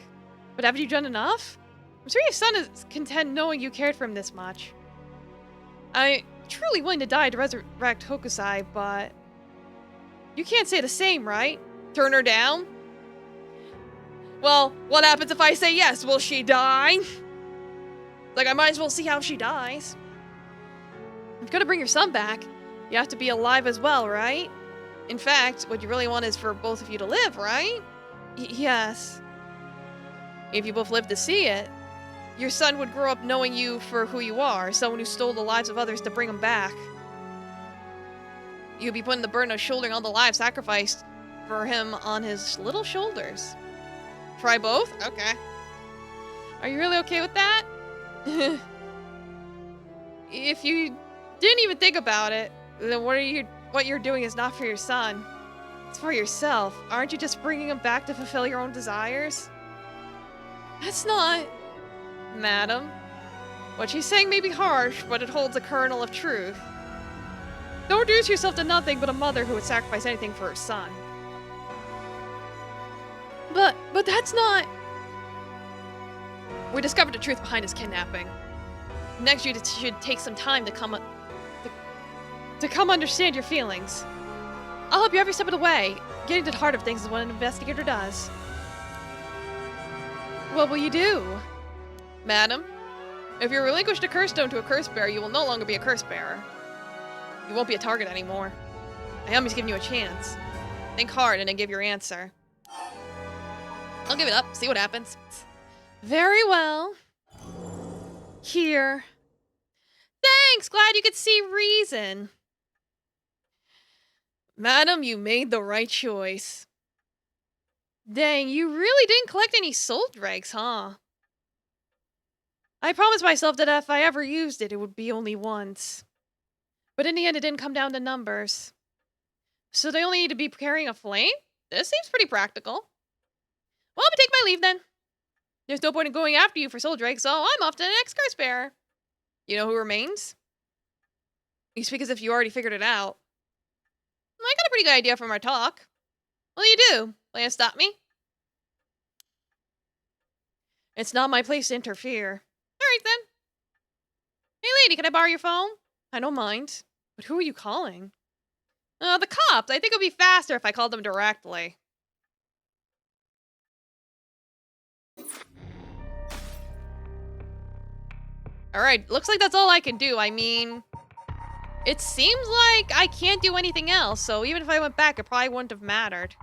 But haven't you done enough? I'm sure your son is content knowing you cared for him this much. I'm truly willing to die to resurrect Hokusai, but... you can't say the same, right? Turn her down? Well, what happens if I say yes? Will she die? Like, I might as well see how she dies. If you're gonna bring your son back, you have to be alive as well, right? In fact, what you really want is for both of you to live, right? Yes. If you both live to see it, your son would grow up knowing you for who you are, someone who stole the lives of others to bring them back. You'd be putting the burden of shouldering all the lives sacrificed for him on his little shoulders. Try both? Okay. Are you really okay with that? If you didn't even think about it, then what you're doing is not for your son. It's for yourself. Aren't you just bringing him back to fulfill your own desires? That's not... Madam. What she's saying may be harsh, but it holds a kernel of truth. Don't reduce yourself to nothing but a mother who would sacrifice anything for her son. But that's not... We discovered the truth behind his kidnapping. Next, you should take some time to come understand your feelings. I'll help you every step of the way. Getting to the heart of things is what an investigator does. What will you do? Madam, if you relinquish the curse stone to a curse bearer, you will no longer be a curse bearer. You won't be a target anymore. I am just giving you a chance. Think hard and then give your answer. I'll give it up, see what happens. Very well. Here. Thanks, glad you could see reason. Madam, you made the right choice. Dang, you really didn't collect any soul dregs, huh? I promised myself that if I ever used it, it would be only once. But in the end, it didn't come down to numbers. So they only need to be carrying a flame? This seems pretty practical. Well, I'm gonna take my leave then. There's no point in going after you for soul dregs, so I'm off to the next curse bearer. You know who remains? You speak as if you already figured it out. I got a pretty good idea from our talk. What do you do? Plan to stop me? It's not my place to interfere. Alright then. Hey lady, can I borrow your phone? I don't mind. But who are you calling? The cops. I think it would be faster if I called them directly. Alright, looks like that's all I can do. I mean, it seems like I can't do anything else, so even if I went back, it probably wouldn't have mattered.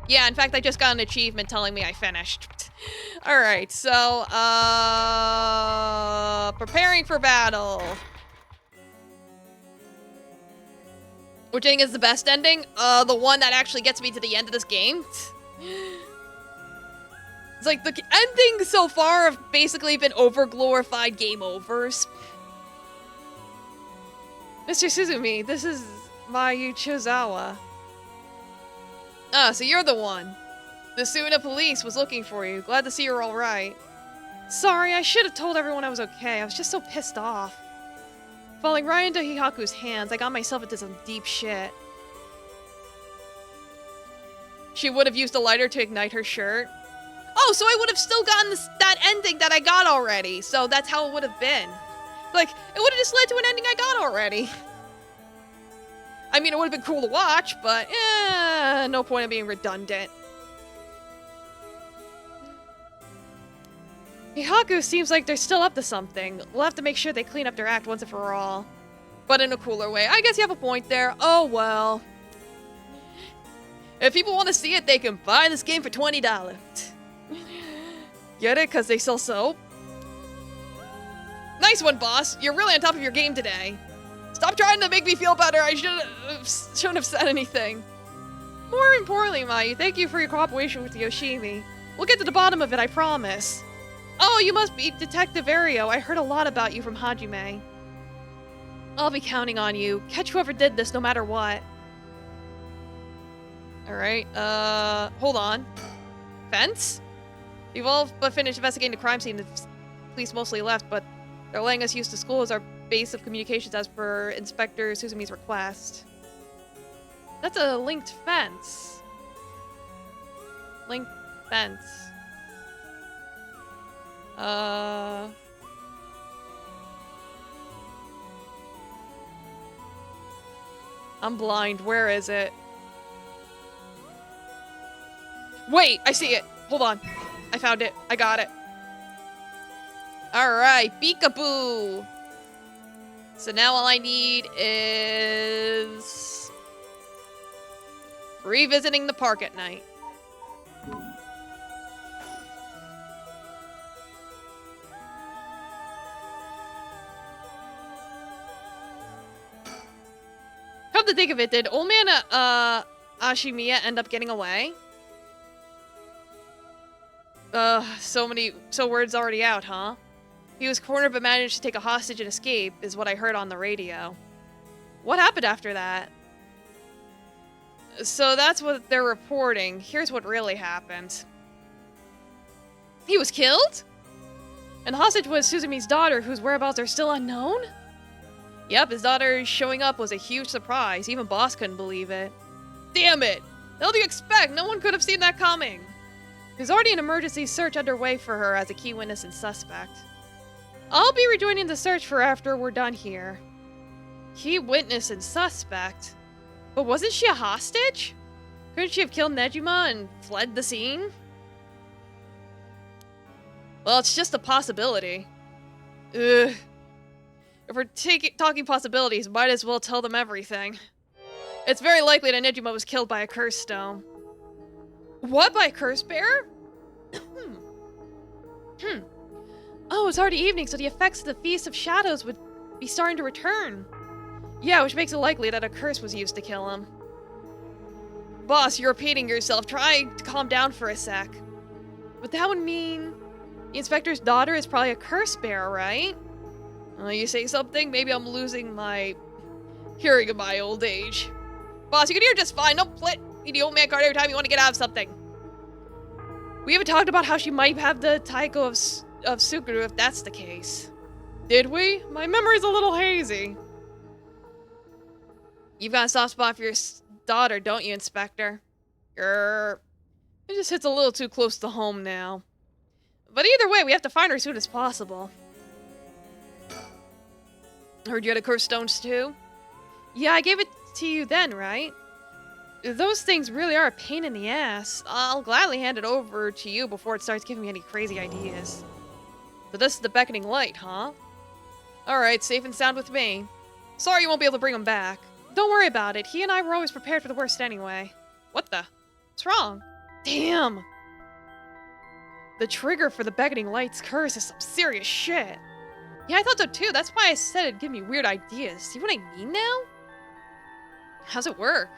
Yeah, in fact, I just got an achievement telling me I finished. Alright, so, preparing for battle. Which I think is the best ending? The one that actually gets me to the end of this game. It's like, the endings so far have basically been over-glorified game overs. Mr. Suzumi, this is Mayu Chozawa. Ah, so you're the one. The Suna police was looking for you. Glad to see you're alright. Sorry, I should have told everyone I was okay. I was just so pissed off. Falling right into Hihaku's hands, I got myself into some deep shit. She would have used a lighter to ignite her shirt. Oh, so I would have still gotten that ending that I got already. So that's how it would have been. Like, it would have just led to an ending I got already. I mean, it would have been cool to watch, but no point in being redundant. Hihaku seems like they're still up to something. We'll have to make sure they clean up their act once and for all. But in a cooler way. I guess you have a point there. Oh, well. If people want to see it, they can buy this game for $20. Get it? Because they sell soap? Nice one, boss. You're really on top of your game today. Stop trying to make me feel better. I shouldn't have said anything. More importantly, Mayu, thank you for your cooperation with Yoshimi. We'll get to the bottom of it, I promise. Oh, you must be Detective Ario. I heard a lot about you from Hajime. I'll be counting on you. Catch whoever did this, no matter what. Alright, hold on. Fence? We've all but finished investigating the crime scene. The police mostly left, but they're letting us use the school as our base of communications as per Inspector Suzumi's request. That's a linked fence. Linked fence. I'm blind. Where is it? Wait, I see it. Hold on. I found it. I got it. Alright, peekaboo. So now all I need is revisiting the park at night. Come to think of it, did old man Ashimiya end up getting away? So word's already out, huh? He was cornered but managed to take a hostage and escape, is what I heard on the radio. What happened after that? So that's what they're reporting. Here's what really happened. He was killed? And the hostage was Suzumi's daughter, whose whereabouts are still unknown? Yep, his daughter showing up was a huge surprise. Even Boss couldn't believe it. Damn it! What do you expect? No one could have seen that coming. There's already an emergency search underway for her as a key witness and suspect. I'll be rejoining the search for after we're done here. Key witness and suspect? But wasn't she a hostage? Couldn't she have killed Nejima and fled the scene? Well, it's just a possibility. Ugh. If we're talking possibilities, might as well tell them everything. It's very likely that Nejima was killed by a curse stone. What, by a curse bearer? Oh, it's already evening, so the effects of the Feast of Shadows would be starting to return. Yeah, which makes it likely that a curse was used to kill him. Boss, you're repeating yourself. Try to calm down for a sec. But that would mean the inspector's daughter is probably a curse bearer, right? You say something? Maybe I'm losing my hearing in my old age. Boss, you can hear just fine. Don't play the old man card every time you want to get out of something. We haven't talked about how she might have the Taiko of Suguru if that's the case. Did we? My memory's a little hazy. You've got a soft spot for your daughter, don't you, Inspector? Grrr. It just hits a little too close to home now. But either way, we have to find her as soon as possible. Heard you had a curse stones too? Yeah, I gave it to you then, right? Those things really are a pain in the ass. I'll gladly hand it over to you before it starts giving me any crazy ideas. So this is the beckoning light, huh? Alright, safe and sound with me. Sorry you won't be able to bring him back. Don't worry about it. He and I were always prepared for the worst anyway. What the? What's wrong? Damn! The trigger for the beckoning light's curse is some serious shit. Yeah, I thought so too. That's why I said it'd give me weird ideas. See what I mean now? How's it work?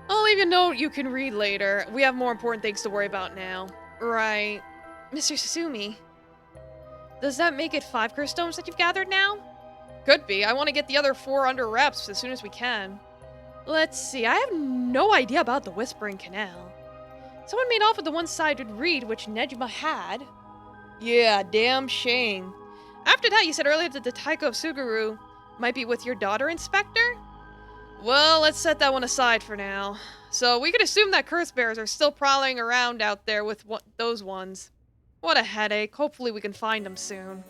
I'll leave you a note you can read later. We have more important things to worry about now. Right. Mr. Susumi. Does that make it 5 curse stones that you've gathered now? Could be. I want to get the other 4 under wraps as soon as we can. Let's see. I have no idea about the Whispering Canal. Someone made off with the one-sided reed which Nejima had. Yeah, damn shame. After that, you said earlier that the Taiko of Suguru might be with your daughter, Inspector? Well, let's set that one aside for now. So we could assume that curse bearers are still prowling around out there with those ones. What a headache. Hopefully we can find them soon.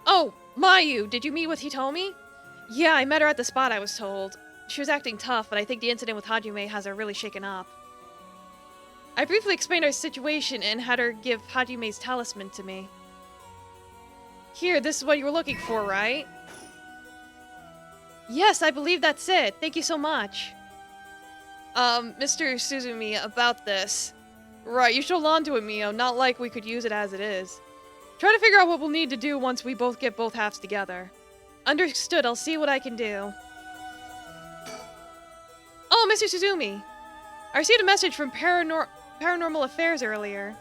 Oh, Mayu, did you meet with Hitomi? Yeah, I met her at the spot, I was told. She was acting tough, but I think the incident with Hajime has her really shaken up. I briefly explained our situation and had her give Hajime's talisman to me. Here, this is what you were looking for, right? Yes, I believe that's it. Thank you so much. Mr. Suzumi, about this. Right, you should hold on to it, Mio. Not like we could use it as it is. Try to figure out what we'll need to do once we both get both halves together. Understood, I'll see what I can do. Oh, Mr. Suzumi! I received a message from Paranormal Affairs earlier.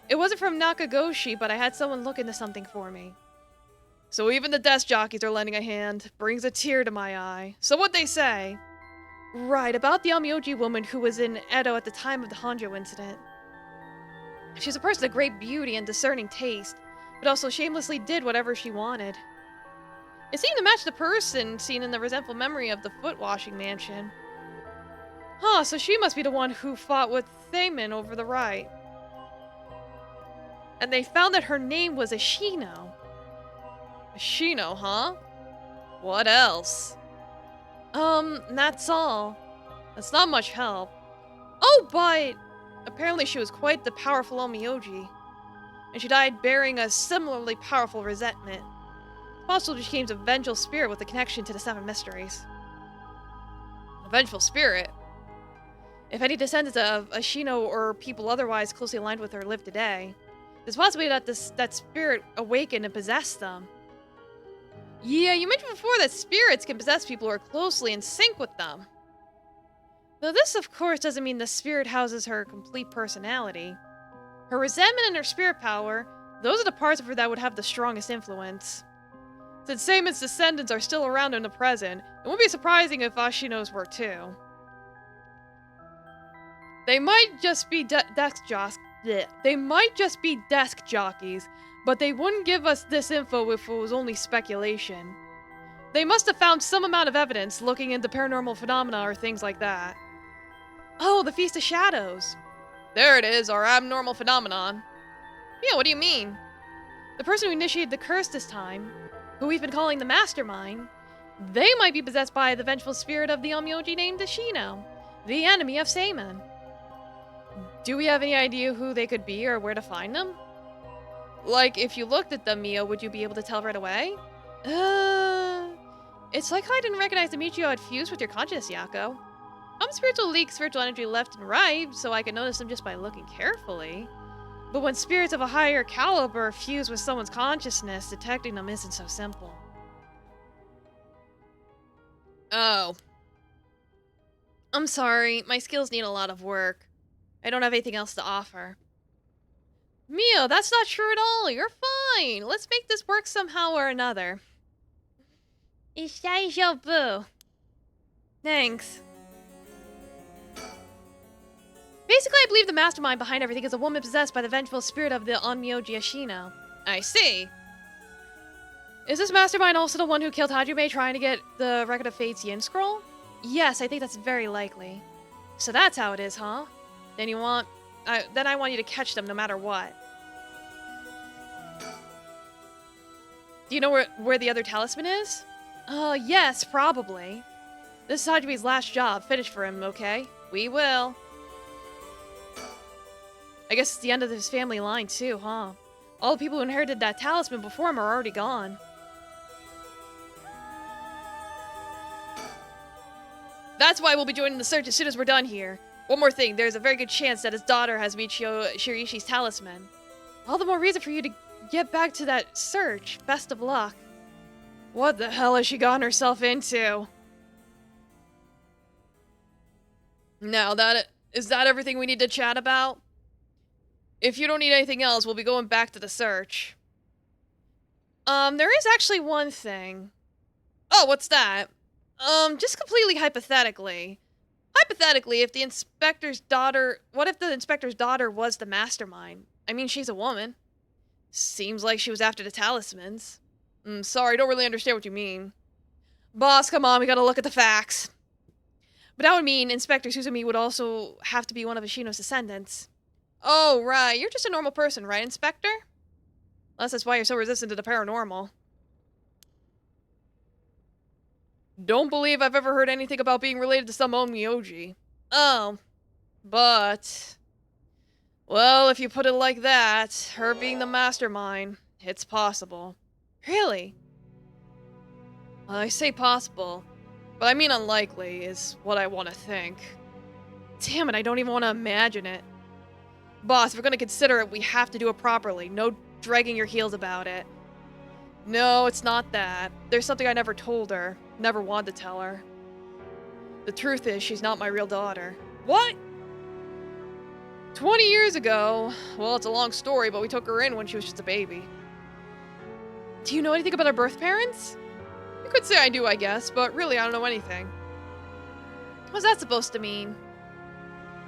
It wasn't from Nakagoshi, but I had someone look into something for me. So even the desk jockeys are lending a hand. Brings a tear to my eye. So what'd they say? Right, about the Amioji woman who was in Edo at the time of the Honjo incident. She's a person of great beauty and discerning taste, but also shamelessly did whatever she wanted. It seemed to match the person seen in the resentful memory of the foot-washing mansion. Huh, so she must be the one who fought with Thaman over the right. And they found that her name was Ashino. Ashino, huh? What else? That's all. That's not much help. Oh, but apparently she was quite the powerful Omioji. And she died bearing a similarly powerful resentment. It's possible she became a vengeful spirit with a connection to the Seven Mysteries. A vengeful spirit? If any descendants of Ashino or people otherwise closely aligned with her live today, there's a possibility that that spirit awakened and possessed them. Yeah, you mentioned before that spirits can possess people who are closely in sync with them. Though this, of course, doesn't mean the spirit houses her complete personality. Her resentment and her spirit power, those are the parts of her that would have the strongest influence. Since Seimon's descendants are still around in the present, it wouldn't be surprising if Ashino's were too. They might just be desk jockeys, but they wouldn't give us this info if it was only speculation. They must have found some amount of evidence looking into paranormal phenomena or things like that. Oh, the Feast of Shadows. There it is, our abnormal phenomenon. Yeah, what do you mean? The person who initiated the curse this time, who we've been calling the Mastermind, they might be possessed by the vengeful spirit of the Onmyoji named Ashino, the enemy of Seimon. Do we have any idea who they could be or where to find them? Like, if you looked at them, Mio, would you be able to tell right away? It's like how I didn't recognize the Michio had fused with your consciousness, Yako. I'm spiritual leak spiritual energy left and right, so I can notice them just by looking carefully. But when spirits of a higher caliber fuse with someone's consciousness, detecting them isn't so simple. Oh. I'm sorry, my skills need a lot of work. I don't have anything else to offer. Mio, that's not true at all. You're fine. Let's make this work somehow or another. Boo. Thanks. Basically, I believe the mastermind behind everything is a woman possessed by the vengeful spirit of the Onmyoji Ashino. I see. Is this mastermind also the one who killed Hajime trying to get the Record of Fate's Yin Scroll? Yes, I think that's very likely. So that's how it is, huh? Then I want you to catch them no matter what. Do you know where the other talisman is? Yes, probably. This is Hajime's last job. Finish for him, okay? We will. I guess it's the end of his family line too, huh? All the people who inherited that talisman before him are already gone. That's why we'll be joining the search as soon as we're done here. One more thing, there's a very good chance that his daughter has Michio Shirishi's talisman. All the more reason for you to get back to that search. Best of luck. What the hell has she gotten herself into? Now is that everything we need to chat about? If you don't need anything else, we'll be going back to the search. There is actually one thing. Oh, what's that? Just completely hypothetically. Hypothetically, if the inspector's daughter... What if the inspector's daughter was the mastermind? I mean, she's a woman. Seems like she was after the talismans. Sorry, don't really understand what you mean. Boss, come on, we gotta look at the facts. But that would mean Inspector Suzumi would also have to be one of Ashino's descendants. Oh, right. You're just a normal person, right, Inspector? Unless that's why you're so resistant to the paranormal. Don't believe I've ever heard anything about being related to some Onmyoji. Oh. But... well, if you put it like that, her being the mastermind, it's possible. Really? Well, I say possible, but I mean unlikely is what I want to think. Damn it, I don't even want to imagine it. Boss, if we're gonna consider it, we have to do it properly. No dragging your heels about it. No, it's not that. There's something I never told her. Never wanted to tell her. The truth is, she's not my real daughter. What? 20 years ago, well, it's a long story, but we took her in when she was just a baby. Do you know anything about her birth parents? You could say I do, I guess, but really I don't know anything. What's that supposed to mean?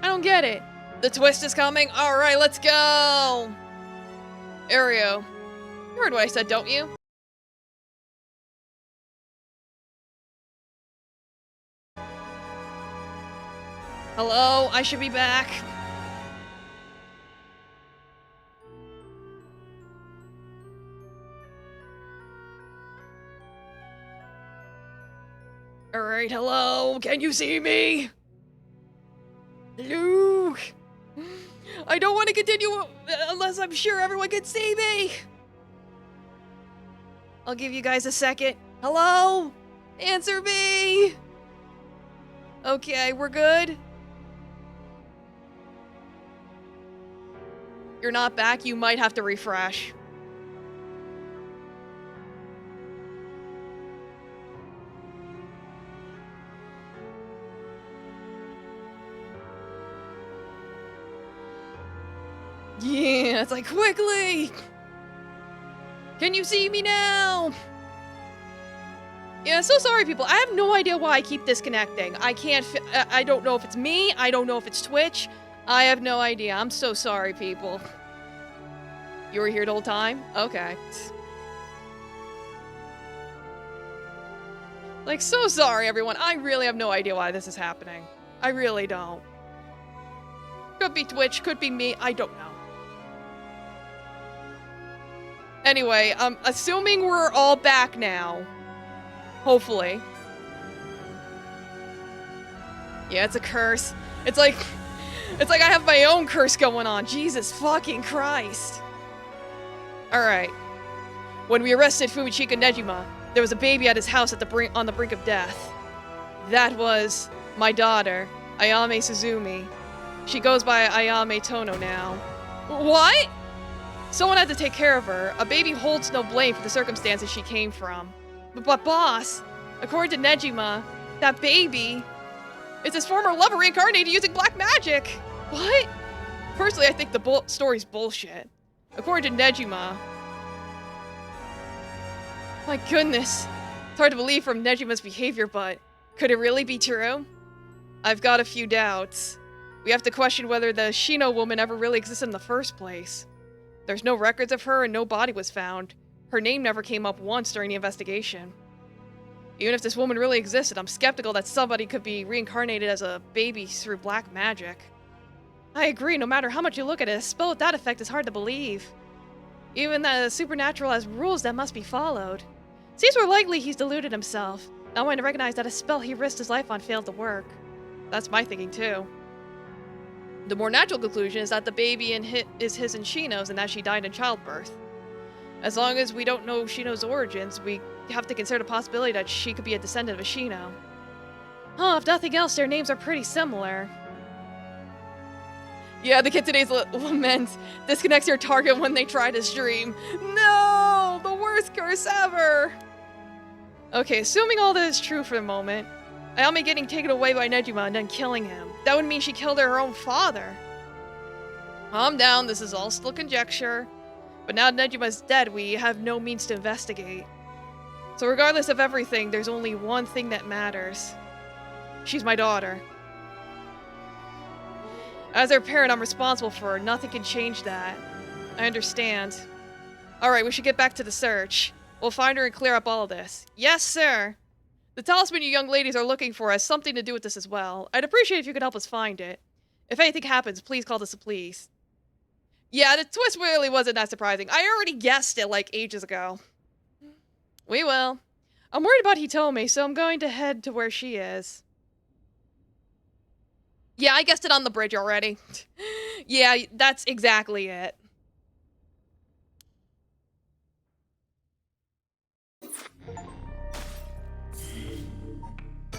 I don't get it. The twist is coming? Alright, let's go! Ario, you heard what I said, don't you? Hello, I should be back. Alright, hello, can you see me? Luke! I don't want to continue unless I'm sure everyone can see me! I'll give you guys a second. Hello? Answer me! Okay, we're good? You're not back, you might have to refresh. Yeah, it's like, quickly! Can you see me now? Yeah, so sorry, people. I have no idea why I keep disconnecting. I can't I don't know if it's me. I don't know if it's Twitch. I have no idea. I'm so sorry, people. You were here the whole time? Okay. Like, so sorry, everyone. I really have no idea why this is happening. I really don't. Could be Twitch, could be me. I don't know. Anyway, assuming we're all back now. Hopefully. Yeah, it's a curse. It's like I have my own curse going on. Jesus fucking Christ. Alright. When we arrested Fumichika Nejima, there was a baby at his house at on the brink of death. That was my daughter, Ayame Suzumi. She goes by Ayame Tono now. What? Someone had to take care of her. A baby holds no blame for the circumstances she came from. But boss, according to Nejima, that baby is his former lover reincarnated using black magic. What? Personally, I think the story's bullshit. According to Nejima. My goodness. It's hard to believe from Nejima's behavior, but could it really be true? I've got a few doubts. We have to question whether the Shino woman ever really existed in the first place. There's no records of her and no body was found. Her name never came up once during the investigation. Even if this woman really existed, I'm skeptical that somebody could be reincarnated as a baby through black magic. I agree, no matter how much you look at it, a spell with that effect is hard to believe. Even that the supernatural has rules that must be followed. Seems more likely he's deluded himself, not wanting to recognize that a spell he risked his life on failed to work. That's my thinking too. The more natural conclusion is that the baby is his and Shino's and that she died in childbirth. As long as we don't know Shino's origins, we have to consider the possibility that she could be a descendant of a Shino. Huh, if nothing else, their names are pretty similar. Yeah, the kid today's laments disconnects your target when they try to stream. No! The worst curse ever! Okay, assuming all that is true for the moment, Ayame getting taken away by Nejima and then killing him. That would mean she killed her own father. Calm down, this is all still conjecture. But now Nejima's dead, we have no means to investigate. So regardless of everything, there's only one thing that matters. She's my daughter. As her parent, I'm responsible for her. Nothing can change that. I understand. Alright, we should get back to the search. We'll find her and clear up all this. Yes, sir! The talisman you young ladies are looking for has something to do with this as well. I'd appreciate if you could help us find it. If anything happens, please call this a police. Yeah, the twist really wasn't that surprising. I already guessed it, like, ages ago. We will. I'm worried about Hitome, so I'm going to head to where she is. Yeah, I guessed it on the bridge already. Yeah, that's exactly it.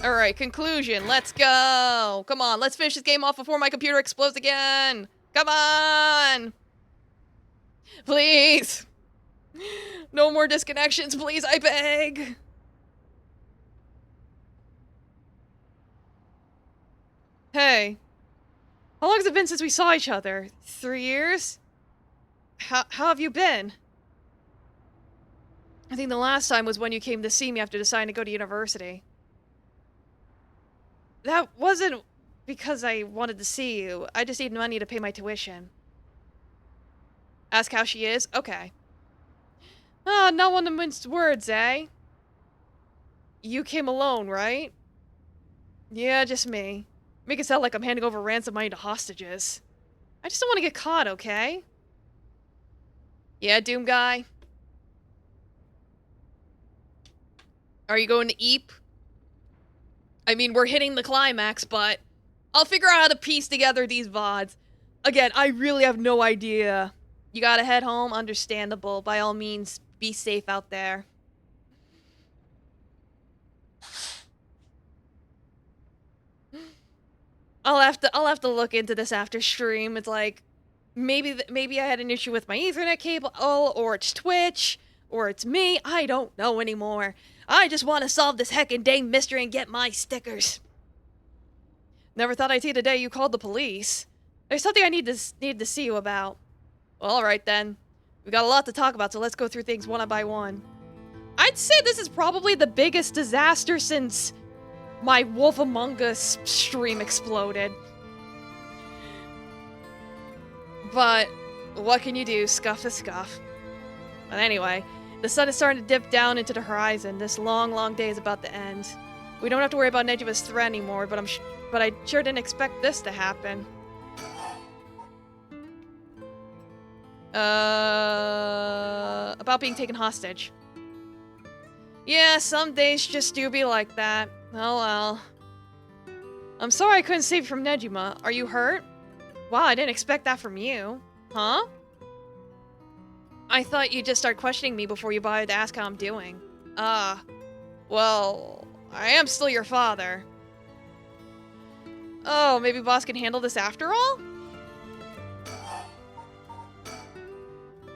Alright, conclusion. Let's go. Come on, let's finish this game off before my computer explodes again. Come on. Please. No more disconnections, please, I beg. Hey. How long has it been since we saw each other? 3 years? How have you been? I think the last time was when you came to see me after deciding to go to university. That wasn't because I wanted to see you. I just needed money to pay my tuition. Ask how she is? Okay. Ah, not one to mince words, eh? You came alone, right? Yeah, just me. Make it sound like I'm handing over ransom money to hostages. I just don't want to get caught, okay? Yeah, Doom Guy? Are you going to Eep? I mean, we're hitting the climax, but I'll figure out how to piece together these VODs. Again, I really have no idea. You gotta head home, understandable. By all means, be safe out there. I'll have to look into this after stream. It's like, maybe I had an issue with my Ethernet cable, or it's Twitch, or it's me. I don't know anymore. I just want to solve this heckin' dang mystery and get my stickers. Never thought I'd see the day you called the police. There's something I need to see you about. Well, alright then. We've got a lot to talk about, so let's go through things one by one. I'd say this is probably the biggest disaster since my Wolf Among Us stream exploded. But what can you do? Scuff is scuff. But anyway, the sun is starting to dip down into the horizon. This long, long day is about to end. We don't have to worry about Nejima's threat anymore, but I sure didn't expect this to happen. About being taken hostage. Yeah, some days just do be like that. Oh well. I'm sorry I couldn't save you from Nejima. Are you hurt? Wow, I didn't expect that from you. Huh? I thought you'd just start questioning me before you bothered to ask how I'm doing. Well, I am still your father. Oh, maybe boss can handle this after all?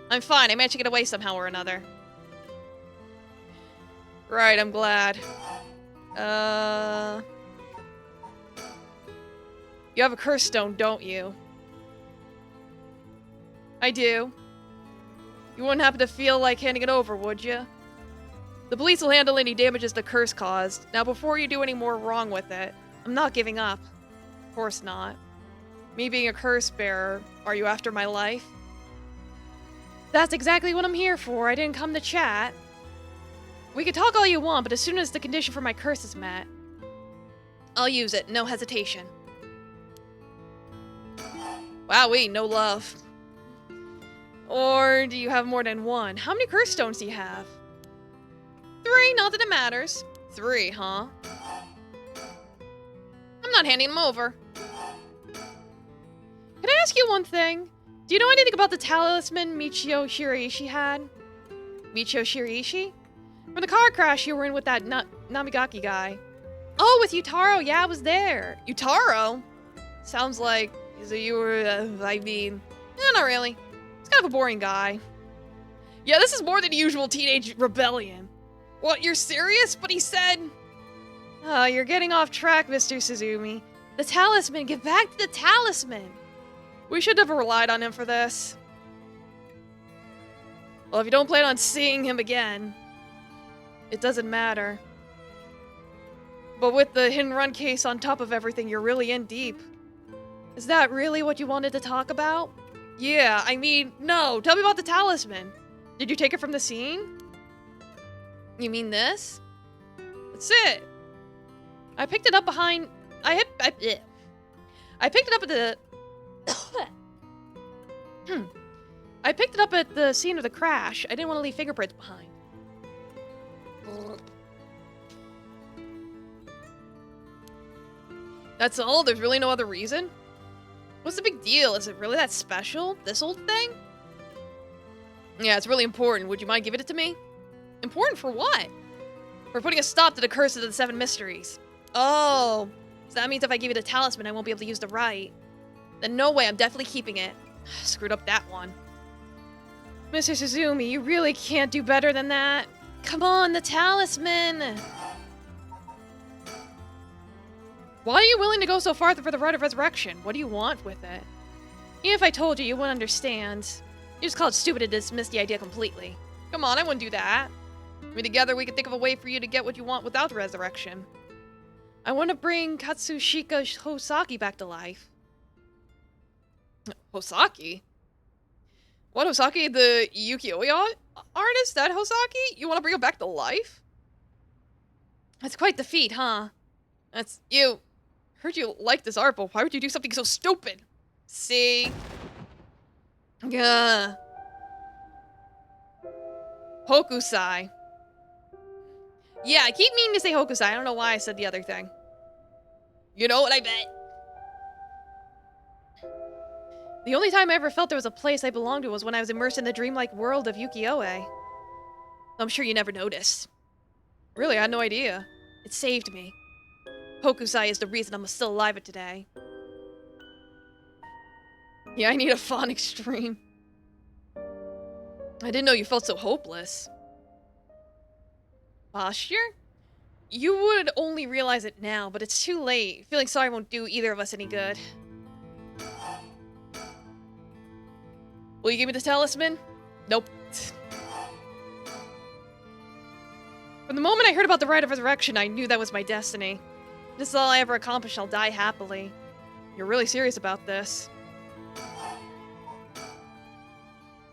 I'm fine, I managed to get away somehow or another. Right, I'm glad. You have a curse stone, don't you? I do. You wouldn't happen to feel like handing it over, would you? The police will handle any damages the curse caused. Now, before you do any more wrong with it, I'm not giving up. Of course not. Me being a curse bearer, are you after my life? That's exactly what I'm here for. I didn't come to chat. We can talk all you want, but as soon as the condition for my curse is met, I'll use it, no hesitation. Wowee, no love. Or do you have more than one? How many curse stones do you have? 3, not that it matters. 3, huh? I'm not handing them over. Can I ask you one thing? Do you know anything about the talisman Michio Shiraishi had? Michio Shiraishi? From the car crash you were in with that Namigaki guy. Oh, with Yutaro, yeah, I was there. Yutaro? Sounds like so you were, not really. He's kind of a boring guy. Yeah, this is more than usual teenage rebellion. What, you're serious? But he said... Oh, you're getting off track, Mr. Suzumi. The talisman, get back to the talisman. We should have relied on him for this. Well, if you don't plan on seeing him again, it doesn't matter. But with the hit and run case on top of everything, you're really in deep. Is that really what you wanted to talk about? Yeah, I mean, no. Tell me about the talisman. Did you take it from the scene? You mean this? That's it. I picked it up behind... I picked it up at the... I picked it up at the scene of the crash. I didn't want to leave fingerprints behind. That's all? There's really no other reason? What's the big deal? Is it really that special? This old thing? Yeah, it's really important. Would you mind giving it to me? Important for what? For putting a stop to the curse of the Seven Mysteries. Oh, so that means if I give you the talisman, I won't be able to use the right. Then no way, I'm definitely keeping it. Screwed up that one. Mr. Suzumi, you really can't do better than that. Come on, the talisman! Why are you willing to go so far for the rite of resurrection? What do you want with it? Even if I told you, you wouldn't understand. You just call it stupid to dismiss the idea completely. Come on, I wouldn't do that. I mean, together we could think of a way for you to get what you want without resurrection. I want to bring Katsushika Hosaki back to life. Hosaki? What, Hosaki, the Ukiyo-e artist? That Hosaki? You want to bring him back to life? That's quite the feat, huh? That's you. Heard you like this art, but why would you do something so stupid? See? Gah. Hokusai. Yeah, I keep meaning to say Hokusai. I don't know why I said the other thing. You know what I bet? The only time I ever felt there was a place I belonged to was when I was immersed in the dreamlike world of Ukiyo-e. I'm sure you never noticed. Really, I had no idea. It saved me. Hokusai is the reason I'm still alive today. Yeah, I need a fun extreme. I didn't know you felt so hopeless. Posture? You would only realize it now, but it's too late. Feeling sorry won't do either of us any good. Will you give me the talisman? Nope. From the moment I heard about the rite of resurrection, I knew that was my destiny. This is all I ever accomplish, I'll die happily. You're really serious about this.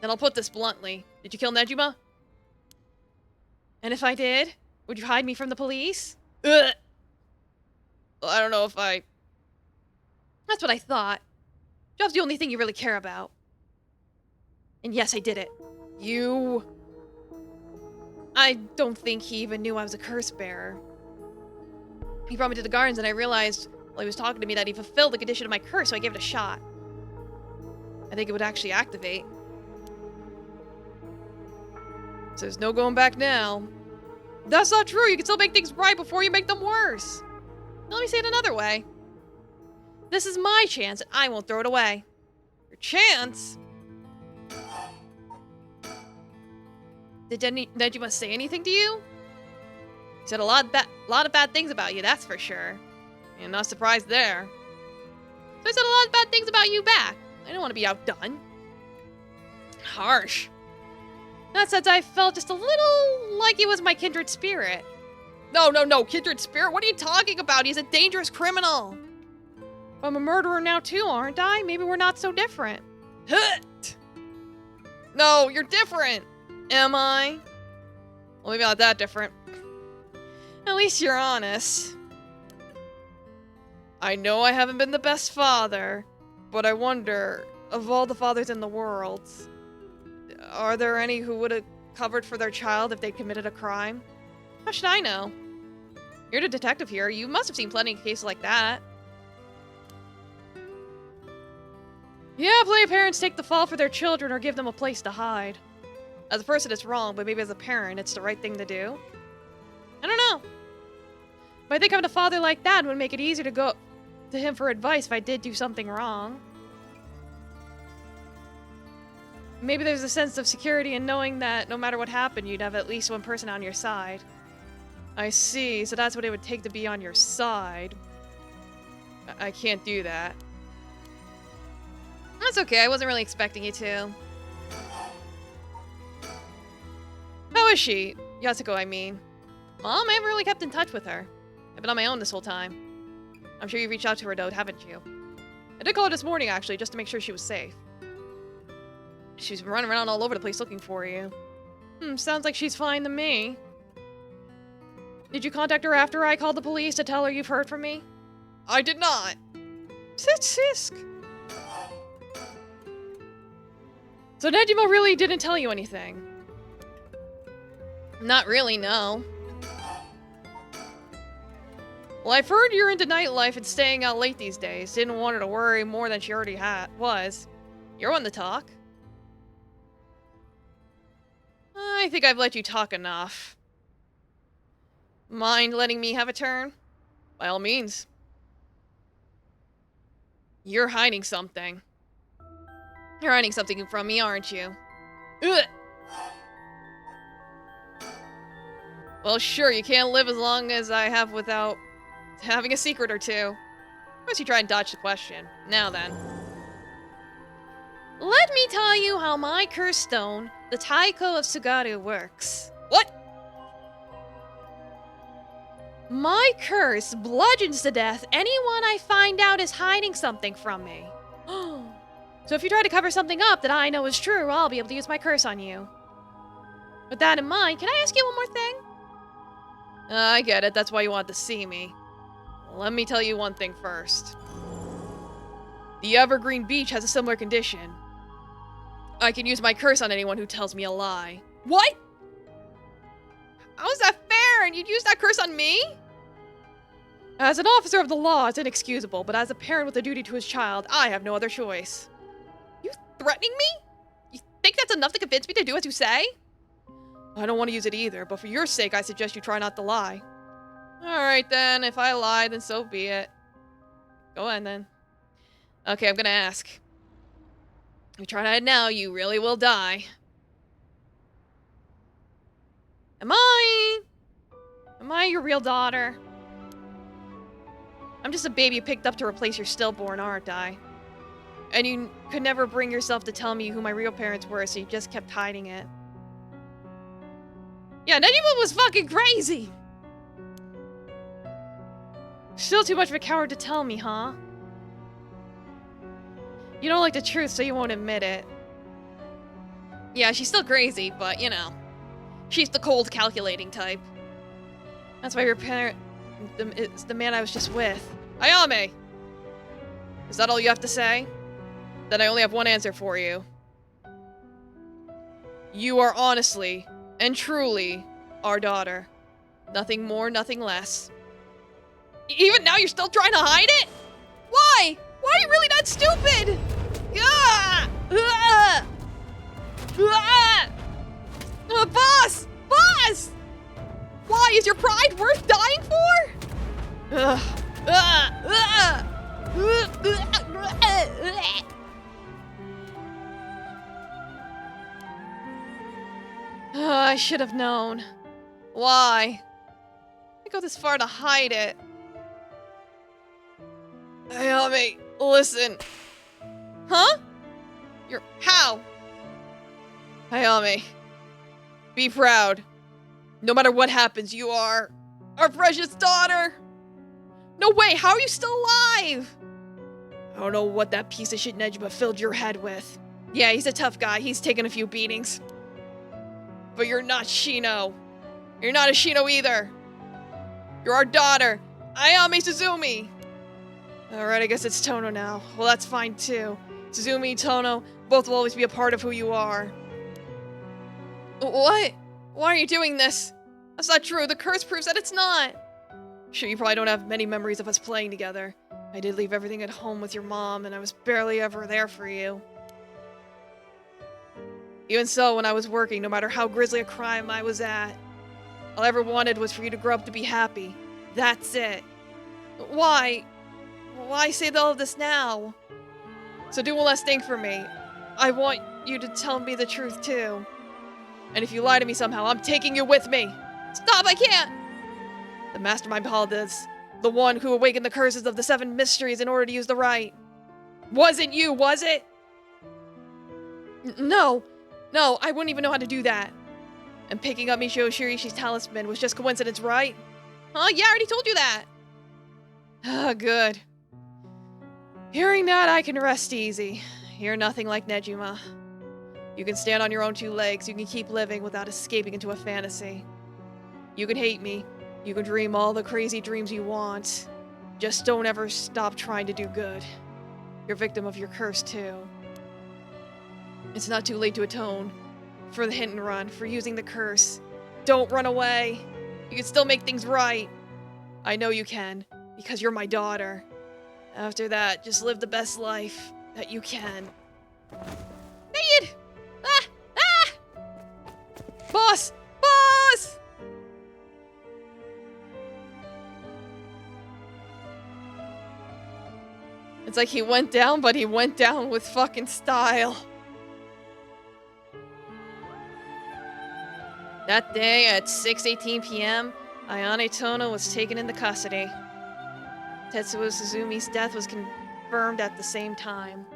Then I'll put this bluntly. Did you kill Nejima? And if I did, would you hide me from the police? Ugh. Well, I don't know if I... That's what I thought. Job's the only thing you really care about. And yes, I did it. You... I don't think he even knew I was a curse bearer. He brought me to the gardens and I realized while he was talking to me that he fulfilled the condition of my curse, so I gave it a shot. I think it would actually activate. So there's no going back now. That's not true. You can still make things right before you make them worse. Let me say it another way. This is my chance, and I won't throw it away. Your chance? Did Nejima say anything to you? He said a lot of bad things about you, that's for sure. And not surprised there. So I said a lot of bad things about you back. I don't want to be outdone. Harsh. In that sense, I felt just a little like he was my kindred spirit. No, kindred spirit? What are you talking about? He's a dangerous criminal. I'm a murderer now too, aren't I? Maybe we're not so different. Hut! No, you're different. Am I? Well, maybe not that different. At least you're honest. I know I haven't been the best father, but I wonder, of all the fathers in the world, are there any who would have covered for their child if they committed a crime? How should I know? You're the detective here. You must have seen plenty of cases like that. Yeah, plenty of parents take the fall for their children or give them a place to hide. As a person, it's wrong, but maybe as a parent, it's the right thing to do. I don't know. But I think having a father like that would make it easier to go to him for advice if I did do something wrong. Maybe there's a sense of security in knowing that no matter what happened, you'd have at least one person on your side. I see, so that's what it would take to be on your side. I can't do that. That's okay, I wasn't really expecting you to. How is she? Yasuko, I mean. Mom, I haven't really kept in touch with her. I've been on my own this whole time. I'm sure you've reached out to her though, haven't you? I did call her this morning actually, just to make sure she was safe. She's been running around all over the place looking for you. Sounds like she's fine to me. Did you contact her after I called the police to tell her you've heard from me? I did not. Tisk. So Nejima really didn't tell you anything? Not really, no. Well, I've heard you're into nightlife and staying out late these days. Didn't want her to worry more than she already was. You're one to talk. I think I've let you talk enough. Mind letting me have a turn? By all means. You're hiding something. You're hiding something from me, aren't you? Ugh. Well, sure, you can't live as long as I have without having a secret or two. Unless you try and dodge the question. Now then. Let me tell you how my curse stone, the Taiko of Sugaru, works. What? My curse bludgeons to death anyone I find out is hiding something from me. So if you try to cover something up that I know is true, I'll be able to use my curse on you. With that in mind, can I ask you one more thing? I get it. That's why you want to see me. Let me tell you one thing first. The Evergreen Beach has a similar condition. I can use my curse on anyone who tells me a lie. What? How is that fair? And you'd use that curse on me? As an officer of the law, it's inexcusable, but as a parent with a duty to his child, I have no other choice. You threatening me? You think that's enough to convince me to do as you say? I don't want to use it either, but for your sake, I suggest you try not to lie. Alright then, if I lie, then so be it. Go on then. Okay, I'm gonna ask. If you try to hide now, you really will die. Am I your real daughter? I'm just a baby you picked up to replace your stillborn, aren't I? And you could never bring yourself to tell me who my real parents were, so you just kept hiding it. Yeah, Nejima was fucking crazy! Still too much of a coward to tell me, huh? You don't like the truth, so you won't admit it. Yeah, she's still crazy, but, you know. She's the cold, calculating type. That's why your parent is the man I was just with. Ayame! Is that all you have to say? Then I only have one answer for you. You are honestly and truly our daughter. Nothing more, nothing less. Even now you're still trying to hide it? Why? Why are you really that stupid? Ah! Ah! Ah! Boss! Boss! Why? Is your pride worth dying for? I should have known. Why? I go this far to hide it. Ayame, listen. Huh? How? Ayame, be proud. No matter what happens, you are our precious daughter. No way, how are you still alive? I don't know what that piece of shit Nejima filled your head with. Yeah, he's a tough guy. He's taken a few beatings. But you're not Shino. You're not a Shino either. You're our daughter, Ayame Suzumi. Alright, I guess it's Tono now. Well, that's fine too. Suzumi, Tono, both will always be a part of who you are. What? Why are you doing this? That's not true. The curse proves that it's not. Sure, you probably don't have many memories of us playing together. I did leave everything at home with your mom, and I was barely ever there for you. Even so, when I was working, no matter how grisly a crime I was at, all I ever wanted was for you to grow up to be happy. That's it. Why? Why say all of this now? So do one last thing for me. I want you to tell me the truth too. And if you lie to me somehow, I'm taking you with me. Stop, I can't! The mastermind behind this, the one who awakened the curses of the Seven Mysteries in order to use the right. Wasn't you, was it? No, I wouldn't even know how to do that. And picking up Michio Shirishi's talisman was just coincidence, right? Huh? Yeah, I already told you that. Ah, good. Hearing that, I can rest easy. You're nothing like Nejima. You can stand on your own two legs, you can keep living without escaping into a fantasy. You can hate me, you can dream all the crazy dreams you want. Just don't ever stop trying to do good. You're a victim of your curse, too. It's not too late to atone. For the hit and run, for using the curse. Don't run away. You can still make things right. I know you can, because you're my daughter. After that, just live the best life that you can. Dang it! Ah! Ah! Boss! Boss! It's like he went down, but he went down with fucking style. That day at 6:18 p.m., Ayane Tono was taken into custody. Tetsuo Suzumi's death was confirmed at the same time.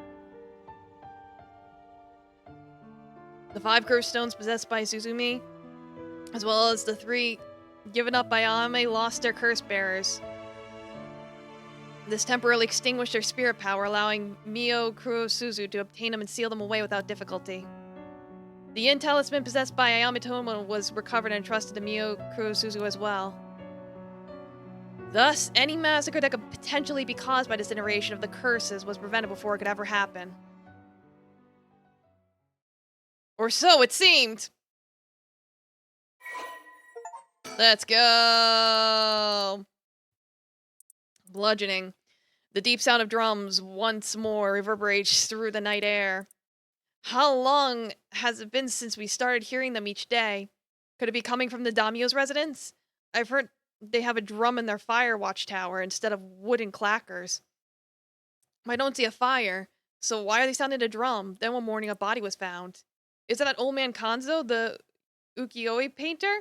The 5 cursed stones possessed by Suzumi, as well as the 3 given up by Ayame, lost their curse bearers. This temporarily extinguished their spirit power, allowing Mio Kurosuzu to obtain them and seal them away without difficulty. The Yin talisman possessed by Ayame Tomo was recovered and entrusted to Mio Kurosuzu as well. Thus, any massacre that could potentially be caused by this iteration of the curses was prevented before it could ever happen. Or so it seemed! Let's go! Bludgeoning. The deep sound of drums once more reverberates through the night air. How long has it been since we started hearing them each day? Could it be coming from the daimyo's residence? I've heard they have a drum in their fire watchtower instead of wooden clackers. I don't see a fire, so why are they sounding a drum? Then one morning a body was found. Is it that old man Kanzo, the ukiyo-e painter?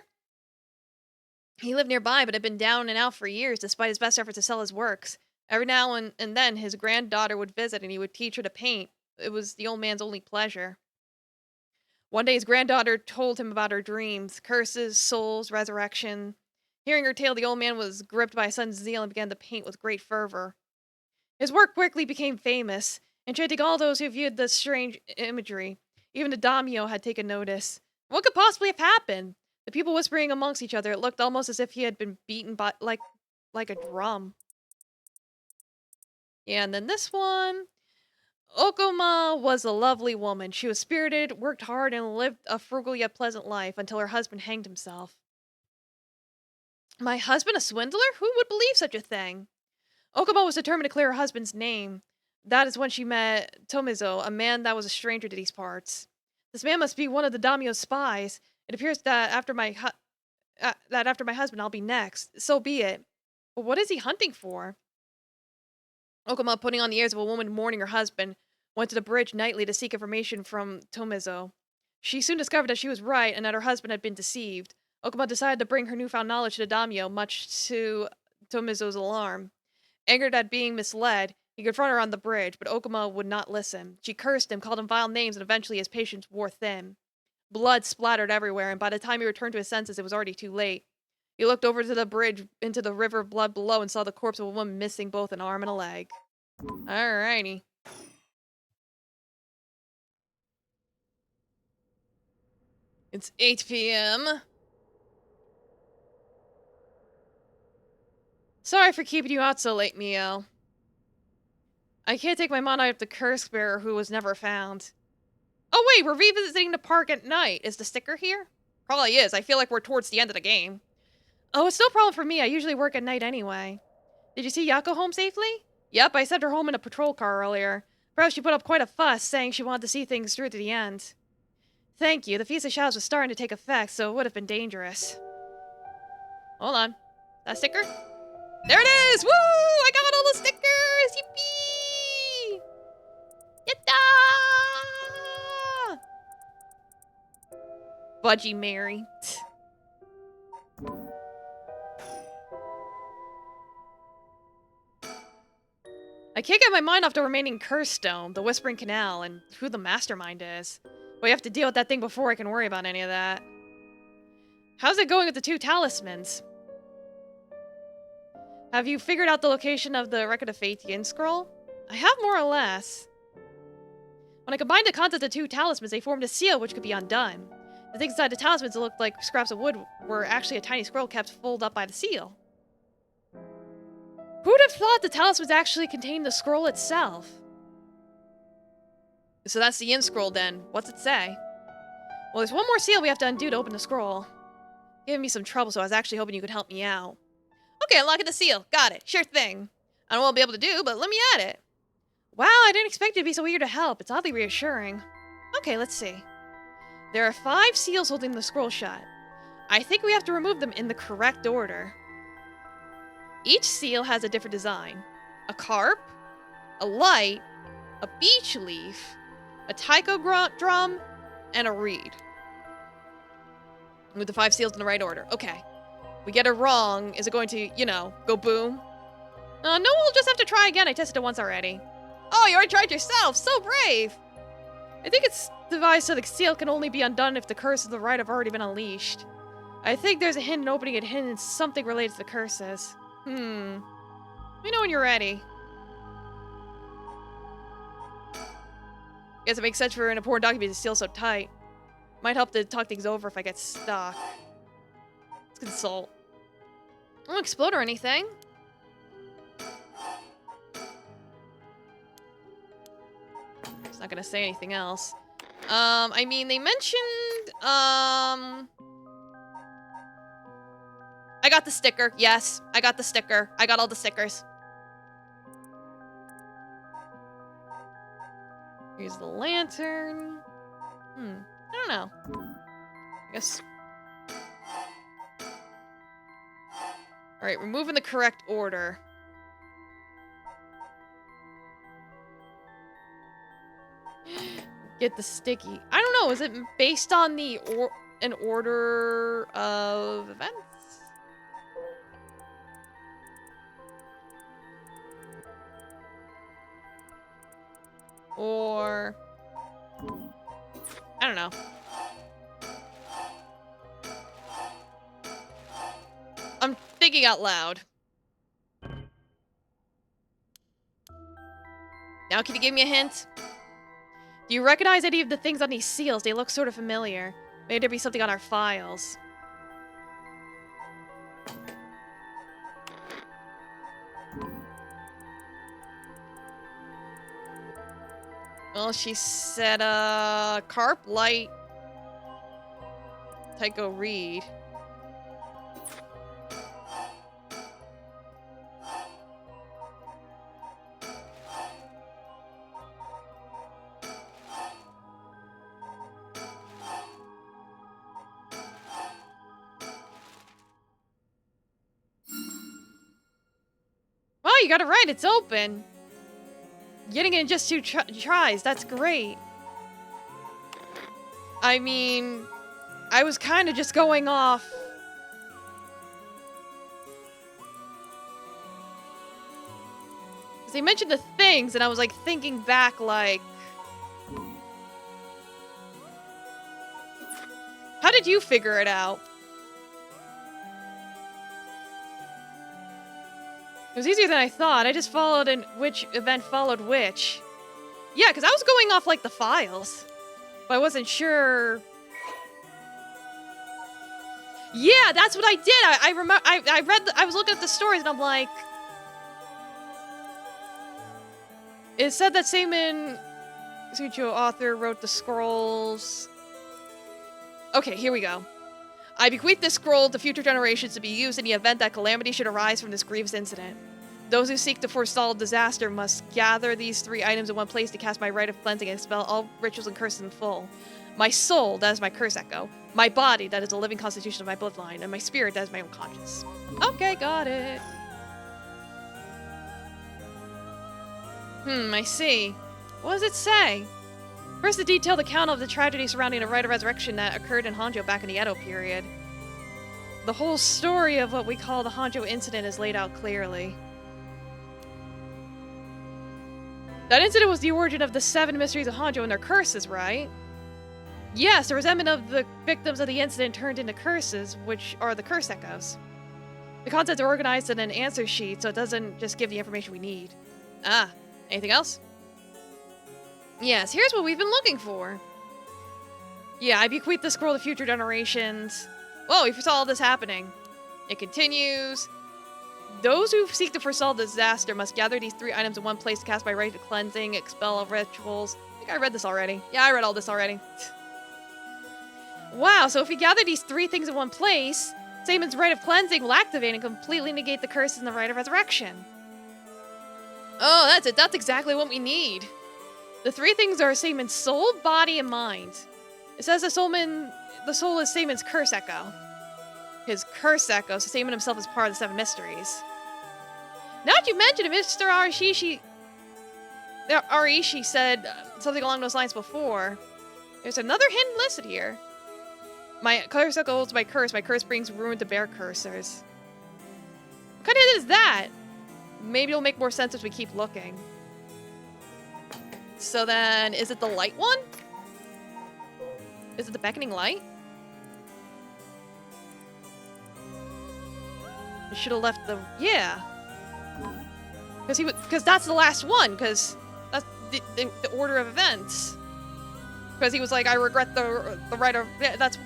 He lived nearby, but had been down and out for years despite his best efforts to sell his works. Every now and then his granddaughter would visit and he would teach her to paint. It was the old man's only pleasure. One day his granddaughter told him about her dreams, curses, souls, resurrection. Hearing her tale, the old man was gripped by a sudden zeal and began to paint with great fervor. His work quickly became famous, enchanting all those who viewed the strange imagery. Even the daimyo had taken notice. What could possibly have happened? The people whispering amongst each other, it looked almost as if he had been beaten by like a drum. Yeah, and then this one. Okuma was a lovely woman. She was spirited, worked hard, and lived a frugal yet pleasant life until her husband hanged himself. My husband a swindler? Who would believe such a thing? Okuma was determined to clear her husband's name. That is when she met Tomizo, a man that was a stranger to these parts. This man must be one of the daimyo's spies. It appears that after my husband, I'll be next. So be it. But what is he hunting for? Okuma, putting on the airs of a woman mourning her husband, went to the bridge nightly to seek information from Tomizo. She soon discovered that she was right and that her husband had been deceived. Okuma decided to bring her newfound knowledge to the daimyo, much to Tomizo's alarm. Angered at being misled, he confronted her on the bridge, but Okuma would not listen. She cursed him, called him vile names, and eventually his patience wore thin. Blood splattered everywhere, and by the time he returned to his senses, it was already too late. He looked over to the bridge into the river of blood below and saw the corpse of a woman missing both an arm and a leg. Alrighty. It's 8 p.m. Sorry for keeping you out so late, Mio. I can't take my mind off the curse bearer who was never found. Oh wait, we're revisiting the park at night. Is the sticker here? Probably is. I feel like we're towards the end of the game. Oh, it's no problem for me. I usually work at night anyway. Did you see Yako home safely? Yep, I sent her home in a patrol car earlier. Perhaps she put up quite a fuss, saying she wanted to see things through to the end. Thank you. The Feast of Shadows was starting to take effect, so it would have been dangerous. Hold on. That sticker? There it is! Woo! I got all the stickers! Yippee! Yatta! Budgie Mary. I can't get my mind off the remaining curse stone, the Whispering Canal, and who the mastermind is. But we have to deal with that thing before I can worry about any of that. How's it going with the 2 talismans? Have you figured out the location of the Record of Fate Yin scroll? I have more or less. When I combined the contents of the 2 talismans, they formed a seal which could be undone. The things inside the talismans that looked like scraps of wood were actually a tiny scroll kept folded up by the seal. Who would have thought the talismans actually contained the scroll itself? So that's the Yin scroll then. What's it say? Well, there's one more seal we have to undo to open the scroll. Giving me some trouble, so I was actually hoping you could help me out. Okay, unlocking the seal. Got it. Sure thing. I don't know what I'll be able to do, but let me at it. Wow, I didn't expect you to be so eager to help. It's oddly reassuring. Okay, let's see. There are 5 seals holding the scroll shut. I think we have to remove them in the correct order. Each seal has a different design. A carp, a light, a beech leaf, a taiko drum, and a reed. With the 5 seals in the right order. Okay. We get it wrong. Is it going to, you know, go boom? No, we'll just have to try again. I tested it once already. Oh, you already tried yourself. So brave. I think it's devised so the seal can only be undone if the curse of the right have already been unleashed. I think there's a hint in opening it hidden in something related to the curses. Let me know when you're ready. Guess it makes sense for an important document to seal so tight. Might help to talk things over if I get stuck. Let's consult. I won't explode or anything. It's not gonna say anything else. I mean, they mentioned, I got the sticker. Yes, I got the sticker. I got all the stickers. Here's the lantern. I don't know. I guess. Alright, we're moving the correct order. Get the sticky. I don't know, is it based on the an order of events? Or I don't know. thinking out loud. Now, can you give me a hint? Do you recognize any of the things on these seals? They look sort of familiar. Maybe there'd be something on our files. Well, she said, carp, light, Tycho Reed. Oh, you got it right. It's open. Getting it in just 2 tries. That's great. I mean, I was kind of just going off. Because they mentioned the things, and I was like thinking back, like, how did you figure it out? It was easier than I thought. I just followed in which event followed which. Yeah, because I was going off, like, the files. But I wasn't sure. Yeah, that's what I did. I remember. I read. I was looking at the stories, and I'm like, it said that Seven Sujo author wrote the scrolls. Okay, here we go. I bequeath this scroll to future generations to be used in the event that calamity should arise from this grievous incident. Those who seek to forestall disaster must gather these 3 items in one place to cast my rite of cleansing and expel all rituals and curses in full. My soul, that is my curse echo. My body, that is the living constitution of my bloodline. And my spirit, that is my own conscience. Okay, got it. I see. What does it say? First, a detailed account of the tragedy surrounding the rite of resurrection that occurred in Honjo back in the Edo period. The whole story of what we call the Honjo incident is laid out clearly. That incident was the origin of the 7 Mysteries of Honjo and their curses, right? Yes, the resentment of the victims of the incident turned into curses, which are the curse echoes. The contents are organized in an answer sheet, so it doesn't just give the information we need. Ah, anything else? Yes, here's what we've been looking for. Yeah, I bequeath the scroll to future generations. Whoa, we foresaw all this happening. It continues. Those who seek to foresaw disaster must gather these 3 items in one place to cast my rite of cleansing, expel all rituals. I think I read this already. Yeah, I read all this already. Wow, so if we gather these 3 things in one place, Saman's rite of cleansing will activate and completely negate the curses in the rite of resurrection. Oh, that's it. That's exactly what we need. The 3 things are Saman's soul, body, and mind. It says the soul is Saman's curse echo. His curse echo, so Saman himself is part of the 7 mysteries. Now that you mention it, Mr. Arishi said something along those lines before. There's another hint listed here. My curse echo holds my curse brings ruin to bear cursors. What kind of hint is that? Maybe it'll make more sense as we keep looking. So then, is it the light one? Is it the beckoning light? I should have left the... Yeah. Because that's the last one, because that's the order of events. Because he was like, I regret the right of... Yeah, that's...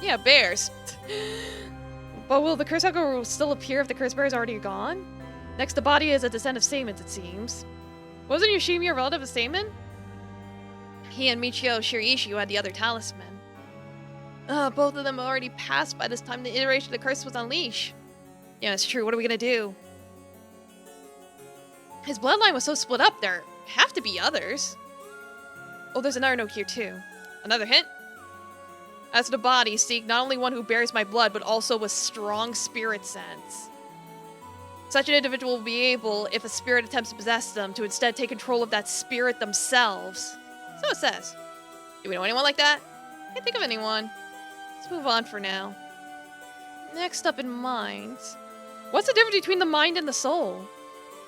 Yeah, bears. But will the curse echo still appear if the curse bear is already gone? Next to body is a descent of Saman's, it seems. Wasn't Yoshimi a relative of Saman? He and Michio Shiriishi had the other talisman. Both of them already passed by this time the iteration of the curse was unleashed. Yeah, it's true. What are we gonna do? His bloodline was so split up, there have to be others. Oh, there's another note here, too. Another hint? As to the body, seek not only one who bears my blood, but also with strong spirit sense. Such an individual will be able, if a spirit attempts to possess them, to instead take control of that spirit themselves. So it says. Do we know anyone like that? Can't think of anyone. Let's move on for now. Next up in mind. What's the difference between the mind and the soul?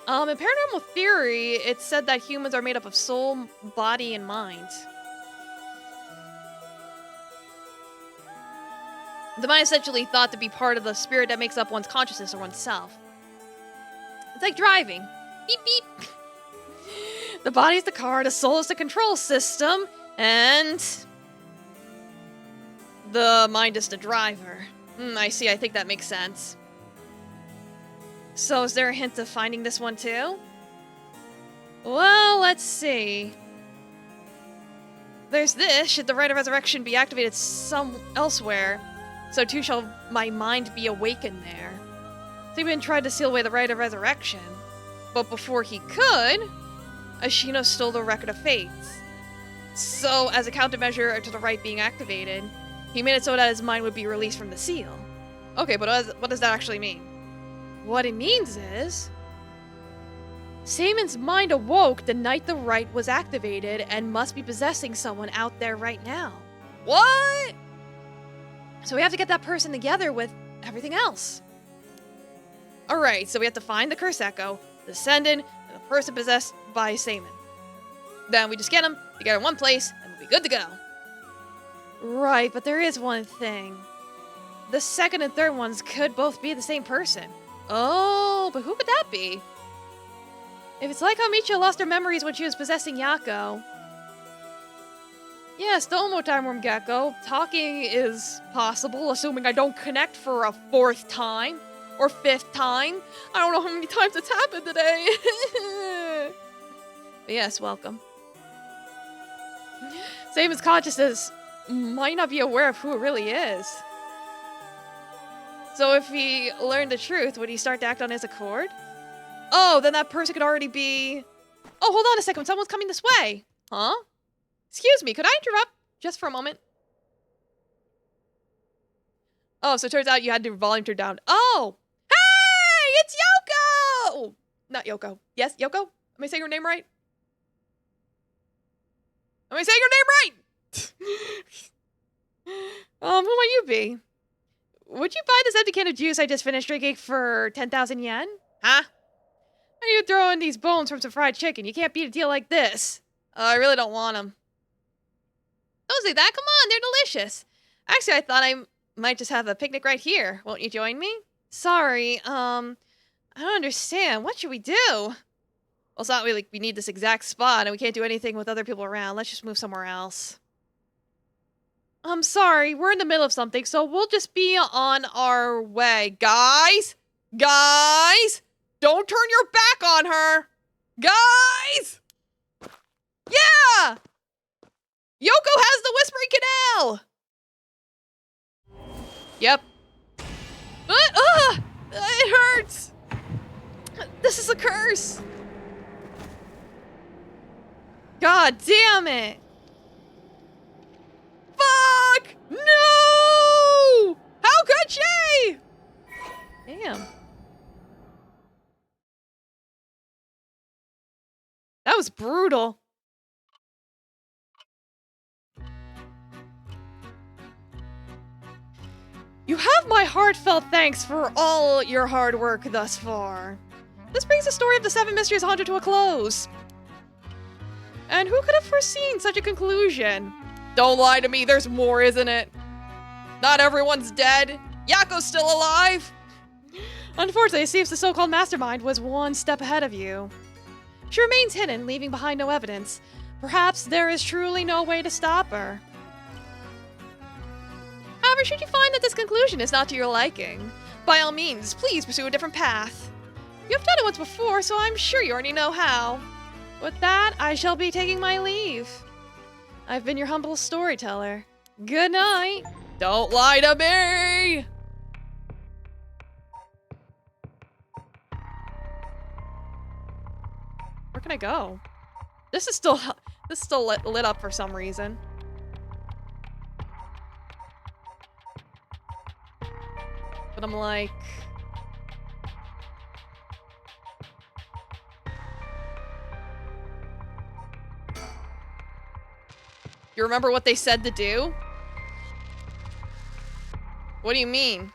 In paranormal theory, it's said that humans are made up of soul, body, and mind. The mind is essentially thought to be part of the spirit that makes up one's consciousness or oneself. It's like driving. Beep, beep. The body is the car, the soul is the control system, and the mind is the driver. I see, I think that makes sense. So is there a hint of finding this one too? Well, let's see. There's this. Should the rite of resurrection be activated elsewhere, so too shall my mind be awakened there. Sigmund tried to seal away the rite of resurrection, but before he could, Ashino stole the record of fates. So, as a countermeasure to the rite being activated, he made it so that his mind would be released from the seal. Okay, but what does that actually mean? What it means is, Seaman's mind awoke the night the rite was activated and must be possessing someone out there right now. What? So we have to get that person together with everything else. Alright, so we have to find the curse echo, the Sendin, and the person possessed by Seaman. Then we just get them together in one place, and we'll be good to go. Right, but there is one thing. The second and third ones could both be the same person. Oh, but who could that be? If it's like how Michio lost her memories when she was possessing Yako. Yeah, still no time room, Gecko. Talking is possible, assuming I don't connect for a fourth time. Or fifth time. I don't know how many times it's happened today. But yes, welcome. Seaman's consciousness might not be aware of who it really is. So if he learned the truth, would he start to act on his accord? Oh, then that person could already be... Oh, hold on a second. Someone's coming this way. Huh? Excuse me, could I interrupt just for a moment? Oh, so it turns out you had to volume turn down. Oh! Hey! It's Yoko! Not Yoko. Yes, Yoko? Am I saying her name right? Am I saying her name right? Who might you be? Would you buy this empty can of juice I just finished drinking for 10,000 yen? Huh? How do you throw in these bones from some fried chicken? You can't beat a deal like this. I really don't want them. Don't say that. Come on, they're delicious. Actually, I thought I might just have a picnic right here. Won't you join me? Sorry, I don't understand. What should we do? Well, it's not really like we need this exact spot and we can't do anything with other people around. Let's just move somewhere else. I'm sorry, we're in the middle of something, so we'll just be on our way. Guys! Guys! Don't turn your back on her! Guys! Yeah! Yoko has the Whispering Canal! Yep. It hurts! This is a curse! God damn it! Fuck! No! How could she? Damn. That was brutal. You have my heartfelt thanks for all your hard work thus far. This brings the story of the Seven Mysteries of Honjo to a close. And who could have foreseen such a conclusion? Don't lie to me, there's more, isn't it? Not everyone's dead. Yako's still alive. Unfortunately, it seems the so-called mastermind was one step ahead of you. She remains hidden, leaving behind no evidence. Perhaps there is truly no way to stop her. However, should you find that this conclusion is not to your liking, by all means, please pursue a different path. You have done it once before, so I'm sure you already know how. With that, I shall be taking my leave. I've been your humble storyteller. Good night. Don't lie to me! Where can I go? This is still lit up for some reason. But I'm like... You remember what they said to do? What do you mean?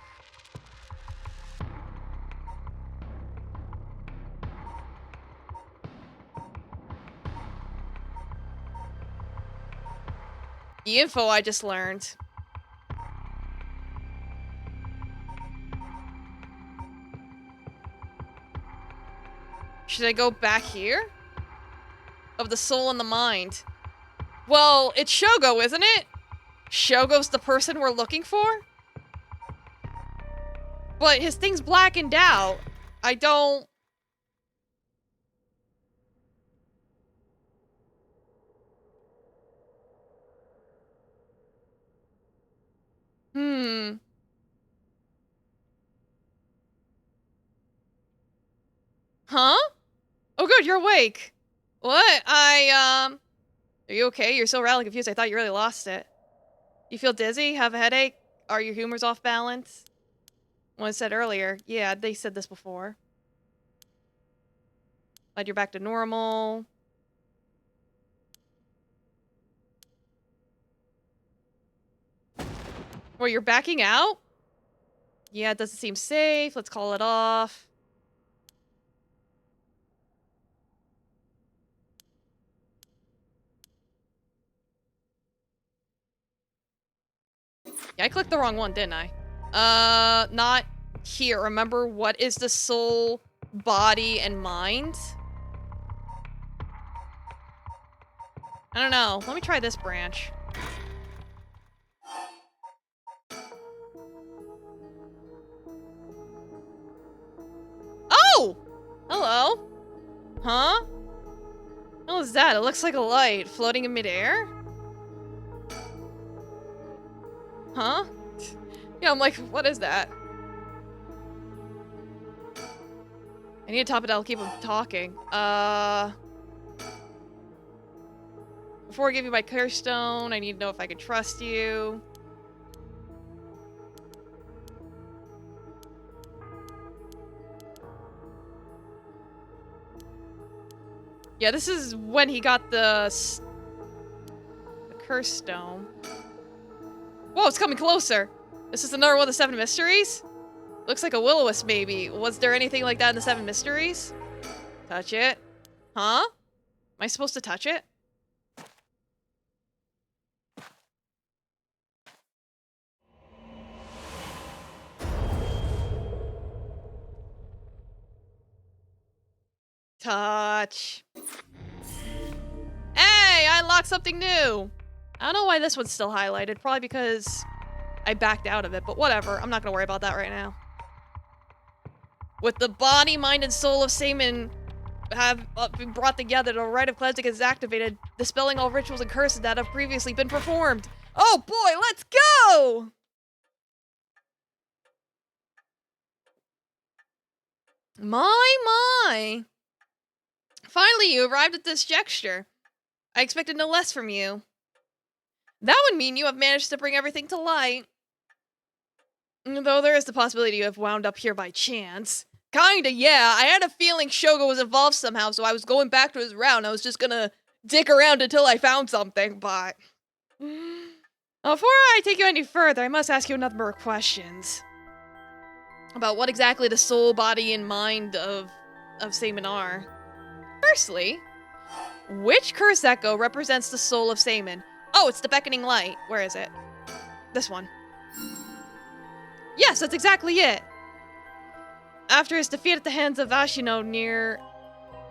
The info I just learned. Should I go back here? Of the soul and the mind. Well, it's Shogo, isn't it? Shogo's the person we're looking for? But his thing's blackened out. I don't... Huh? Oh good, you're awake. What? Are you okay? You're so rather confused. I thought you really lost it. You feel dizzy? Have a headache? Are your humors off balance? Well, I said earlier. Yeah, they said this before. Glad you're back to normal. Well, you're backing out? Yeah, it doesn't seem safe. Let's call it off. Yeah, I clicked the wrong one, didn't I? Not here. Remember, what is the soul, body, and mind? I don't know. Let me try this branch. Oh! Hello. Huh? What was that? It looks like a light floating in midair? Huh? Yeah, I'm like, what is that? I need to top it out. I'll keep him talking. Before I give you my curse stone, I need to know if I can trust you. Yeah, this is when he got the curse stone. Whoa, it's coming closer. This is another one of the Seven Mysteries? Looks like a will-o-wisp, maybe. Was there anything like that in the Seven Mysteries? Touch it. Huh? Am I supposed to touch it? Touch. Hey, I unlocked something new. I don't know why this one's still highlighted. Probably because I backed out of it, but whatever. I'm not gonna worry about that right now. With the body, mind, and soul of Seaman have been brought together, the rite of cleansing is activated, dispelling all rituals and curses that have previously been performed. Oh boy, let's go! My. Finally, you arrived at this gesture. I expected no less from you. That would mean you have managed to bring everything to light. Though there is the possibility you have wound up here by chance. Kinda, yeah. I had a feeling Shogo was involved somehow, so I was going back to his round. I was just gonna dick around until I found something, but... Before I take you any further, I must ask you a number of questions. About what exactly the soul, body, and mind of Seaman are. Firstly, which curse echo represents the soul of Seaman? Oh, it's the beckoning light. Where is it? This one. Yes, that's exactly it. After his defeat at the hands of Ashino near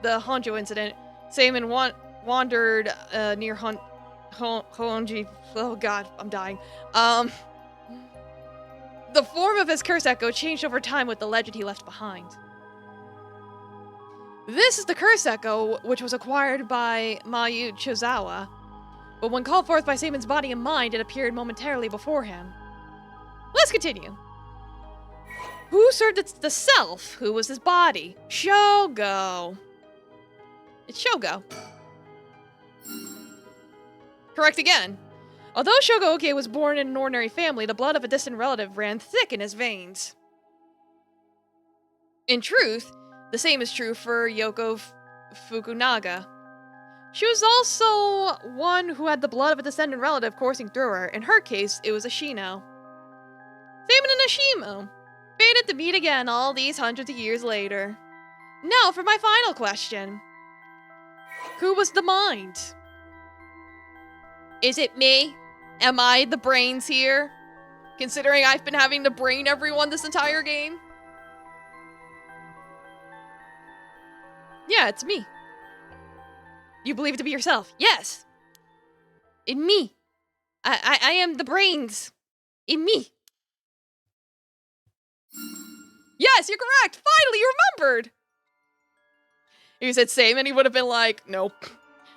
the Honjo incident, Seaman wandered near Honji. Oh god, I'm dying. The form of his curse echo changed over time with the legend he left behind. This is the curse echo, which was acquired by Mayu Chozawa. But when called forth by Seaman's body and mind, it appeared momentarily before him. Let's continue. Who served the self? Who was his body? Shogo. It's Shogo. Correct again. Although Shogo Oke was born in an ordinary family, the blood of a distant relative ran thick in his veins. In truth, the same is true for Yoko Fukunaga. She was also one who had the blood of a descendant relative coursing through her. In her case, it was Ashino. Seaman and Ashimo. Fated to meet again all these hundreds of years later. Now for my final question. Who was the mind? Is it me? Am I the brains here? Considering I've been having to brain everyone this entire game? Yeah, it's me. You believe it to be yourself. Yes. In me. I am the brains. In me. Yes, you're correct. Finally, you remembered. If you said Seaman, he would have been like, nope.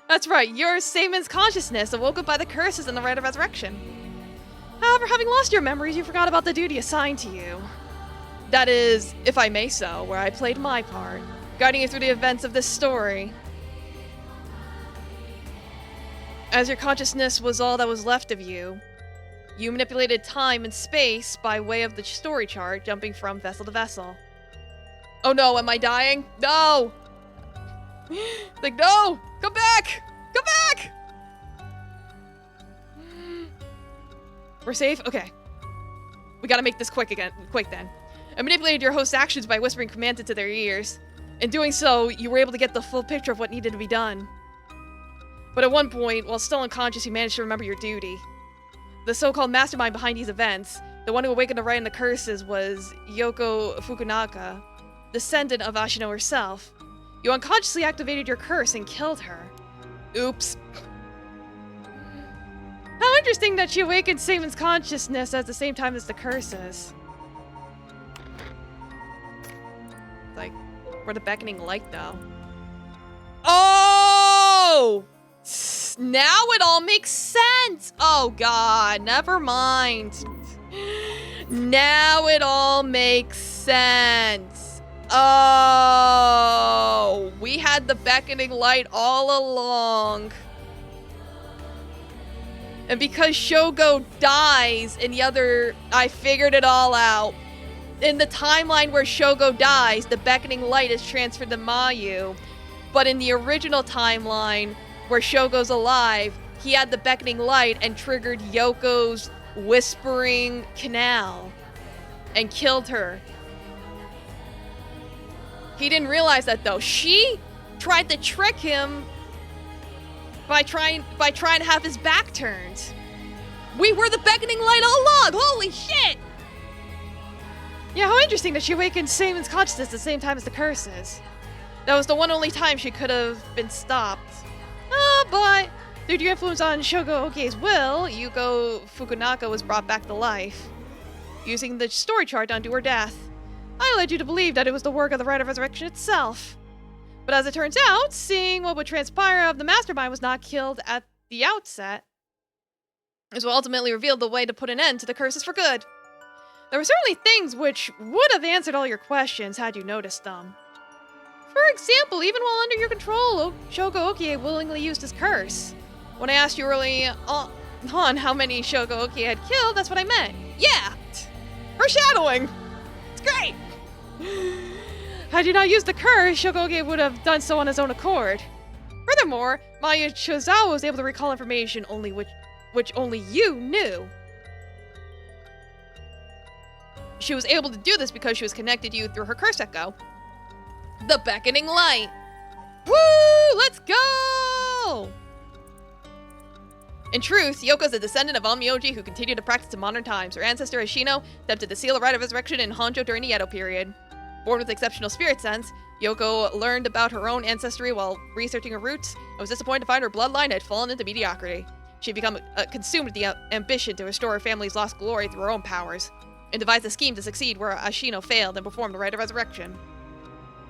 That's right, you're Seaman's consciousness, awoken by the curses and the rite of resurrection. However, having lost your memories, you forgot about the duty assigned to you. That is, if I may so, where I played my part, guiding you through the events of this story. As your consciousness was all that was left of you, you manipulated time and space by way of the story chart, jumping from vessel to vessel. Oh no, am I dying? No! Like, no! Come back! Come back! We're safe? Okay. We gotta make this quick then. I manipulated your host's actions by whispering commands into their ears. In doing so, you were able to get the full picture of what needed to be done. But at one point, while still unconscious, you managed to remember your duty. The so-called mastermind behind these events, the one who awakened the rite and the curses, was Yoko Fukunaga, descendant of Ashino herself. You unconsciously activated your curse and killed her. Oops. How interesting that she awakened Seaman's consciousness at the same time as the curses. Like, we're the beckoning light, though. Oh! Now it all makes sense! Oh god, never mind. Now it all makes sense. Oh, we had the beckoning light all along. And because Shogo dies in the other... I figured it all out. In the timeline where Shogo dies, the beckoning light is transferred to Mayu. But in the original timeline, where Shogo's alive, he had the beckoning light and triggered Yoko's whispering canal. And killed her. He didn't realize that though. She tried to trick him by trying to have his back turned. We were the beckoning light all along. Holy shit! Yeah, how interesting that she awakened Seaman's consciousness at the same time as the curses. That was the one only time she could have been stopped. But due to your influence on Shogo Okie's will, Yuko Fukunaga was brought back to life. Using the story chart to undo her death. I led you to believe that it was the work of the Rite of Resurrection itself. But as it turns out, seeing what would transpire of the mastermind was not killed at the outset, this will ultimately reveal the way to put an end to the curses for good. There were certainly things which would have answered all your questions had you noticed them. For example, even while under your control, Shogo Okie willingly used his curse. When I asked you early on how many Shogo Okie had killed, that's what I meant. Yeah! Foreshadowing! It's great! Had you not used the curse, Shogoge would have done so on his own accord. Furthermore, Maya Chozawa was able to recall information which only you knew. She was able to do this because she was connected to you through her curse echo. The beckoning light. Woo! Let's go! In truth, Yoko is a descendant of Onmyoji who continued to practice in modern times. Her ancestor Ashino attempted to seal a rite of resurrection in Honjo during the Edo period. Born with exceptional spirit sense, Yoko learned about her own ancestry while researching her roots and was disappointed to find her bloodline had fallen into mediocrity. She had become consumed with the ambition to restore her family's lost glory through her own powers, and devised a scheme to succeed where Ashino failed and performed the rite of resurrection.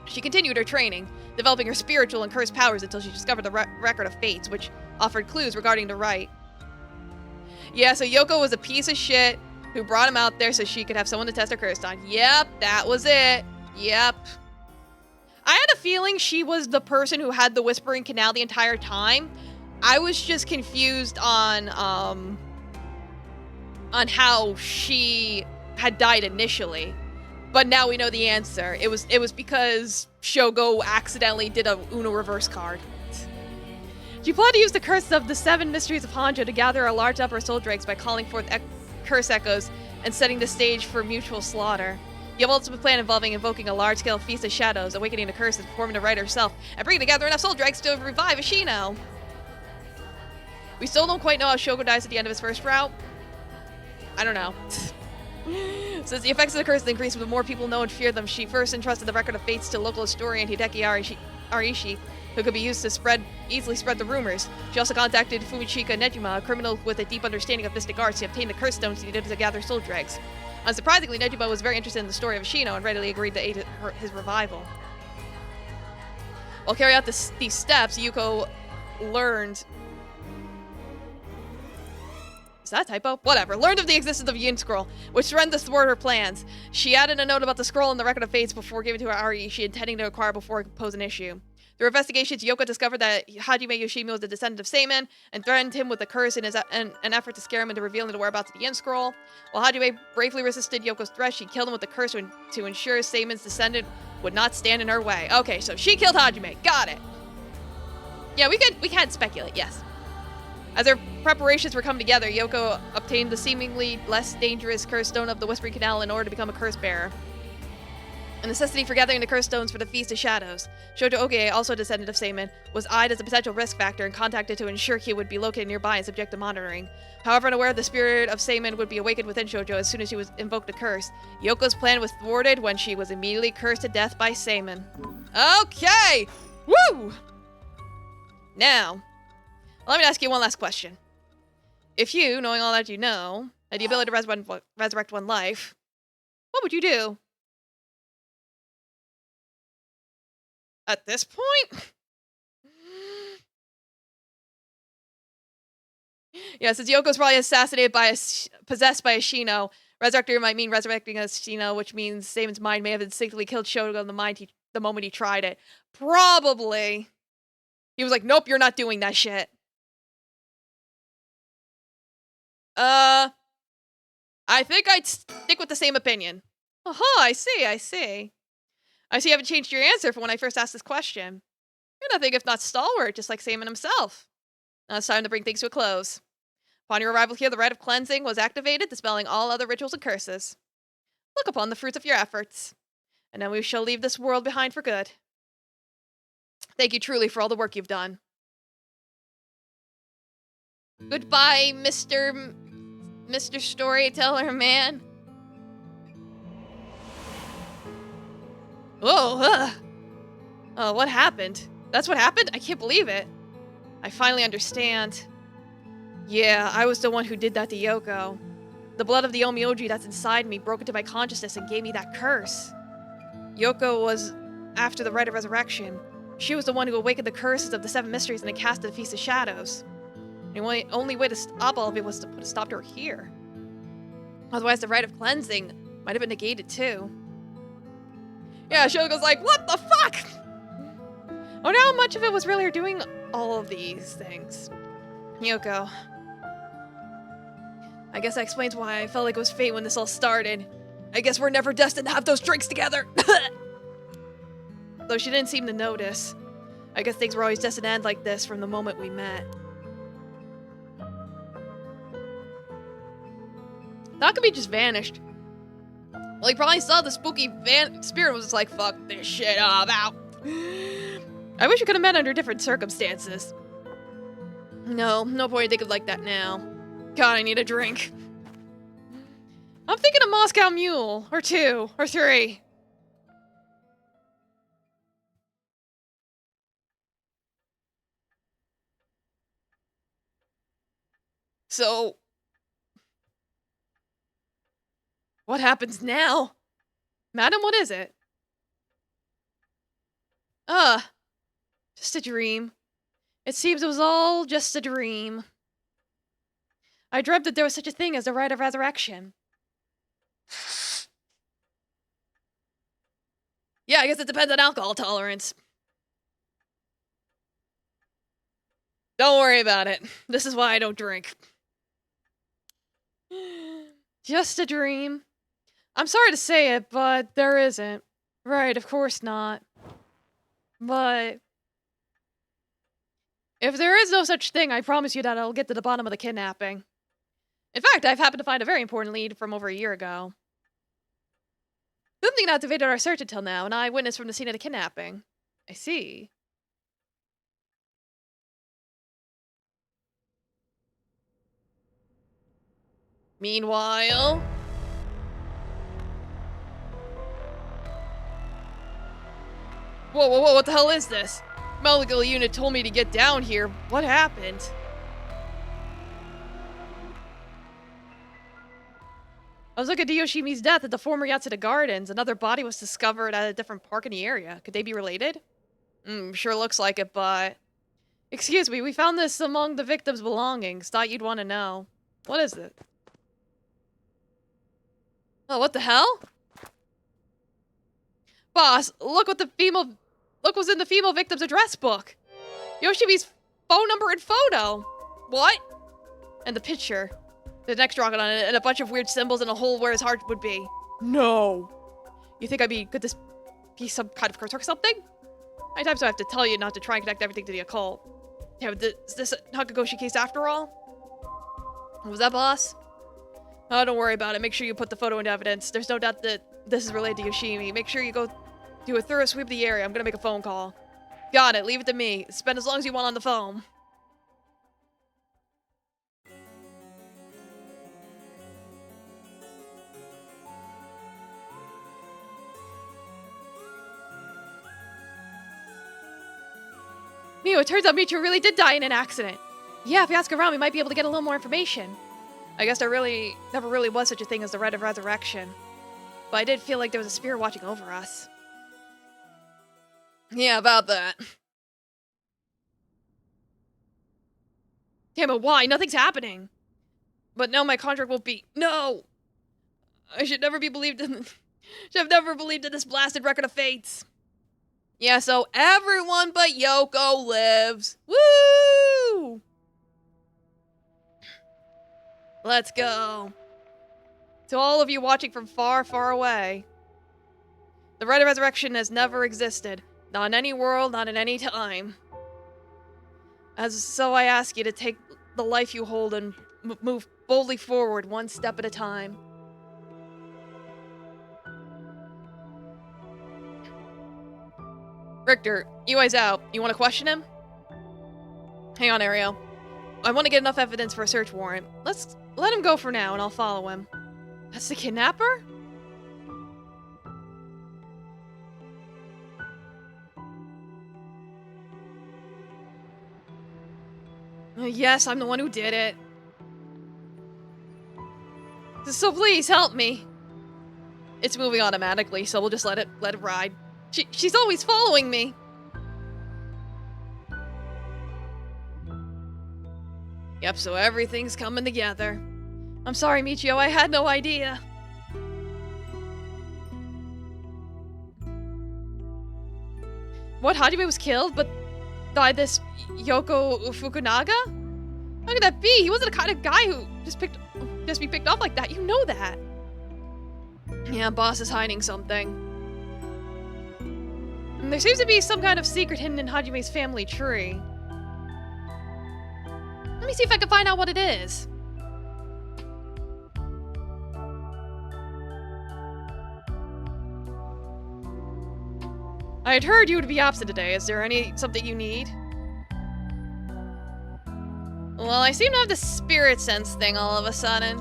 She continued her training, developing her spiritual and cursed powers until she discovered the record of fates, which offered clues regarding the rite. Yeah, so Yoko was a piece of shit who brought him out there so she could have someone to test her curse on. Yep, that was it. Yep. I had a feeling she was the person who had the Whispering Canal the entire time. I was just confused on how she had died initially. But now we know the answer. It was because Shogo accidentally did a Uno reverse card. She planned to use the curse of the Seven Mysteries of Honjo to gather a large number of soul drakes by calling forth curse echoes and setting the stage for mutual slaughter. You have an ultimate plan involving invoking a large-scale feast of shadows, awakening the curse, and performing the rite herself, and bringing together enough soul drakes to revive Ashino. We still don't quite know how Shogo dies at the end of his first route. I don't know. Since the effects of the curse increase with more people know and fear them, she first entrusted the record of fates to local historian Hideki Arishi, who could be used to easily spread the rumors. She also contacted Fumichika Nejima, a criminal with a deep understanding of mystic arts, to obtain the curse stones needed to gather soul dregs. Unsurprisingly, Nejima was very interested in the story of Ashino and readily agreed to aid his revival. While carrying out these steps, Yuko learned... Is that a typo? Whatever. Learned of the existence of Yin Scroll, which threatened to thwart her plans. She added a note about the scroll in the Record of Fates before giving it to Ari, she intending to acquire before it could pose an issue. Through investigations, Yoko discovered that Hajime Yoshimi was a descendant of Seimin and threatened him with a curse in an effort to scare him into revealing the whereabouts of the Yin Scroll. While Hajime bravely resisted Yoko's threat, she killed him with the curse to ensure Seimin's descendant would not stand in her way. Okay, so she killed Hajime. Got it. Yeah, we can speculate, yes. As their preparations were coming together, Yoko obtained the seemingly less dangerous curse stone of the Whispering Canal in order to become a curse bearer. The necessity for gathering the curse stones for the Feast of Shadows. Shoujo Ogie, also a descendant of Seimin, was eyed as a potential risk factor and contacted to ensure he would be located nearby and subject to monitoring. However, unaware the spirit of Seimin would be awakened within Shoujo as soon as she was invoked a curse, Yoko's plan was thwarted when she was immediately cursed to death by Seimin. Okay! Woo! Now, let me ask you one last question. If you, knowing all that you know, had the ability to resurrect one life, what would you do? At this point? Yeah, since Yoko's probably assassinated by possessed by Ashino, resurrector might mean resurrecting Ashino, which means Seimin's mind may have instinctively killed Shogo in the moment he tried it. Probably. He was like, nope, you're not doing that shit. I think I'd stick with the same opinion. Oh, I see. I see you haven't changed your answer from when I first asked this question. You're nothing if not stalwart, just like Seimin himself. Now it's time to bring things to a close. Upon your arrival here, the rite of cleansing was activated, dispelling all other rituals and curses. Look upon the fruits of your efforts, and then we shall leave this world behind for good. Thank you truly for all the work you've done. Goodbye, Mr. Storyteller Man. Whoa, oh, what happened? That's what happened? I can't believe it. I finally understand. Yeah, I was the one who did that to Yoko. The blood of the Omioji that's inside me broke into my consciousness and gave me that curse. Yoko was after the rite of resurrection. She was the one who awakened the curses of the Seven Mysteries and the cast of the Feast of Shadows. The only way to stop all of it was to put a stop to her here. Otherwise, the rite of cleansing might have been negated too. Yeah, Shogo's like, what the fuck? I wonder how much of it was really her doing all of these things. Yoko. I guess that explains why I felt like it was fate when this all started. I guess we're never destined to have those drinks together. Though she didn't seem to notice. I guess things were always destined to end like this from the moment we met. Takumi just vanished. Well, he probably saw the spooky spirit and was just like, fuck this shit, I'm out. I wish we could have met under different circumstances. No point in thinking like that now. God, I need a drink. I'm thinking a Moscow Mule, or 2, or 3. So, what happens now? Madam, what is it? Just a dream. It seems it was all just a dream. I dreamt that there was such a thing as the rite of resurrection. Yeah, I guess it depends on alcohol tolerance. Don't worry about it. This is why I don't drink. Just a dream. I'm sorry to say it, but there isn't. Right, of course not. But if there is no such thing, I promise you that I'll get to the bottom of the kidnapping. In fact, I've happened to find a very important lead from over a year ago. Something activated our search until now, an eyewitness from the scene of the kidnapping. I see. Meanwhile... Whoa, whoa, whoa, what the hell is this? Medical unit told me to get down here. What happened? I was looking at Yoshimi's death at the former Yatsuda Gardens. Another body was discovered at a different park in the area. Could they be related? Sure looks like it, but... Excuse me, we found this among the victim's belongings. Thought you'd want to know. What is it? Oh, what the hell? Boss, look what's in the female victim's address book. Yoshimi's phone number and photo. What? And the picture. The next rocket on it, and a bunch of weird symbols and a hole where his heart would be. No. You think could this be some kind of curse or something? How many times do I have to tell you not to try and connect everything to the occult? Yeah, is this a Hakagoshi case after all? What was that, boss? Oh, don't worry about it. Make sure you put the photo into evidence. There's no doubt that this is related to Yoshimi. Make sure you go do a thorough sweep of the area. I'm gonna make a phone call. Got it. Leave it to me. Spend as long as you want on the phone. Mio, it turns out Michiru really did die in an accident. Yeah, if you ask around, we might be able to get a little more information. I guess there never really was such a thing as the Rite of Resurrection. But I did feel like there was a spirit watching over us. Yeah, about that. Damn it, why? Nothing's happening. But now my contract won't be... No! I should never be believed in... should have never believed in this blasted record of fates. Yeah, so everyone but Yoko lives. Woo! Let's go. To all of you watching from far, far away. The Rite of Resurrection has never existed. Not in any world, not in any time. So I ask you to take the life you hold and move boldly forward, one step at a time. Richter, UI's out. You want to question him? Hang on, Ario. I want to get enough evidence for a search warrant. Let him go for now, and I'll follow him. That's the kidnapper? Yes, I'm the one who did it. So please, help me. It's moving automatically, so we'll just let it ride. She's always following me. Yep, so everything's coming together. I'm sorry, Michio, I had no idea. What, Hajime was killed, but by this Yoko Fukunaga? How could that be? He wasn't the kind of guy who just be picked off like that. You know that. Yeah, boss is hiding something. And there seems to be some kind of secret hidden in Hajime's family tree. Let me see if I can find out what it is. I had heard you would be absent today. Is there something you need? Well, I seem to have the spirit sense thing all of a sudden.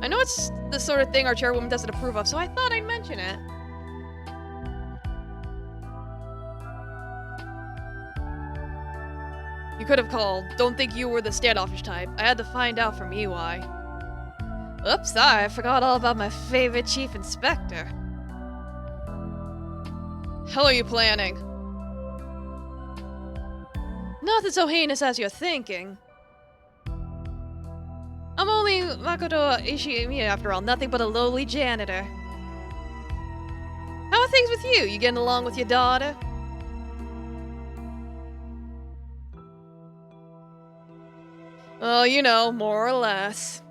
I know it's the sort of thing our chairwoman doesn't approve of, so I thought I'd mention it. You could have called. Don't think you were the standoffish type. I had to find out from EY. Oops, sorry, I forgot all about my favorite chief inspector. Hell are you planning? Nothing so heinous as you're thinking. I'm only Makoto Ishimi after all, nothing but a lowly janitor. How are things with you? You getting along with your daughter? Oh, you know, more or less.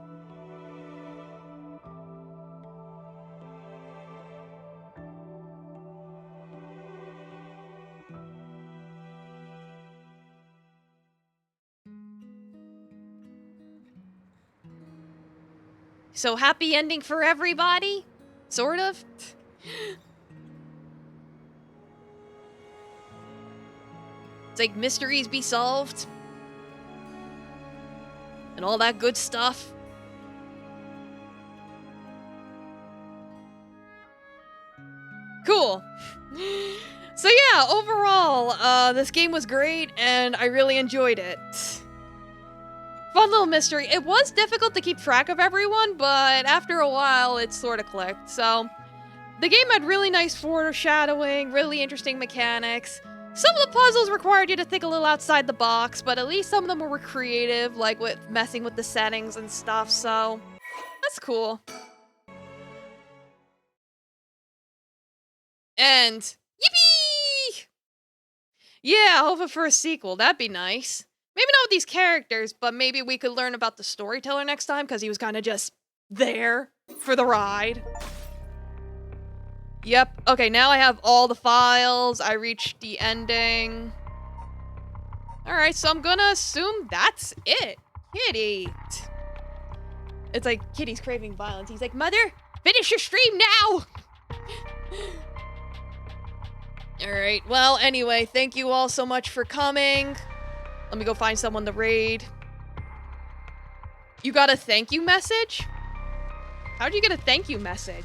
So happy ending for everybody? Sort of? It's like mysteries be solved. And all that good stuff. Cool. So yeah, overall, this game was great, and I really enjoyed it. Fun little mystery. It was difficult to keep track of everyone, but after a while, it sort of clicked. So, the game had really nice foreshadowing, really interesting mechanics. Some of the puzzles required you to think a little outside the box, but at least some of them were creative, like with messing with the settings and stuff, so that's cool. And yippee! Yeah, hoping for a sequel. That'd be nice. Maybe not with these characters, but maybe we could learn about the storyteller next time, because he was kind of just there for the ride. Yep. Okay, now I have all the files. I reached the ending. Alright, so I'm gonna assume that's it. Kitty. It's like Kitty's craving violence. He's like, Mother, finish your stream now! Alright, well, anyway, thank you all so much for coming. Let me go find someone to raid. You got a thank you message? How'd you get a thank you message?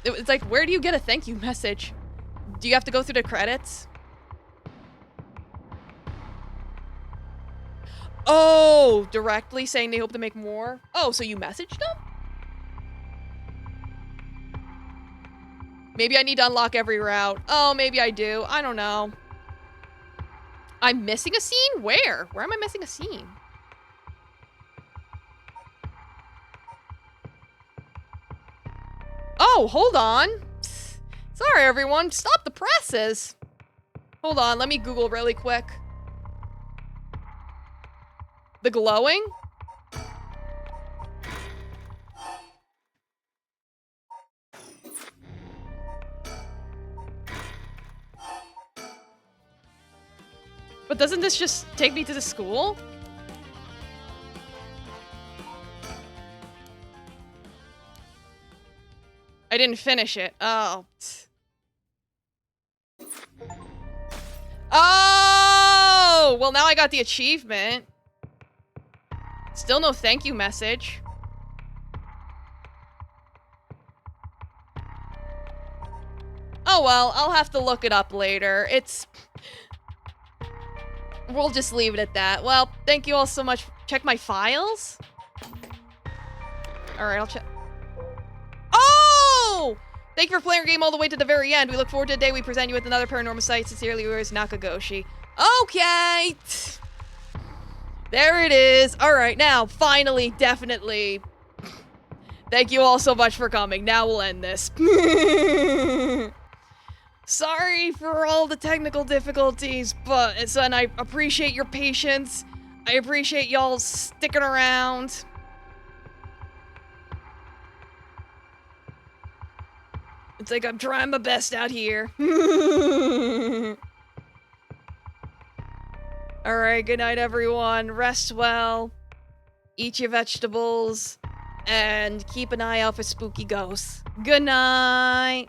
It's like, where do you get a thank you message? Do you have to go through the credits? Oh, directly saying they hope to make more? Oh, so you messaged them? Maybe I need to unlock every route. Oh, maybe I do. I don't know. I'm missing a scene? Where? Where am I missing a scene? Oh, hold on. Sorry, everyone. Stop the presses. Hold on. Let me Google really quick. The glowing? But doesn't this just take me to the school? I didn't finish it. Oh. Oh! Well, now I got the achievement. Still no thank you message. Oh well, I'll have to look it up later. We'll just leave it at that. Well, thank you all so much. Check my files? Alright, I'll check. Oh! Thank you for playing our game all the way to the very end. We look forward to the day we present you with another paranormal sight. Sincerely yours, Nakagoshi. Okay! There it is. Alright, now, finally, definitely. Thank you all so much for coming. Now we'll end this. Sorry for all the technical difficulties, and I appreciate your patience. I appreciate y'all sticking around. It's like I'm trying my best out here. Alright, good night, everyone. Rest well. Eat your vegetables. And keep an eye out for spooky ghosts. Good night.